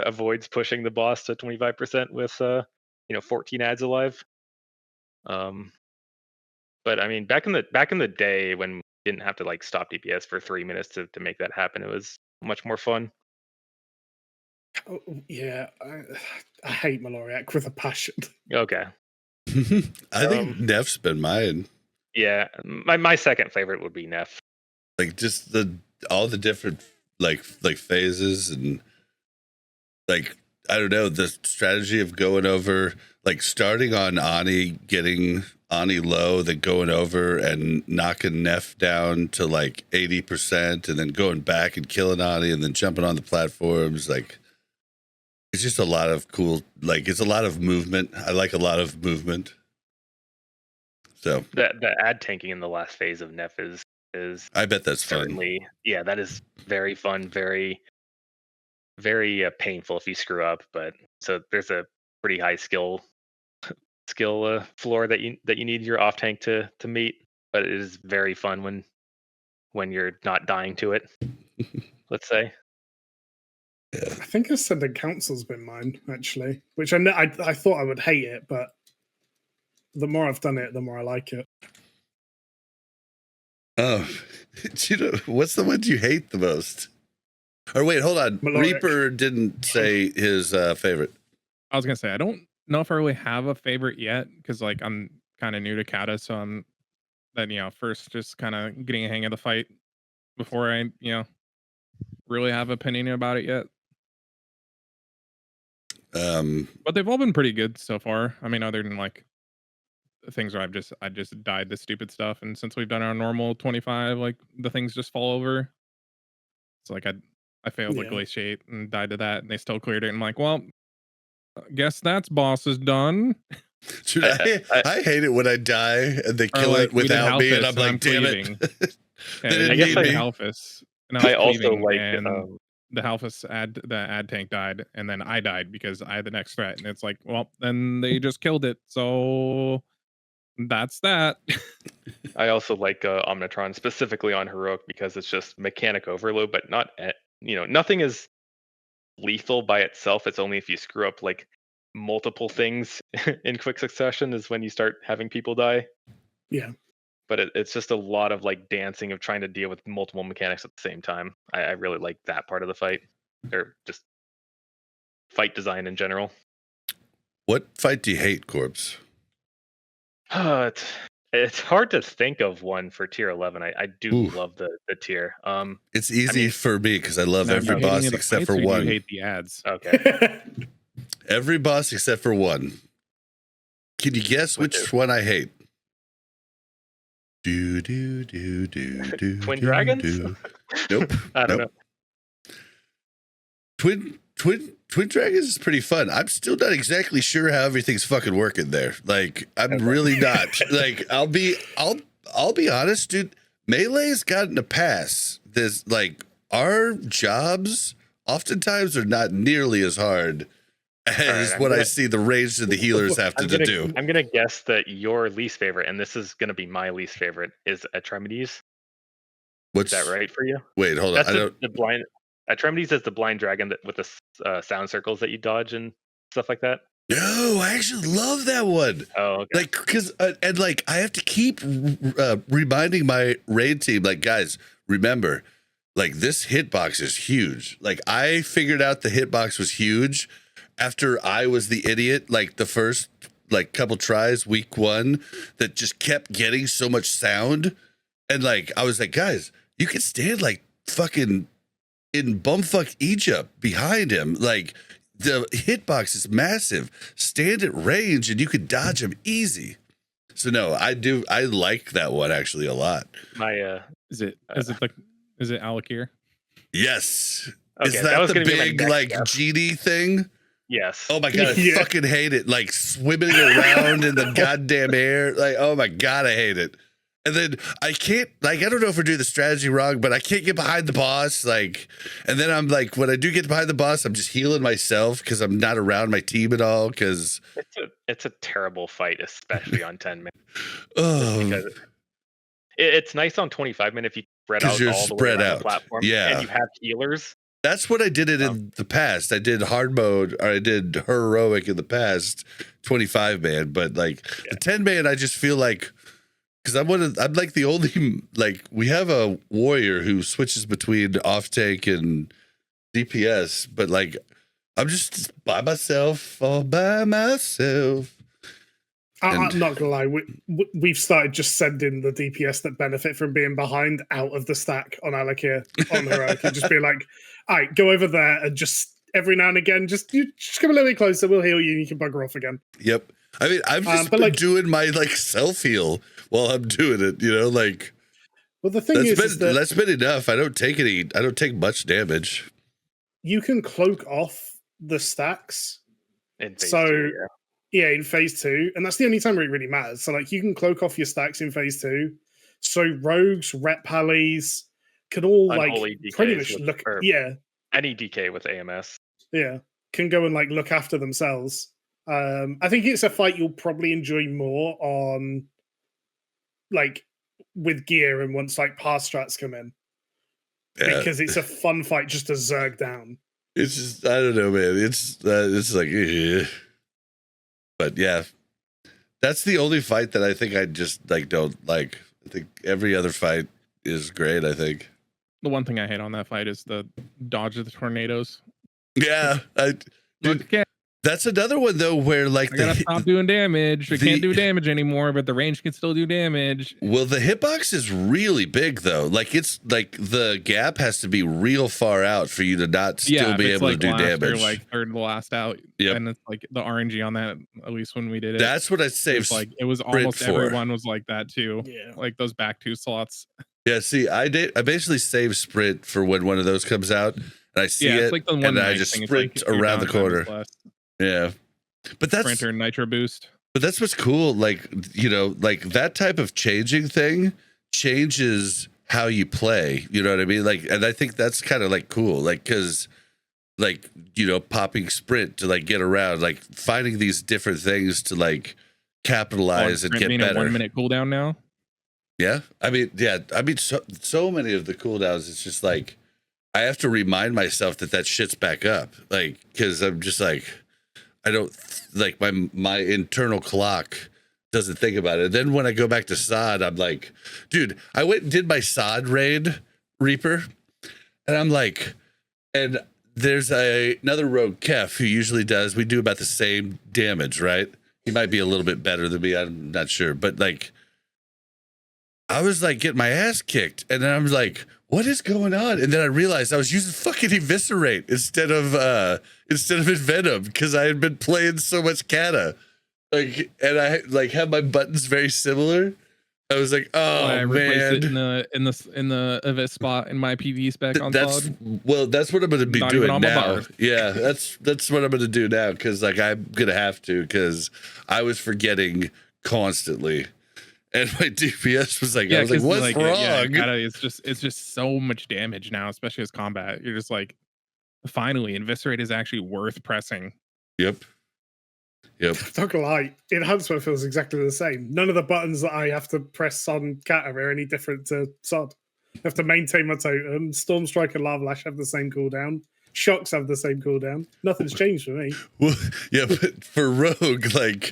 avoids pushing the boss to 25% with 14 ads alive. But I mean, back in the day when we didn't have to like stop DPS for 3 minutes to make that happen, it was much more fun. Oh, yeah, I hate Maloriak with a passion. Okay. I think Neff's been mine. Yeah, my second favorite would be Neff. Like just all the different like phases and like I don't know, the strategy of going over, like starting on Ani, getting Ani low, then going over and knocking Neff down to like 80%, and then going back and killing Ani, and then jumping on the platforms. Like it's just a lot of cool. Like it's a lot of movement. I like a lot of movement. So the ad tanking in the last phase of Neff is I bet that's certainly fun. Yeah, that is very fun, very very painful if you screw up, but so there's a pretty high skill floor that you need your off tank to meet. but it is very fun when you're not dying to it. Let's say. I think Ascendant Council's been mine, actually, which I thought I would hate it, but the more I've done it, the more I like it. Oh, what's the one you hate the most? Or wait, hold on. Melodic. Reaper didn't say his favorite. I was gonna say I don't know if I really have a favorite yet because like I'm kind of new to Cata, so I'm then first just kind of getting a hang of the fight before I really have an opinion about it yet. But they've all been pretty good so far. I mean, other than like things where I just died the stupid stuff, and since we've done our normal 25, like the things just fall over. It's like I failed like glaciate and died to that, and they still cleared it. And I'm like, well, I guess that's boss is done. Dude, I hate it when I die and they kill it without me, and I'm like, damn it. I guess I Halphus. I also like the Halphus the ad tank died, and then I died because I had the next threat, and it's like, well, then they just killed it, so that's that. I also like Omnitron specifically on heroic because it's just mechanic overload, but not nothing is lethal by itself. It's only if you screw up like multiple things in quick succession is when you start having people die. Yeah. But it's just a lot of like dancing of trying to deal with multiple mechanics at the same time. I really like that part of the fight, or just fight design in general. What fight do you hate, Corpse? It's hard to think of one for tier 11. I do love the tier. It's easy for me because I love every boss except for one. You hate the ads. Okay. Every boss except for one. Can you guess which one I hate? Twin Dragons? Nope. I don't know. Twin Dragons is pretty fun. I'm still not exactly sure how everything's fucking working there. Like, I'm really not. Like, I'll be honest, dude. Melee's gotten a pass. There's like our jobs oftentimes are not nearly as hard as what I see the ranged and the healers have to do. I'm gonna guess that your least favorite, and this is gonna be my least favorite, is Atremides. Is that right for you? Wait, hold on. The blind Atremides is the blind dragon with the sound circles that you dodge and stuff like that. No, I actually love that one. Oh, okay. Like, because and like I have to keep reminding my raid team, like, guys, remember, like this hitbox is huge. Like I figured out the hitbox was huge after I was the idiot, like the first like couple tries, week 1, that just kept getting so much sound, and like I was like, guys, you can stand like fucking in bumfuck Egypt behind him, like. The hitbox is massive. Stand at range and you could dodge him easy. So no, I like that one actually a lot. Is it Alakir? Yes. Okay, is that the big like genie thing? Yes. Oh my god, I fucking hate it. Like swimming around in the goddamn air. Like, oh my god, I hate it. And then I can't, like, I don't know if we're doing the strategy wrong, but I can't get behind the boss. Like, and then I'm like, when I do get behind the boss, I'm just healing myself because I'm not around my team at all. Because it's a terrible fight, especially on 10 minutes. Because it's nice on 25 minutes if you spread out all the way around the platform. Yeah. And you have healers. That's what I did in the past. I did hard mode, or I did heroic in the past, 25 man. But like the 10 man, I just feel like. Because I'm like the only, like, we have a warrior who switches between off tank and DPS, but like, I'm just by myself, all by myself. I'm not gonna lie, we've started just sending the DPS that benefit from being behind out of the stack on Alakir on heroic, and just be like, all right, go over there and just every now and again, just come a little bit closer, we'll heal you, and you can bugger off again. Yep. I mean, I've just been doing my like self heal while I'm doing it, you know, like. Well, the thing that's been enough. I don't take much damage. You can cloak off the stacks. In phase 2, in phase 2, and that's the only time where it really matters. So, like, you can cloak off your stacks in phase 2. So rogues, rep pallies can all Unholy like pretty much look. Any DK with AMS. Yeah, can go and like look after themselves. I think it's a fight you'll probably enjoy more on like with gear and once like pass strats come in. Because it's a fun fight just to zerg down. It's just, I don't know, man. It's like, but yeah, that's the only fight that I think I just like don't like. I think every other fight is great. I think the one thing I hate on that fight is the dodge of the tornadoes. Yeah, that's another one though where like I gotta stop doing damage. I can't do damage anymore, but the range can still do damage. Well, the hitbox is really big though. Like it's like the gap has to be real far out for you to not still be able to do damage. Or like third to last out. Yep. And it's like the RNG on that, at least when we did it. That's what I saved. It was almost everyone was like that too. Yeah. Like those back two slots. Yeah, see, I basically saved sprint for when one of those comes out and I see it like the one and I just sprint around the corner. Yeah. But that's Sprinter and Nitro Boost. But that's what's cool. Like, you know, like that type of changing thing changes how you play. You know what I mean? Like, and I think that's kind of like cool. Like, cause like, you know, popping sprint to like get around, like finding these different things to like capitalize and get better. 1 minute cooldown now. Yeah. I mean, so many of the cooldowns, it's just like, I have to remind myself that shit's back up. Like, cause I'm just like, I don't like my internal clock doesn't think about it. Then when I go back to Sod, I'm like, dude, I went and did my Sod raid Reaper, and I'm like, and there's another rogue Kef who usually does. We do about the same damage, right? He might be a little bit better than me. I'm not sure, but like, I was like getting my ass kicked, and then I was like, what is going on? And then I realized I was using fucking Eviscerate instead of Envenom because I had been playing so much Cata. Like, and I like had my buttons very similar. I was like, oh I man, it in the Evis spot in my PV spec on that's Sod. Well, that's what I'm gonna be doing now. Bar. Yeah, that's what I'm gonna do now because like I'm gonna have to because I was forgetting constantly. And my DPS was like, I was like, what's wrong? Yeah, it's just so much damage now, especially as combat. You're just like, finally, Eviscerate is actually worth pressing. Yep. Not gonna lie, Enhancement feels exactly the same. None of the buttons that I have to press on Cata are any different to Sod. I have to maintain my totem. Storm Strike and Lava Lash have the same cooldown. Shocks have the same cooldown. Nothing's changed for me. Well, yeah, but for Rogue, like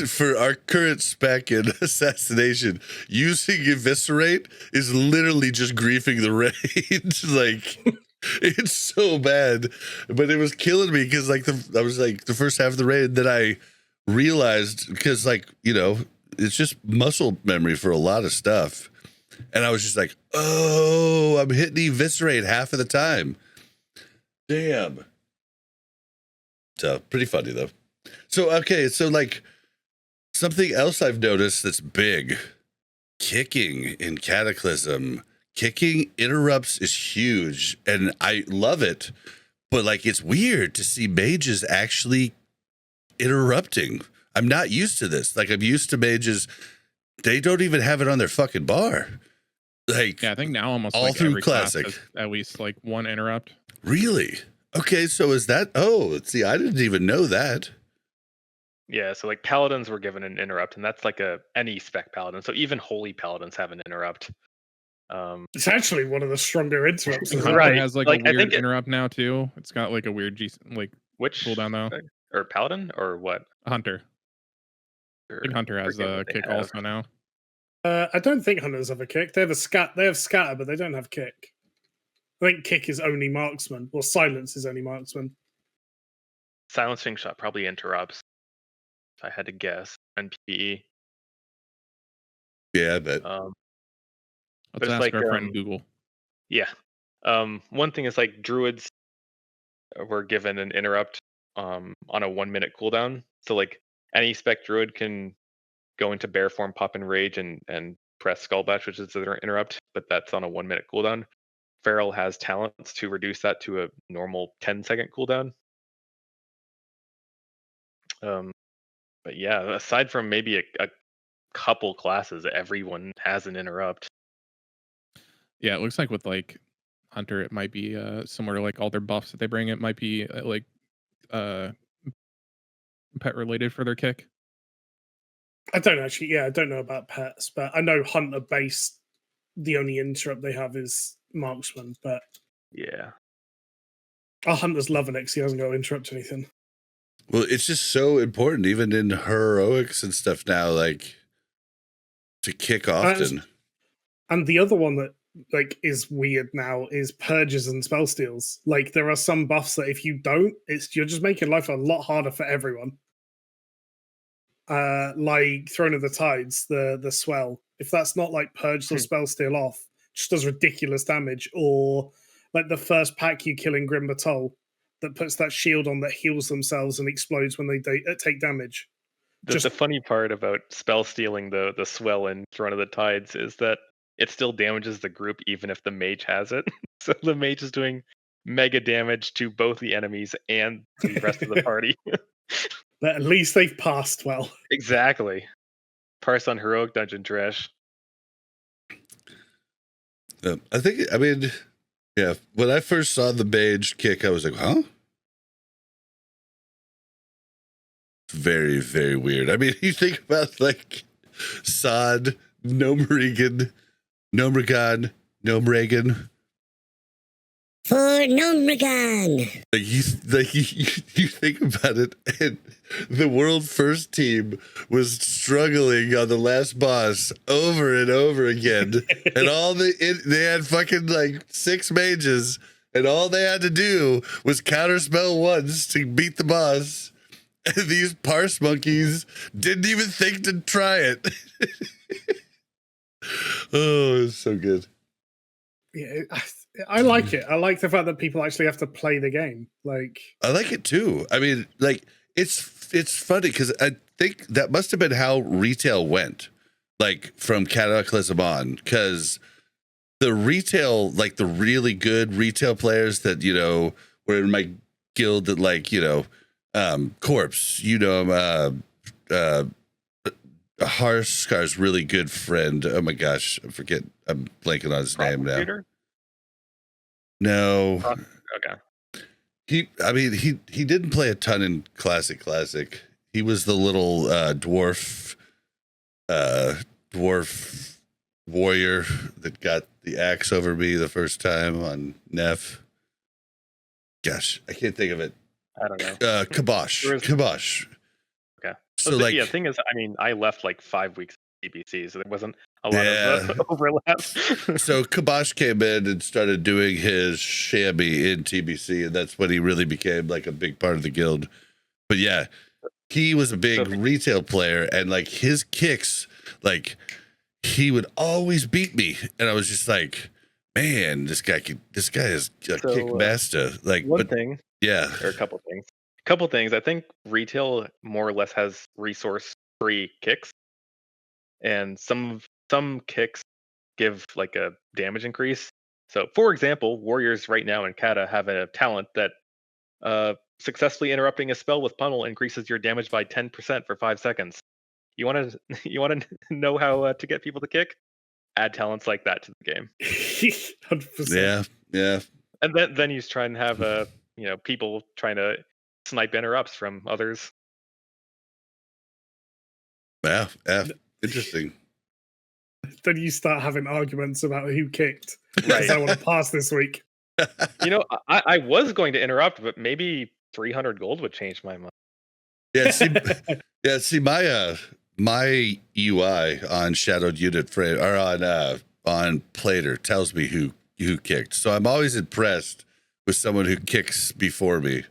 for our current spec in Assassination, using Eviscerate is literally just griefing the range. Like it's so bad, but it was killing me because like I was like the first half of the raid that I realized because like you know it's just muscle memory for a lot of stuff, and I was just like, oh, I'm hitting Eviscerate half of the time. Damn. So pretty funny though. So okay, so like something else I've noticed that's big, kicking in Cataclysm. Kicking interrupts is huge, and I love it. But like it's weird to see mages actually interrupting. I'm not used to this. Like I'm used to mages, they don't even have it on their fucking bar. Like yeah, I think now almost all like through every Classic, class has at least like one interrupt. Really? Okay, so is that? Oh, see, I didn't even know that. Yeah, so like paladins were given an interrupt, and that's like any spec paladin. So even holy paladins have an interrupt. It's actually one of the stronger interrupts. Hunter has like a weird interrupt now too. It's got like a weird which cooldown though. Or paladin or what? Hunter. I think Hunter has a kick also now. I don't think hunters have a kick. They have scatter, but they don't have kick. I think kick is only marksman, or silence is only marksman. Silencing shot probably interrupts, if I had to guess, and PE. Yeah, I bet. Let's ask our friend Google. Yeah. One thing is like druids were given an interrupt on a 1 minute cooldown. So like any spec druid can go into bear form, pop in rage, and press skull bash, which is their interrupt, but that's on a 1 minute cooldown. Feral has talents to reduce that to a normal 10-second cooldown. But yeah, aside from maybe a couple classes, everyone has an interrupt. Yeah, it looks like with like Hunter, it might be similar to like all their buffs that they bring. It might be like pet related for their kick. I don't actually. Yeah, I don't know about pets, but I know hunter based. The only interrupt they have is marksman, but Yeah. our hunters loving it because he hasn't got to interrupt anything. Well, it's just so important, even in heroics and stuff now, like to kick often. And the other one that like is weird now is purges and spell steals. Like there are some buffs that if you don't, you're just making life a lot harder for everyone. Like Throne of the Tides, the swell. If that's not like purged or spell steal off, just does ridiculous damage. Or like the first pack you kill in Grim Batol that puts that shield on that heals themselves and explodes when they take damage. The funny part about spell stealing the swell in Throne of the Tides is that it still damages the group even if the mage has it. So the mage is doing mega damage to both the enemies and the rest of the party. But at least they've passed well. Exactly. Parse on heroic dungeon trash. I mean, yeah, when I first saw the mage kick, I was like, huh? Very, very weird. I mean, you think about like Sod, Gnome Regan, Gnome Regan, Gnome Reagan. For Gnome Regan. Like you think about it, and the world first team was struggling on the last boss over and over again, and they had fucking like 6 mages, and all they had to do was counterspell once to beat the boss. And these parse monkeys didn't even think to try it. Oh, it's so good. Yeah, I like it. I like the fact that people actually have to play the game. Like, I like it too. I mean, like it's funny because I think that must have been how retail went, like from Cataclysm on, because the retail, like the really good retail players that were in my guild, that like Corpse, Harskar's really good friend. Oh my gosh, I'm blanking on his name now. No. Okay. He didn't play a ton in Classic. He was the little dwarf warrior that got the axe over me the first time on Neff. Gosh, I can't think of it. I don't know. Kibosh. Okay. So like, the thing is, I mean, I left like 5 weeks at TBC, so there wasn't a lot of overlap. So Kibosh came in and started doing his chamois in TBC, and that's when he really became like a big part of the guild. But yeah, he was a big retail player, and like his kicks, like he would always beat me, and I was just like, man, this guy is a kick master. Like thing. Yeah. Or a couple things. I think retail more or less has resource-free kicks. And some kicks give like a damage increase. So for example, warriors right now in Cata have a talent that successfully interrupting a spell with pummel increases your damage by 10% for 5 seconds. You want to know how to get people to kick? Add talents like that to the game. 100%. Yeah. And then you try and have people trying to snipe interrupts from others. Yeah. Interesting. Then you start having arguments about who kicked. Right. I want to pass this week. I was going to interrupt, but maybe 300 gold would change my mind. Yeah. See, my UI on Shadowed Unit Frame or on Plater tells me who kicked. So I'm always impressed with someone who kicks before me.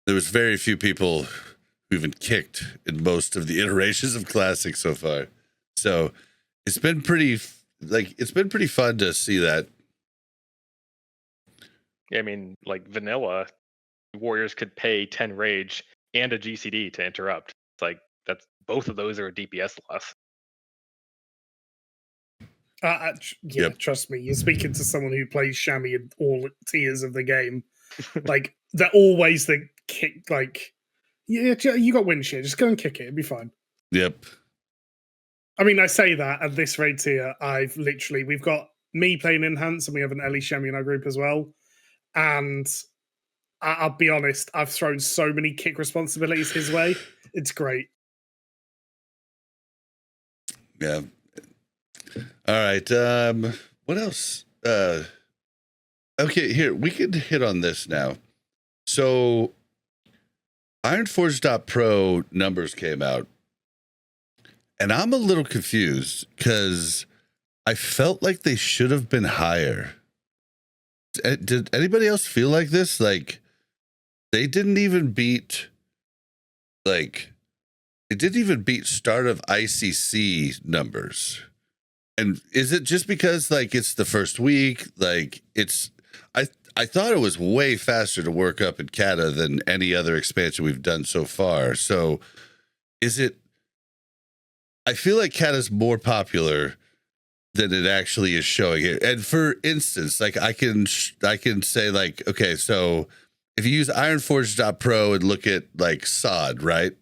There was very few people who even kicked in most of the iterations of Classic so far. So it's been pretty fun to see that. I mean, like vanilla, warriors could pay 10 rage and a GCD to interrupt. It's like that's both of those are a DPS loss. Yep. Trust me, you're speaking to someone who plays chamois in all tiers of the game. Like they're always the kick. Like, yeah, you got wind shear. Just go and kick it. It'll be fine. Yep. I mean, I say that at this rate here, we've got me playing Enhance, and we have an Ellie chamois in our group as well. And I'll be honest, I've thrown so many kick responsibilities his way. It's great. Yeah. All right. What else? Okay, here we can hit on this now. So, Ironforge.pro numbers came out, and I'm a little confused because I felt like they should have been higher. Did anybody else feel like this? Like, they didn't even beat, like, it didn't even beat start of ICC numbers. And is it just because, like, it's the first week? Like, I thought it was way faster to work up in Cata than any other expansion we've done so far. So is it, I feel like Cata's more popular than it actually is showing it. And for instance, like I can say like, okay, so if you use Ironforge.pro and look at like SOD, right?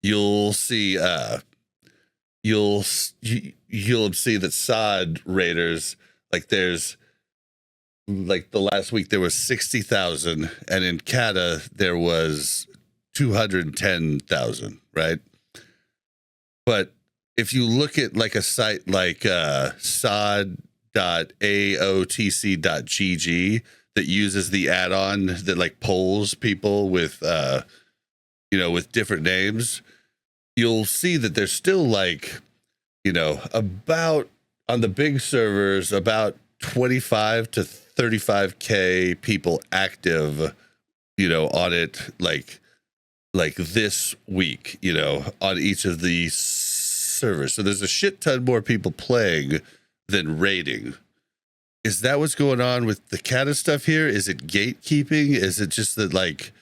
You'll see, you'll see that SOD raiders, like there's, like the last week there was 60,000, and in Cata there was 210,000, right? But if you look at like a site like sod.aotc.gg that uses the add-on that like polls people with with different names, you'll see that there's still like, about on the big servers about 25 to 35K people active, on it like this week, on each of the servers. So there's a shit ton more people playing than raiding. Is that what's going on with the Cata stuff here? Is it gatekeeping? Is it just that like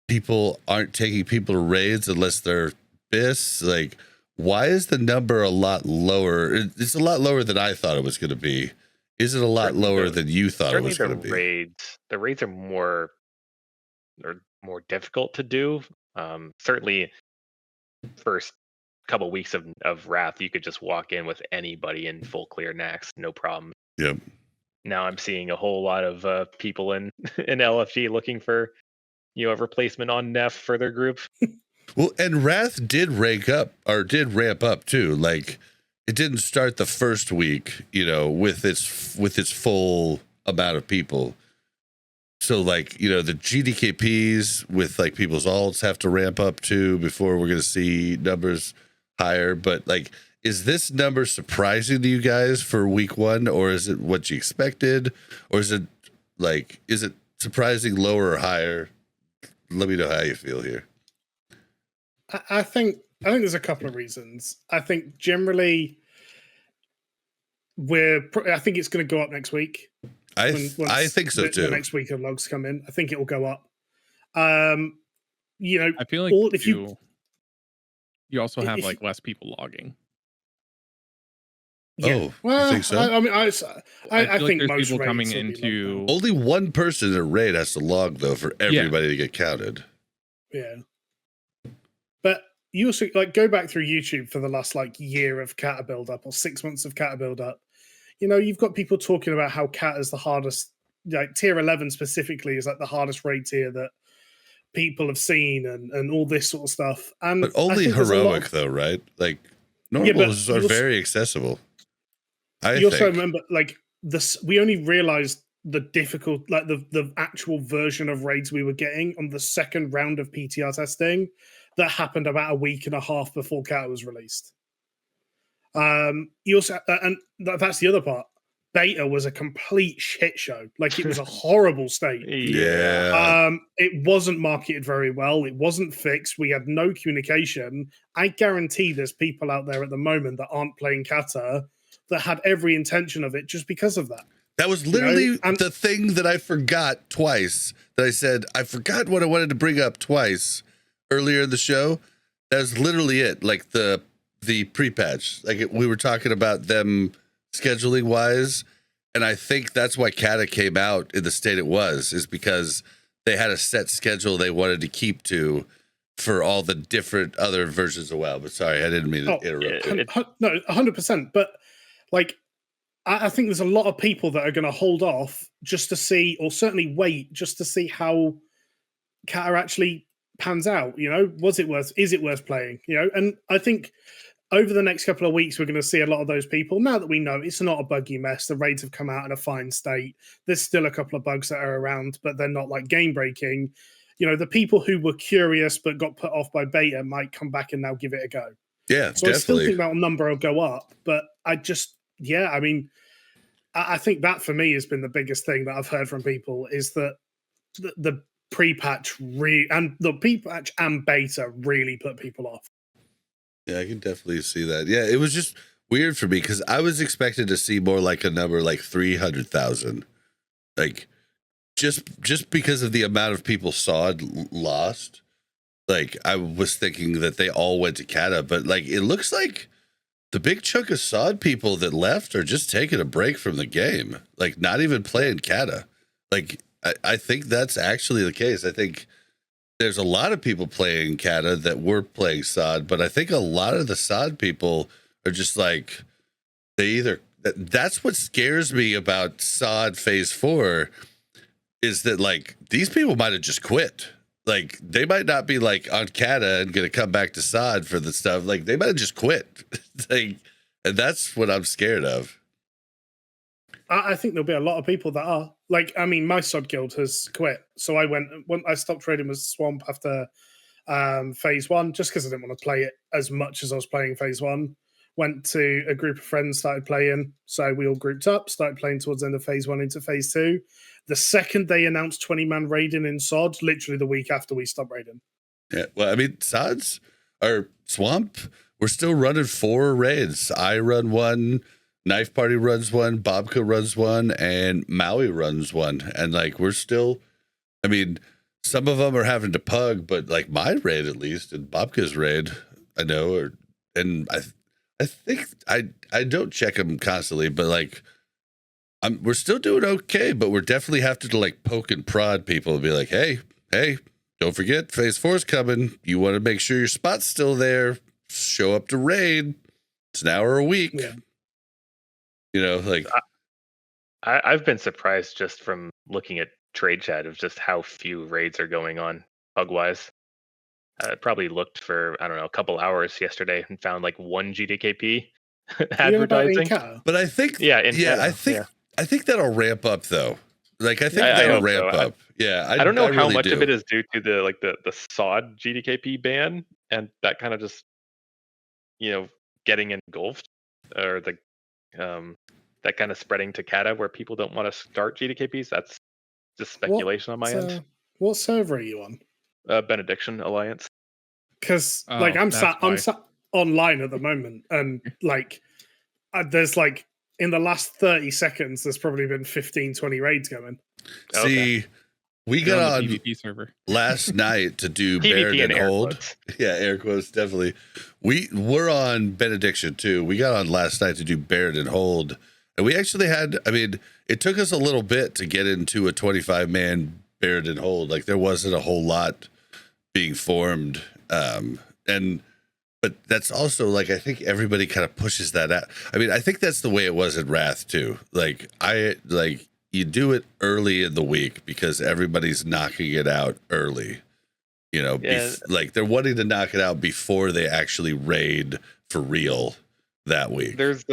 people aren't taking people to raids unless they're BIS? Like, why is the number a lot lower? It's a lot lower than I thought it was going to be. Is it a lot lower than you thought it was going to be? The raids are more difficult to do. Certainly, first couple weeks of Wrath, you could just walk in with anybody in full clear Nax, no problem. Yep. Now I'm seeing a whole lot of people in LFG looking for a replacement on Neff for their group. Well, and Wrath did ramp up too. Like, it didn't start the first week, with its full amount of people. So like, the GDKPs with like people's alts have to ramp up too before we're going to see numbers higher. But like, is this number surprising to you guys for week one, or is it what you expected, or is it surprising lower or higher? Let me know how you feel here. I think there's a couple of reasons. I think generally I think it's going to go up next week. I think so too. The next week of logs come in, I think it will go up. I feel like if you also have like less people logging. Yeah. Oh, well, you think so? I think there's most people coming raids into only one person in a raid has to log though for everybody to get counted. Yeah. But you also like go back through YouTube for the last like year of Cata build up or 6 months of Cata build up. You've got people talking about how Cata is the hardest, like tier 11 specifically is like the hardest raid tier that people have seen and all this sort of stuff. And but only heroic though, right? Like normals are very accessible. You also remember like this, we only realized the difficult, like the actual version of raids we were getting on the second round of PTR testing that happened about a week and a half before Cata was released. You also, and that's the other part. Beta was a complete shit show. Like it was a horrible state. Yeah. It wasn't marketed very well. It wasn't fixed. We had no communication. I guarantee there's people out there at the moment that aren't playing Cata that had every intention of it just because of that. That was literally the thing that I forgot twice. That I said I forgot what I wanted to bring up twice earlier in the show. That was literally it. Like the pre-patch. Like we were talking about them scheduling wise, and I think that's why Cata came out in the state it was, is because they had a set schedule they wanted to keep to for all the different other versions of WoW. But sorry, I didn't mean to interrupt. No, 100%. But like, I think there's a lot of people that are going to hold off just to see, or certainly wait just to see how Cata actually pans out. Is it worth playing? And I think over the next couple of weeks, we're going to see a lot of those people. Now that we know it's not a buggy mess, the raids have come out in a fine state. There's still a couple of bugs that are around, but they're not like game breaking. You know, the people who were curious but got put off by beta might come back and now give it a go. Yeah, so definitely. I still think that number will go up, but I mean, I think that for me has been the biggest thing that I've heard from people is that the pre-patch and the pre-patch and beta really put people off. Yeah, I can definitely see that. Yeah, it was just weird for me because I was expecting to see more like a number like 300,000, like just because of the amount of people SOD lost. Like I was thinking that they all went to Cata, but like it looks like the big chunk of SOD people that left are just taking a break from the game, like not even playing Cata. Like I think that's actually the case. I think there's a lot of people playing Cata that were playing SOD, but I think a lot of the SOD people are just like, that's what scares me about SOD Phase 4 is that like these people might have just quit. Like they might not be like on Cata and going to come back to SOD for the stuff. Like they might have just quit. Like, and that's what I'm scared of. I think there'll be a lot of people that are like, I mean, my sod guild has quit. So I stopped trading with Swamp after Phase 1, just because I didn't want to play it as much as I was playing Phase 1. Went to a group of friends, started playing. So we all grouped up, started playing towards the end of Phase 1 into Phase 2. The second they announced 20-man raiding in SOD, literally the week after we stopped raiding. Yeah, well, I mean, SODs or Swamp, we're still running 4 raids. I run 1, Knife Party runs 1, Bobka runs 1, and Maui runs 1. And like we're still, I mean, some of them are having to pug, but like my raid at least, and Bobka's raid, I know, and I think I don't check them constantly, but like we're still doing okay, but we're definitely having to like poke and prod people and be like, hey, don't forget Phase 4 is coming. You want to make sure your spot's still there. Show up to raid. It's an hour a week. Yeah. You know, like I've been surprised just from looking at trade chat of just how few raids are going on bug wise. I probably looked for, I don't know, a couple hours yesterday and found like 1 GDKP advertising. But I think, I think that'll ramp up though. Like I think that'll ramp up. Yeah, I don't know how really much of it is due to the SOD GDKP ban and that kind of just, you know, getting engulfed, or the that kind of spreading to Cata where people don't want to start GDKPs. That's just speculation on my end. What server are you on? Benediction Alliance. Because like I'm sat online at the moment, and like there's like in the last 30 seconds, there's probably been 15-20 raids going. See, we got on the PvP server last night to do Baradin Hold. Yeah, air quotes, definitely. We're on Benediction too. We got on last night to do Baradin Hold, and we actually had, I mean, it took us a little bit to get into a 25-man Baradin Hold. Like there wasn't a whole lot being formed, but that's also like I think everybody kind of pushes that out. I mean, I think that's the way it was at Wrath too. Like you do it early in the week because everybody's knocking it out early. You know, like they're wanting to knock it out before they actually raid for real that week. There's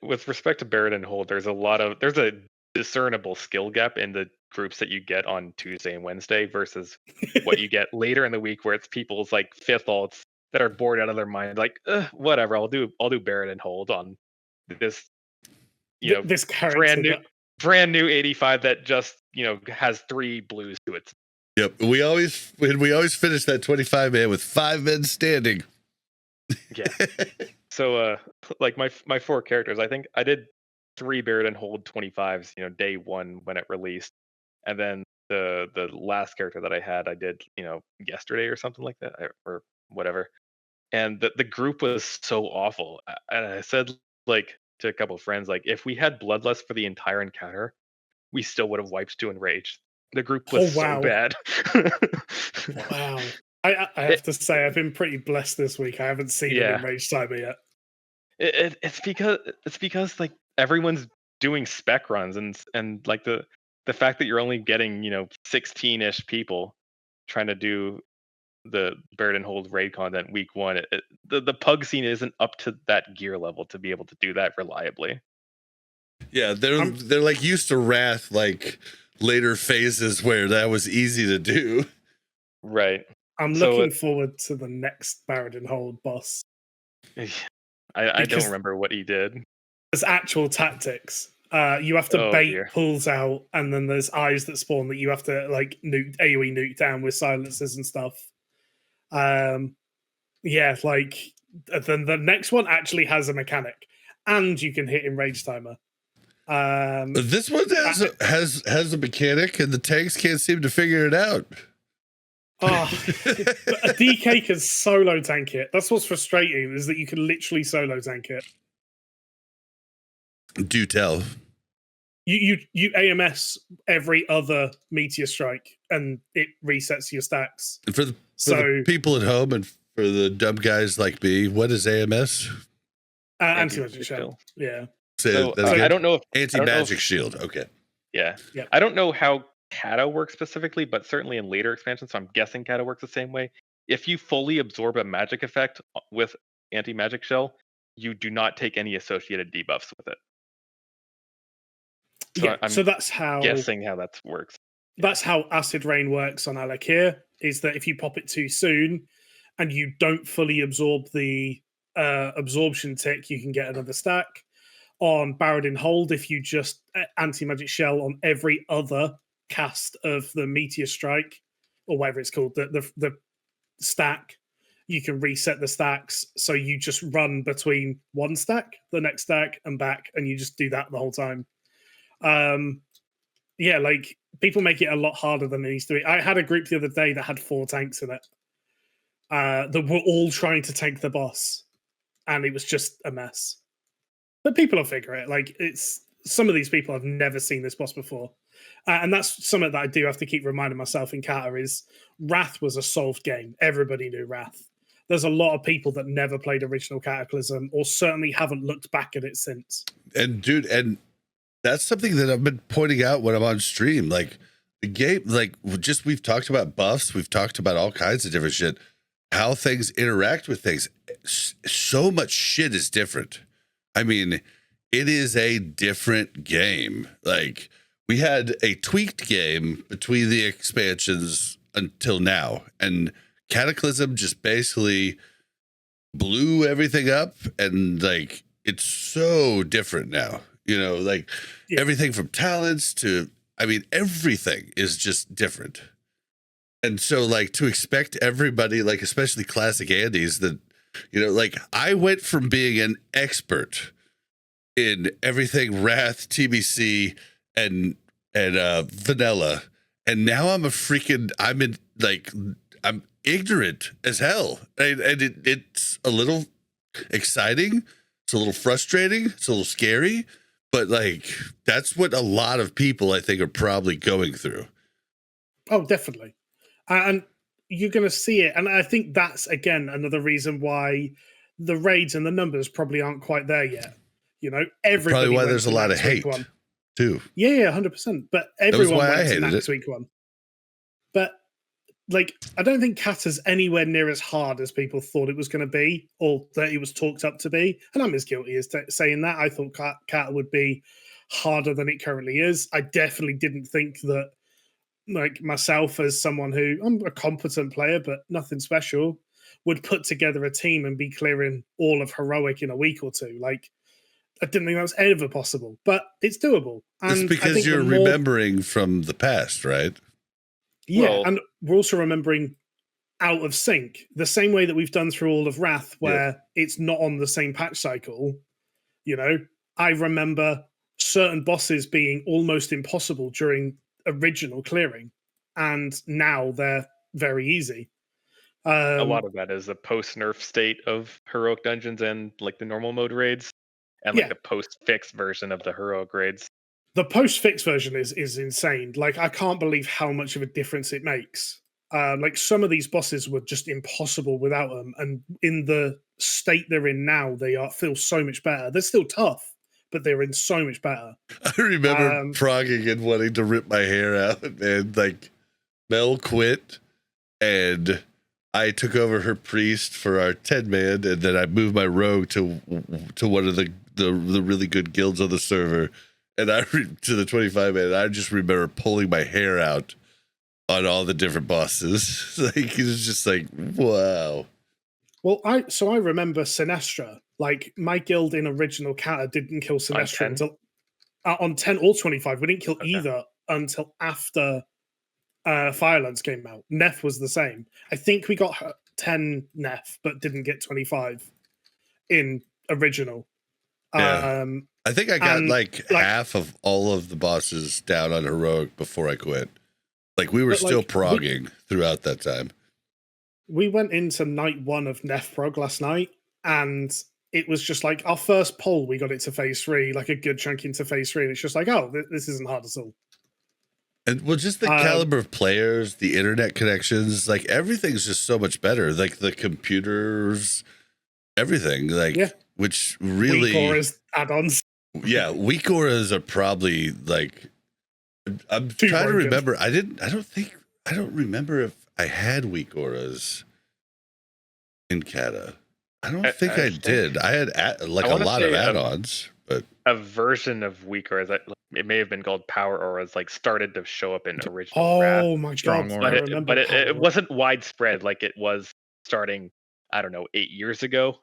with respect to Baradin Hold, there's a discernible skill gap in the groups that you get on Tuesday and Wednesday versus what you get later in the week, where it's people's like 5th alts that are bored out of their mind, like whatever, I'll do Baradin Hold on this, you know, this brand new 85 that just, you know, has 3 blues to it. Yep, we always finish that 25-man with 5 men standing. Yeah. So like my 4 characters, I think I did 3 Baradin Hold 25s, you know, day 1 when it released, and then the last character that I had, I did, you know, yesterday or something like that, or whatever. And the group was so awful. And I said like to a couple of friends, like if we had Bloodlust for the entire encounter, we still would have wiped 2 Enraged. The group was so bad. Wow. I have to say I've been pretty blessed this week. I haven't seen an Enraged timer yet. It's because like everyone's doing spec runs and like the fact that you're only getting, you know, 16-ish people trying to do the Baradin Hold Raid content week 1, the pug scene isn't up to that gear level to be able to do that reliably. Yeah, they're like used to Wrath, like later phases where that was easy to do. Right. I'm looking forward to the next Baradin Hold boss. I don't remember what he did. There's actual tactics. You have to bait pulls out, and then there's eyes that spawn that you have to like AoE nuke down with silencers and stuff. Yeah, like then the next one actually has a mechanic, and you can hit in rage timer. This one has a mechanic, and the tanks can't seem to figure it out. Oh, a DK can solo tank it. That's what's frustrating, is that you can literally solo tank it. Do tell. You AMS every other meteor strike, and it resets your stacks. And for the people at home, and for the dumb guys like me, what is AMS? Anti-magic shell. Yeah. So, I don't know if anti-magic shield. Okay. Yeah. I don't know how Cata works specifically, but certainly in later expansions, so I'm guessing Cata works the same way. If you fully absorb a magic effect with anti-magic shell, you do not take any associated debuffs with it. So so that's how guessing how that works. That's how Acid Rain works on Alakir, is that if you pop it too soon and you don't fully absorb the absorption tick, you can get another stack. On Baradin Hold, if you just anti-magic shell on every other cast of the Meteor Strike, or whatever it's called, the stack, you can reset the stacks. So you just run between one stack, the next stack, and back, and you just do that the whole time. Yeah, like people make it a lot harder than it needs to be. I had a group the other day that had 4 tanks in it that were all trying to tank the boss, and it was just a mess. But people will figure it. Like, it's some of these people have never seen this boss before, and that's something that I do have to keep reminding myself in Cata is Wrath was a solved game. Everybody knew Wrath. There's a lot of people that never played original Cataclysm, or certainly haven't looked back at it since. And dude, and that's something that I've been pointing out when I'm on stream. Like the game, like we've talked about buffs, we've talked about all kinds of different shit, how things interact with things. So much shit is different. I mean, it is a different game. Like we had a tweaked game between the expansions until now, and Cataclysm just basically blew everything up, and like it's so different now. You know, like everything from talents to, I mean, everything is just different. And so, like, to expect everybody, like, especially classic Andes, that, you know, like, I went from being an expert in everything Wrath, TBC, and vanilla, and now I'm I'm ignorant as hell. And it's a little exciting. It's a little frustrating. It's a little scary. But like, that's what a lot of people I think are probably going through. Oh, definitely. And you're going to see it. And I think that's, again, another reason why the raids and the numbers probably aren't quite there yet. You know, everybody. Probably why there's a lot of hate, too. Yeah, 100%. But everyone went to next week one. But, like, I don't think Cata's anywhere near as hard as people thought it was going to be, or that it was talked up to be. And I'm as guilty as saying that. I thought Cata would be harder than it currently is. I definitely didn't think that, like, myself as someone who, I'm a competent player, but nothing special, would put together a team and be clearing all of Heroic in a week or two. Like, I didn't think that was ever possible, but it's doable. And it's because you're remembering from the past, right? Yeah, and we're also remembering out of sync, the same way that we've done through all of Wrath, where it's not on the same patch cycle. You know, I remember certain bosses being almost impossible during original clearing, and now they're very easy. A lot of that is the post-nerf state of heroic dungeons and like the normal mode raids, and like the post-fix version of the heroic raids. The post-fix version is insane. Like, I can't believe how much of a difference it makes. Like, some of these bosses were just impossible without them, and in the state they're in now, they feel so much better. They're still tough, but they're in so much better. I remember frogging and wanting to rip my hair out, and like Mel quit, and I took over her priest for our 10-man, and then I moved my rogue to one of the really good guilds on the server, and to the 25-man. I just remember pulling my hair out on all the different bosses. Like, it was just like, wow. Well, I remember Sinestra. Like, my guild in original Cata didn't kill Sinestra until on 10 or 25. We didn't kill either until after Firelands came out. Neff was the same. I think we got 10 Neff, but didn't get 25 in original. Yeah. I think I got like half of all of the bosses down on heroic before I quit. Like, we were still progging throughout that time. We went into night 1 of Neff prog last night, and it was just like our first poll, we got it to phase 3, like a good chunk into phase 3, and it's just like, oh, this isn't hard at all. And well, just the caliber of players, the internet connections, like everything's just so much better. Like the computers, everything, like which really weak auras add-ons. Yeah, weak auras are probably like. I'm trying to remember. I don't remember if I had weak auras in Cata. I don't think I did. I had a lot of add-ons, but a version of weak auras that it may have been called power auras, like started to show up in original. Oh my god! But it wasn't widespread like it was starting. I don't know, 8 years ago.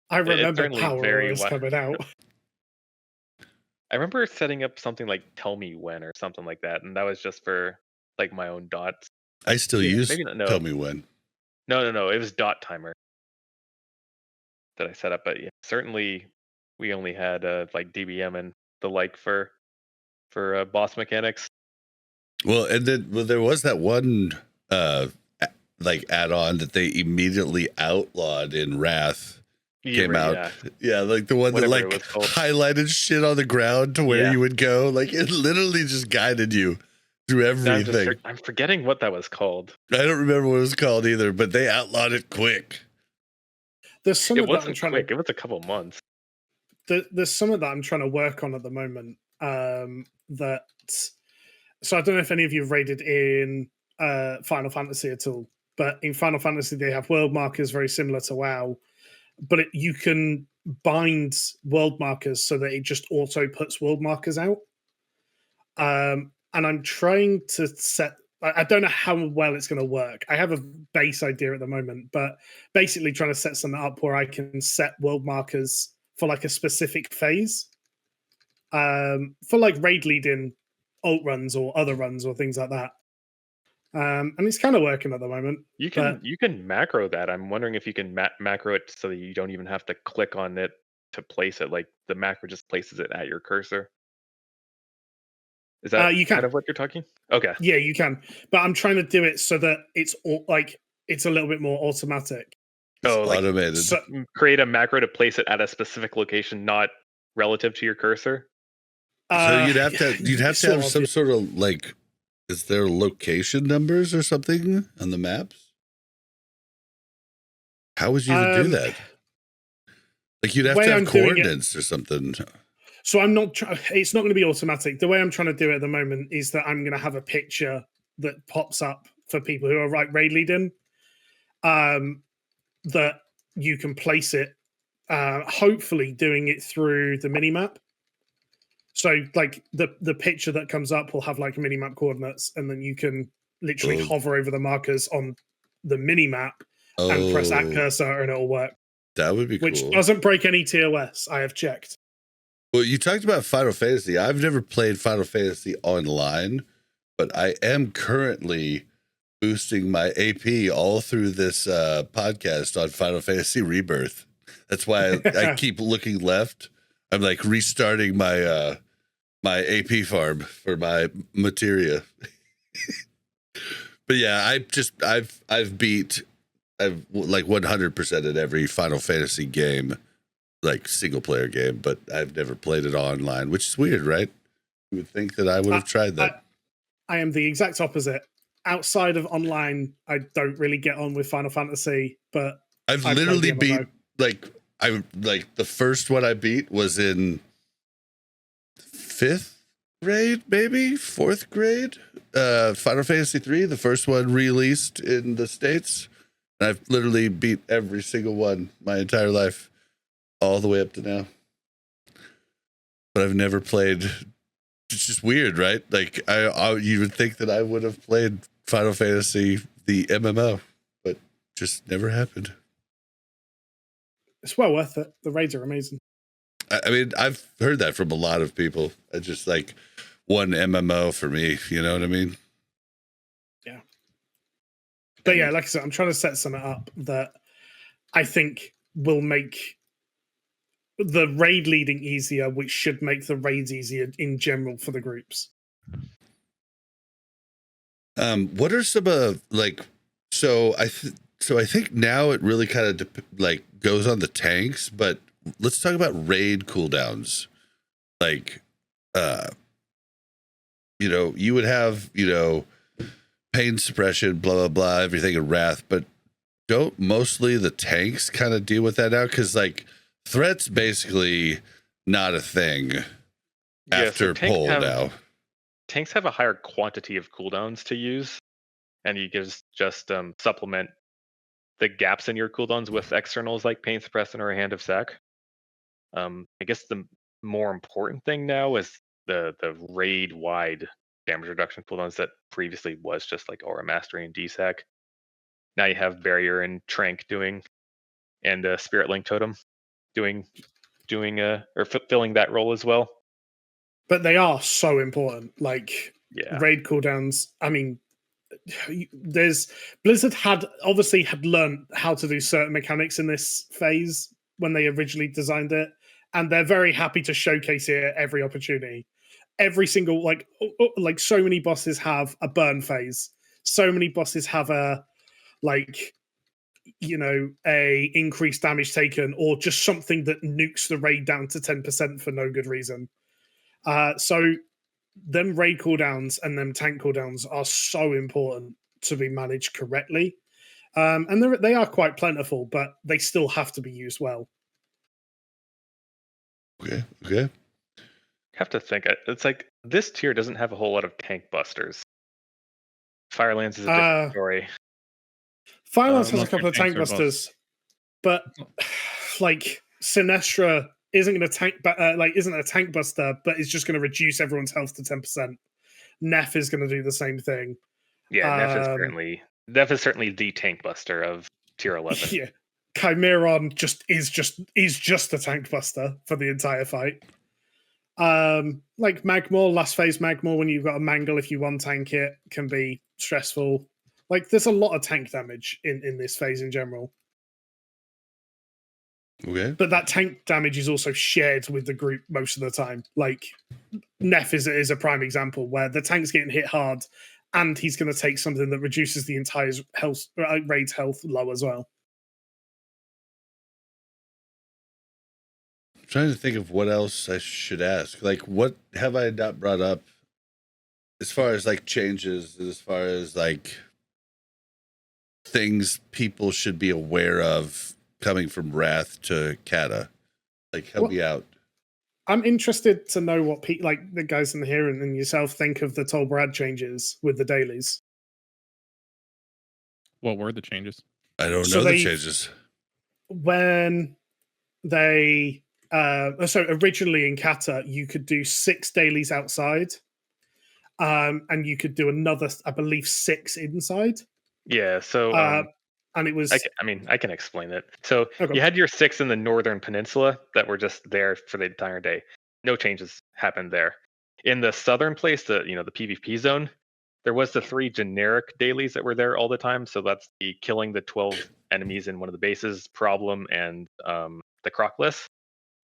I remember power auras coming out. I remember setting up something like Tell Me When or something like that, and that was just for like my own dots. I still use Tell Me When. No, it was dot timer that I set up, but yeah, certainly we only had like DBM and the like for boss mechanics. Well, and then there was that one like add-on that they immediately outlawed in Wrath. Came out, like the one that like highlighted shit on the ground to where you would go. Like, it literally just guided you through everything. I'm forgetting what that was called. I don't remember what it was called either, but they outlawed it quick. There's some it wasn't quick. It was a couple months. There's some of that I'm trying to work on at the moment. So I don't know if any of you have raided in Final Fantasy at all, but in Final Fantasy they have world markers very similar to WoW. But you can bind world markers so that it just auto puts world markers out. And I'm trying to set... I don't know how well it's going to work. I have a base idea at the moment, but basically trying to set something up where I can set world markers for like a specific phase. For like raid leading alt runs or other runs or things like that. And it's kind of working at the moment. You can macro that. I'm wondering if you can macro it so that you don't even have to click on it to place it. Like the macro just places it at your cursor. Is that kind of what you're talking? Okay. Yeah, you can. But I'm trying to do it so that it's it's a little bit more automatic. Oh, like automated. So create a macro to place it at a specific location, not relative to your cursor. So you'd have to have some sort of like. Is there location numbers or something on the maps? How would you do that? Like, you'd have to have coordinates or something. So I'm not. It's not going to be automatic. The way I'm trying to do it at the moment is that I'm going to have a picture that pops up for people who are raid leading. That you can place it. Hopefully, doing it through the mini map. So, like, the picture that comes up will have, like, mini-map coordinates, and then you can literally hover over the markers on the mini-map and press that cursor, and it'll work. That would be cool. Which doesn't break any TOS, I have checked. Well, you talked about Final Fantasy. I've never played Final Fantasy online, but I am currently boosting my AP all through this podcast on Final Fantasy Rebirth. That's why I keep looking left. I'm like restarting my my AP farm for my materia. But yeah, I've beat like 100% at every Final Fantasy game, like single player game, but I've never played it online, which is weird, right? You would think that I would have tried that. I am the exact opposite. Outside of online, I don't really get on with Final Fantasy, but I've literally beat the first one I beat was in 5th grade, maybe 4th grade. Final Fantasy 3, the first one released in the States. I've literally beat every single one my entire life, all the way up to now. But I've never played. It's just weird, right? Like you would think that I would have played Final Fantasy, the MMO, but just never happened. It's well worth it. The raids are amazing. I mean, I've heard that from a lot of people. I just like one MMO for me. You know what I mean? Yeah. But yeah, like I said, I'm trying to set something up that I think will make the raid leading easier, which should make the raids easier in general for the groups. What are some like? So I think now it really kind of like goes on the tanks, but let's talk about raid cooldowns. Like, you would have, pain suppression, blah, blah, blah, everything in Wrath, but don't mostly the tanks kind of deal with that now? Because, like, threat's basically not a thing after pull now. Tanks have a higher quantity of cooldowns to use, and you just supplement the gaps in your cooldowns with externals like Pain Suppressant or a Hand of Sac. I guess the more important thing now is the raid-wide damage reduction cooldowns that previously was just like Aura Mastery and DSAC. Now you have Barrier and Trank doing, and Spirit Link Totem doing or fulfilling that role as well. But they are so important. Like raid cooldowns. I mean, Blizzard had learned how to do certain mechanics in this phase when they originally designed it, and they're very happy to showcase it at every opportunity. Every single like so many bosses have a burn phase. So many bosses have a increased damage taken, or just something that nukes the raid down to 10% for no good reason. So them raid cooldowns and them tank cooldowns are so important to be managed correctly. And they are quite plentiful, but they still have to be used well. Okay. Have to think. It's like this tier doesn't have a whole lot of tank busters. Firelands is a different story. Firelands has a couple of tank busters, but like Sinestra isn't going to tank, isn't a tank buster, but it's just going to reduce everyone's health to 10%. Neff is going to do the same thing. Yeah, Neff is certainly the tank buster of tier 11. Yeah, Chimeron is just a tank buster for the entire fight. Like Magmor, last phase Magmor, when you've got a Mangle, if you one tank it, can be stressful. Like there's a lot of tank damage in this phase in general. Okay. But that tank damage is also shared with the group most of the time. Like Neff is a prime example where the tank's getting hit hard, and he's going to take something that reduces the entire raid's health low as well. I'm trying to think of what else I should ask. Like, what have I not brought up as far as like changes, as far as like things people should be aware of coming from Wrath to Cata? Like, help me out. I'm interested to know what the guys in here and yourself think of the Tolbarad changes with the dailies. What were the changes? I don't know the changes. When they so originally in Cata, you could do 6 dailies outside, and you could do another, I believe, 6 inside. Yeah, so and it was. I can explain it. So you had your 6 in the northern peninsula that were just there for the entire day. No changes happened there. In the southern place, the PvP zone, there was the 3 generic dailies that were there all the time. So that's the killing the 12 enemies in one of the bases problem and the Crocless.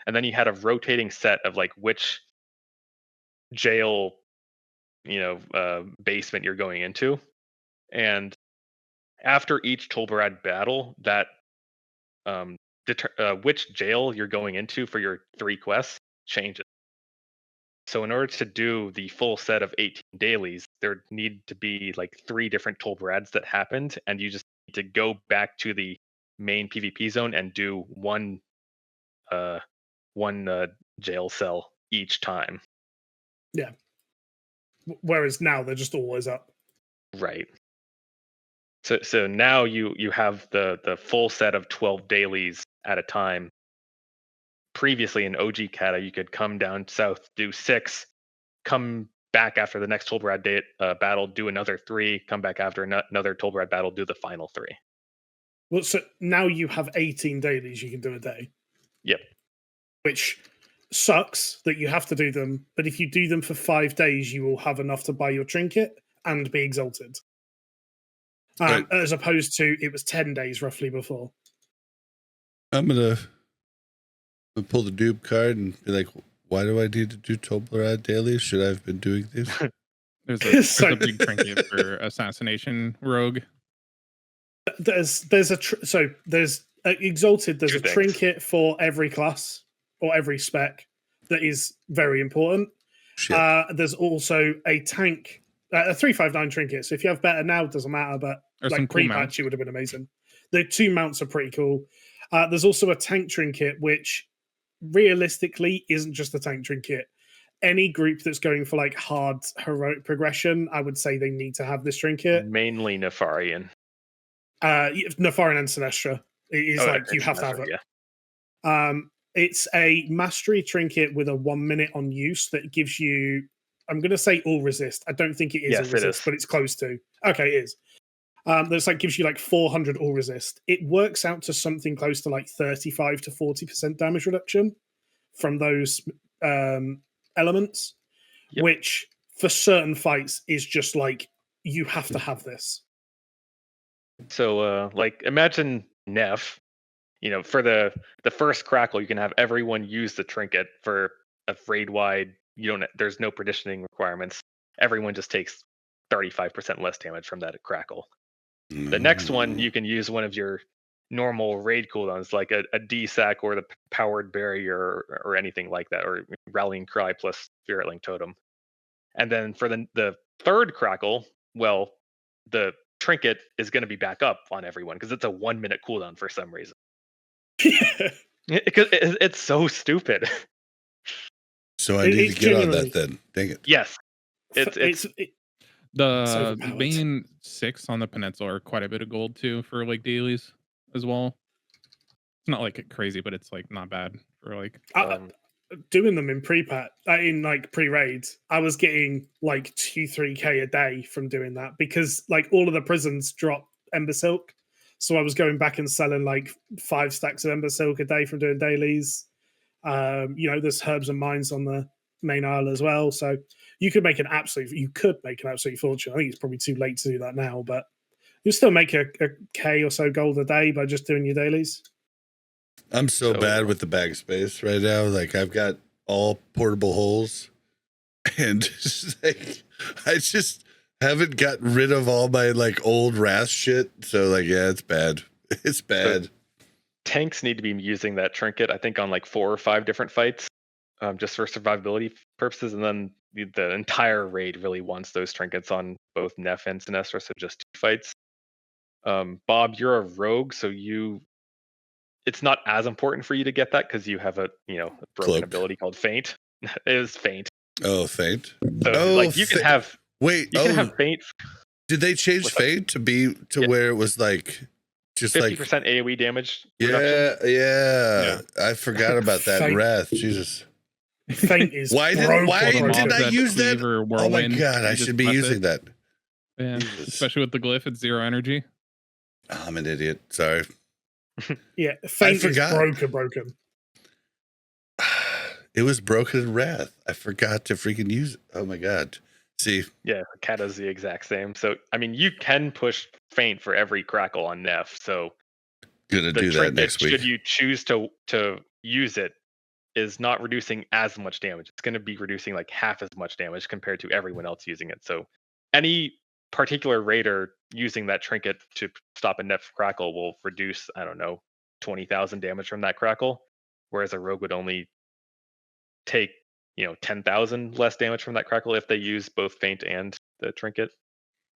And then you had a rotating set of like which jail, basement you're going into, and after each Tolbarad battle, that which jail you're going into for your 3 quests changes. So in order to do the full set of 18 dailies, there need to be like 3 different Tolbarads that happened, and you just need to go back to the main PvP zone and do one jail cell each time. Yeah. Whereas now they're just always up. Right. So now you have the full set of 12 dailies at a time. Previously in OG Cata, you could come down south, do 6, come back after the next Told Rad battle, do another 3, come back after another Told Rad battle, do the final 3. Well, so now you have 18 dailies you can do a day. Yep. Which sucks that you have to do them, but if you do them for 5 days, you will have enough to buy your trinket and be exalted. Right. As opposed to it was 10 days roughly before. I'm gonna pull the noob card and be like, why do I need to do Toblerone daily? Should I have been doing these? There's a big trinket for assassination rogue. There's exalted. There's a trinket for every class or every spec that is very important. There's also a tank, a 359 trinket. So if you have better now, it doesn't matter. But There's like some cool pre-patch, mounts. it would have been amazing. The 2 mounts are pretty cool. There's also a tank trinket, which realistically isn't just a tank trinket. Any group that's going for like hard heroic progression, I would say they need to have this trinket. Mainly Nefarian. Nefarian and Sinestra. It is you have to have it. Yeah. It's a mastery trinket with a 1 minute on use that gives you, I'm going to say all resist. I don't think it is all resist, but it's close to. Okay, it is. That's like gives you like 400 all resist. It works out to something close to like 35 to 40% damage reduction from those elements, which for certain fights is just like you have to have this. So like imagine Nef, for the first crackle, you can have everyone use the trinket for a raid wide. There's no partitioning requirements. Everyone just takes 35% less damage from that crackle. The next one, you can use one of your normal raid cooldowns, like a DSAC or the powered barrier or anything like that, or rallying cry plus spirit link totem. And then for the third crackle, well, the trinket is going to be back up on everyone because it's a 1 minute cooldown for some reason. It's so stupid. So I need to get on that then. Dang it. Yes. The main 6 on the peninsula are quite a bit of gold too for like dailies as well. It's not like crazy, but it's like not bad for like doing them in in like pre-raids. I was getting like 2-3k a day from doing that because like all of the prisons drop Ember Silk. So I was going back and selling like 5 stacks of Ember Silk a day from doing dailies. There's herbs and mines on the main isle as well. So you could make an absolute fortune. I think it's probably too late to do that now, but you'll still make a K or so gold a day by just doing your dailies. I'm so bad with the bag space right now. Like I've got all portable holes and like, I just haven't gotten rid of all my like old Wrath shit. So like, yeah, it's bad. It's bad. So tanks need to be using that trinket, I think, on like 4 or 5 different fights, just for survivability purposes. And then the entire raid really wants those trinkets on both Nef and Sinestra, so just 2 fights. Bob, you're a rogue, so it's not as important for you to get that because you have a broken ability called Feint. It is Feint. Oh, Feint. So you can have have Feint. Did they change Feint to where it was like just 50% like AoE damage? Yeah. I forgot about that in Wrath. Jesus. Feint is why did I use that? Oh my god, I should be using that. Yeah, especially with the glyph, it's 0 energy. I'm an idiot. Sorry. Yeah, Feint is broken. It was broken in Wrath. I forgot to freaking use it. Oh my god. See. Yeah, Cata's the exact same. So I mean, you can push Feint for every crackle on Nef. So gonna do that next week. Should you choose to use it, is not reducing as much damage. It's going to be reducing like half as much damage compared to everyone else using it. So any particular raider using that trinket to stop a Nef crackle will reduce, 20,000 damage from that crackle, whereas a rogue would only take 10,000 less damage from that crackle if they use both Feint and the trinket.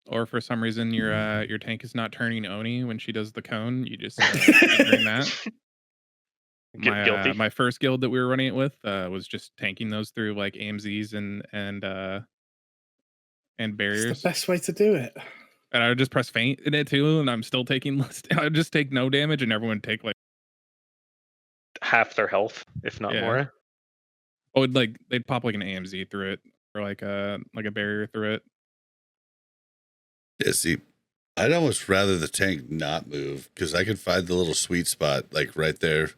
Or for some reason your tank is not turning Oni when she does the cone, you just keep doing that. My first guild that we were running it with was just tanking those through like AMZs and barriers. It's the best way to do it. And I would just press faint in it too, and I'm still taking less. I would just take no damage, and everyone would take like half their health, if not more. Oh, they'd pop like an AMZ through it, or like a barrier through it. Yeah, see, I'd almost rather the tank not move because I could find the little sweet spot like right there.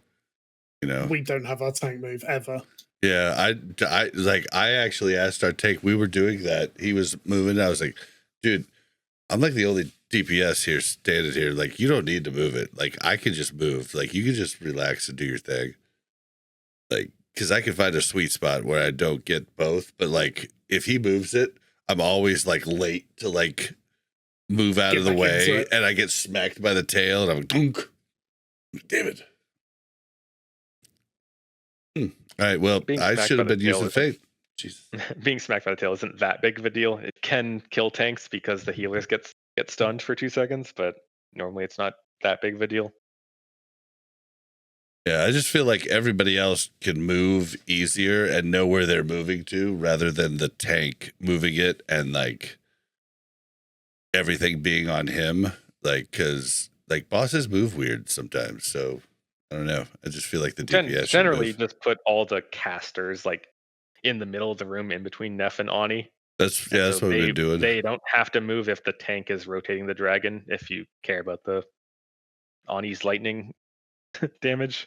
You know, we don't have our tank move ever. Yeah, I actually asked our tank. We were doing that. He was moving. I was like, dude, I'm like the only DPS here standing here. Like, you don't need to move it. Like, I can just move. Like, you can just relax and do your thing. Like, because I can find a sweet spot where I don't get both. But like, if he moves it, I'm always like late to like move out of the way, and I get smacked by the tail, and I'm like, damn it. All right, well, I should have been using Fate. Jesus. Being smacked by the tail isn't that big of a deal. It can kill tanks because the healers get stunned for 2 seconds, but normally it's not that big of a deal. Yeah, I just feel like everybody else can move easier and know where they're moving to rather than the tank moving it and like everything being on him. Like, because like bosses move weird sometimes. So I don't know. I just feel like the DPS generally just put all the casters like in the middle of the room in between Neff and Ani. That's what we've been doing. They don't have to move if the tank is rotating the dragon, if you care about the Ani's lightning damage.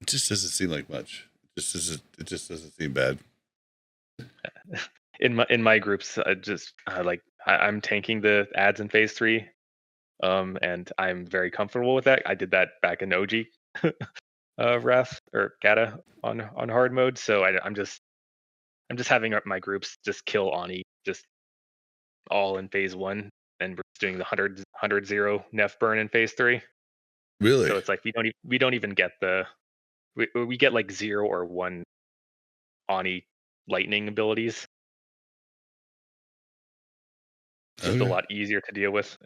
It just doesn't seem like much. It just doesn't seem bad. In my groups, I'm tanking the ads in phase 3, and I'm very comfortable with that. I did that back in OG Wrath or Cata on hard mode, so I'm just having my groups just kill Ani just all in phase 1, and we're just doing the 100-0 Neff burn in phase 3. Really? So it's like we don't even get we get like 0 or 1 Ani lightning abilities. It's just a lot easier to deal with.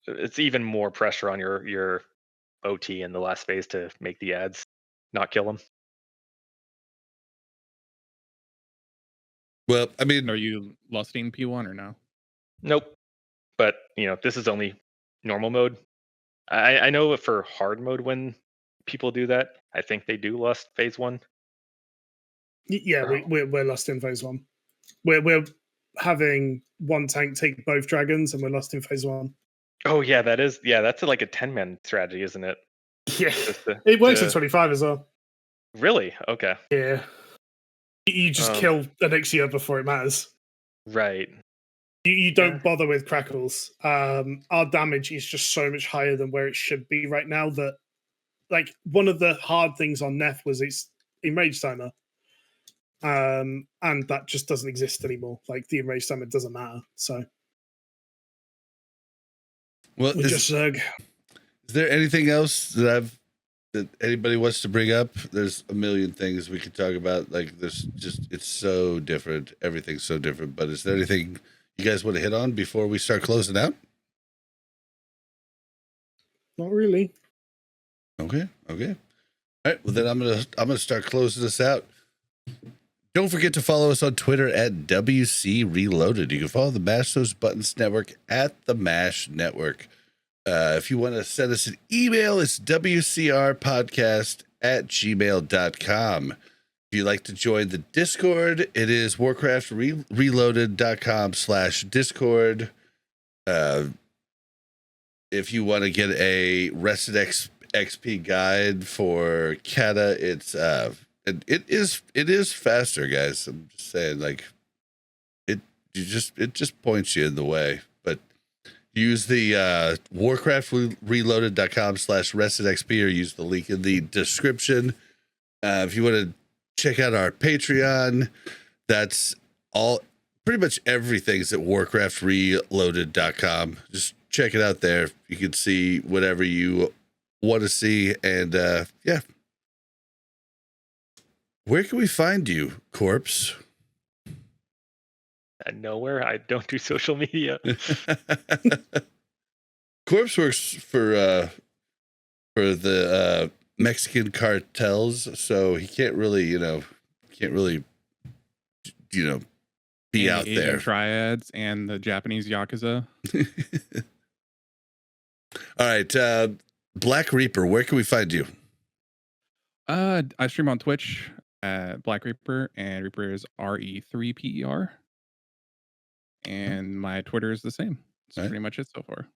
It's even more pressure on your OT in the last phase to make the ads not kill them. Well, I mean, are you lusting P1 or no? Nope. But this is only normal mode. I know for hard mode when people do that, I think they do lust phase 1. Yeah, we're lust in phase 1. We're having one tank take both dragons, and we're lost in phase 1. Oh yeah, that's like a 10-man strategy, isn't it? Yeah, it works in 25 as well. Really? Okay. Yeah, you just kill Elixir before it matters. Right. You don't bother with crackles. Our damage is just so much higher than where it should be right now. That like one of the hard things on Neff was its enrage timer. And that just doesn't exist anymore. Like the enrage timer doesn't matter. So, well, is there anything else that anybody wants to bring up? There's a million things we could talk about. Like it's so different. Everything's so different. But is there anything you guys want to hit on before we start closing out? Not really. Okay. All right. Well, then I'm gonna start closing this out. Don't forget to follow us on Twitter at WC Reloaded. You can follow the Mash Those Buttons Network at the Mash Network. If you want to send us an email, it's wcrpodcast@gmail.com. If you'd like to join the Discord, it is warcraftreloaded.com/discord. If you want to get a Rested XP guide for Cata, it's it is faster, guys. I'm just saying, like it just points you in the way. But use the warcraftreloaded.com/restedxp or use the link in the description. If you want to check out our Patreon, that's all pretty much everything's at warcraftreloaded.com. Just check it out there. You can see whatever you want to see, and yeah. Where can we find you, Corpse? Nowhere. I don't do social media. Corpse works for the Mexican cartels, so he can't really be and out the Asian there. triads and the Japanese Yakuza. All right. BlackRe3per, where can we find you? I stream on Twitch at BlackRe3per, and Reaper is RE3per. And my Twitter is the same. That's pretty much it so far.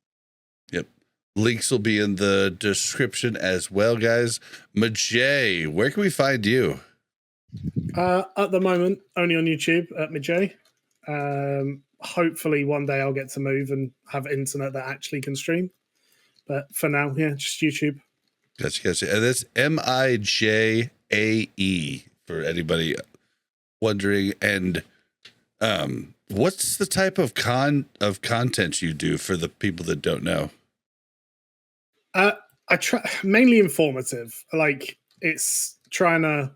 Yep. Links will be in the description as well, guys. Mijae, where can we find you? At the moment, only on YouTube at Mijae. Hopefully one day I'll get to move and have internet that actually can stream. But for now, yeah, just YouTube. Gotcha. And that's Mijae for anybody wondering. And what's the type of content you do for the people that don't know? I try mainly informative. Like it's trying to,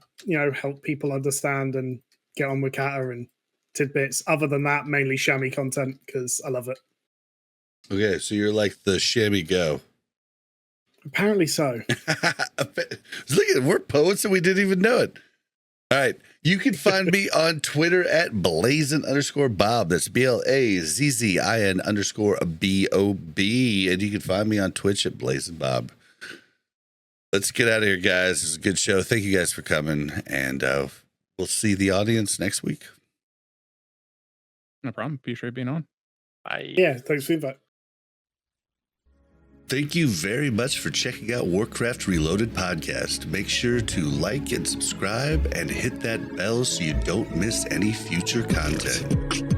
help people understand and get on with Cata and tidbits. Other than that, mainly chamois content because I love it. Okay, so you're like the chamois go. Apparently so. Look at, we're poets and we didn't even know it. All right. You can find me on Twitter at Blazin_Bob. That's BLAZZIN_BOB. And you can find me on Twitch at Blazzinbob. Let's get out of here, guys. It's a good show. Thank you guys for coming. And we'll see the audience next week. No problem. Appreciate being on. Bye. Yeah, thanks for the invite. Thank you very much for checking out Warcraft Reloaded Podcast. Make sure to like and subscribe and hit that bell so you don't miss any future content.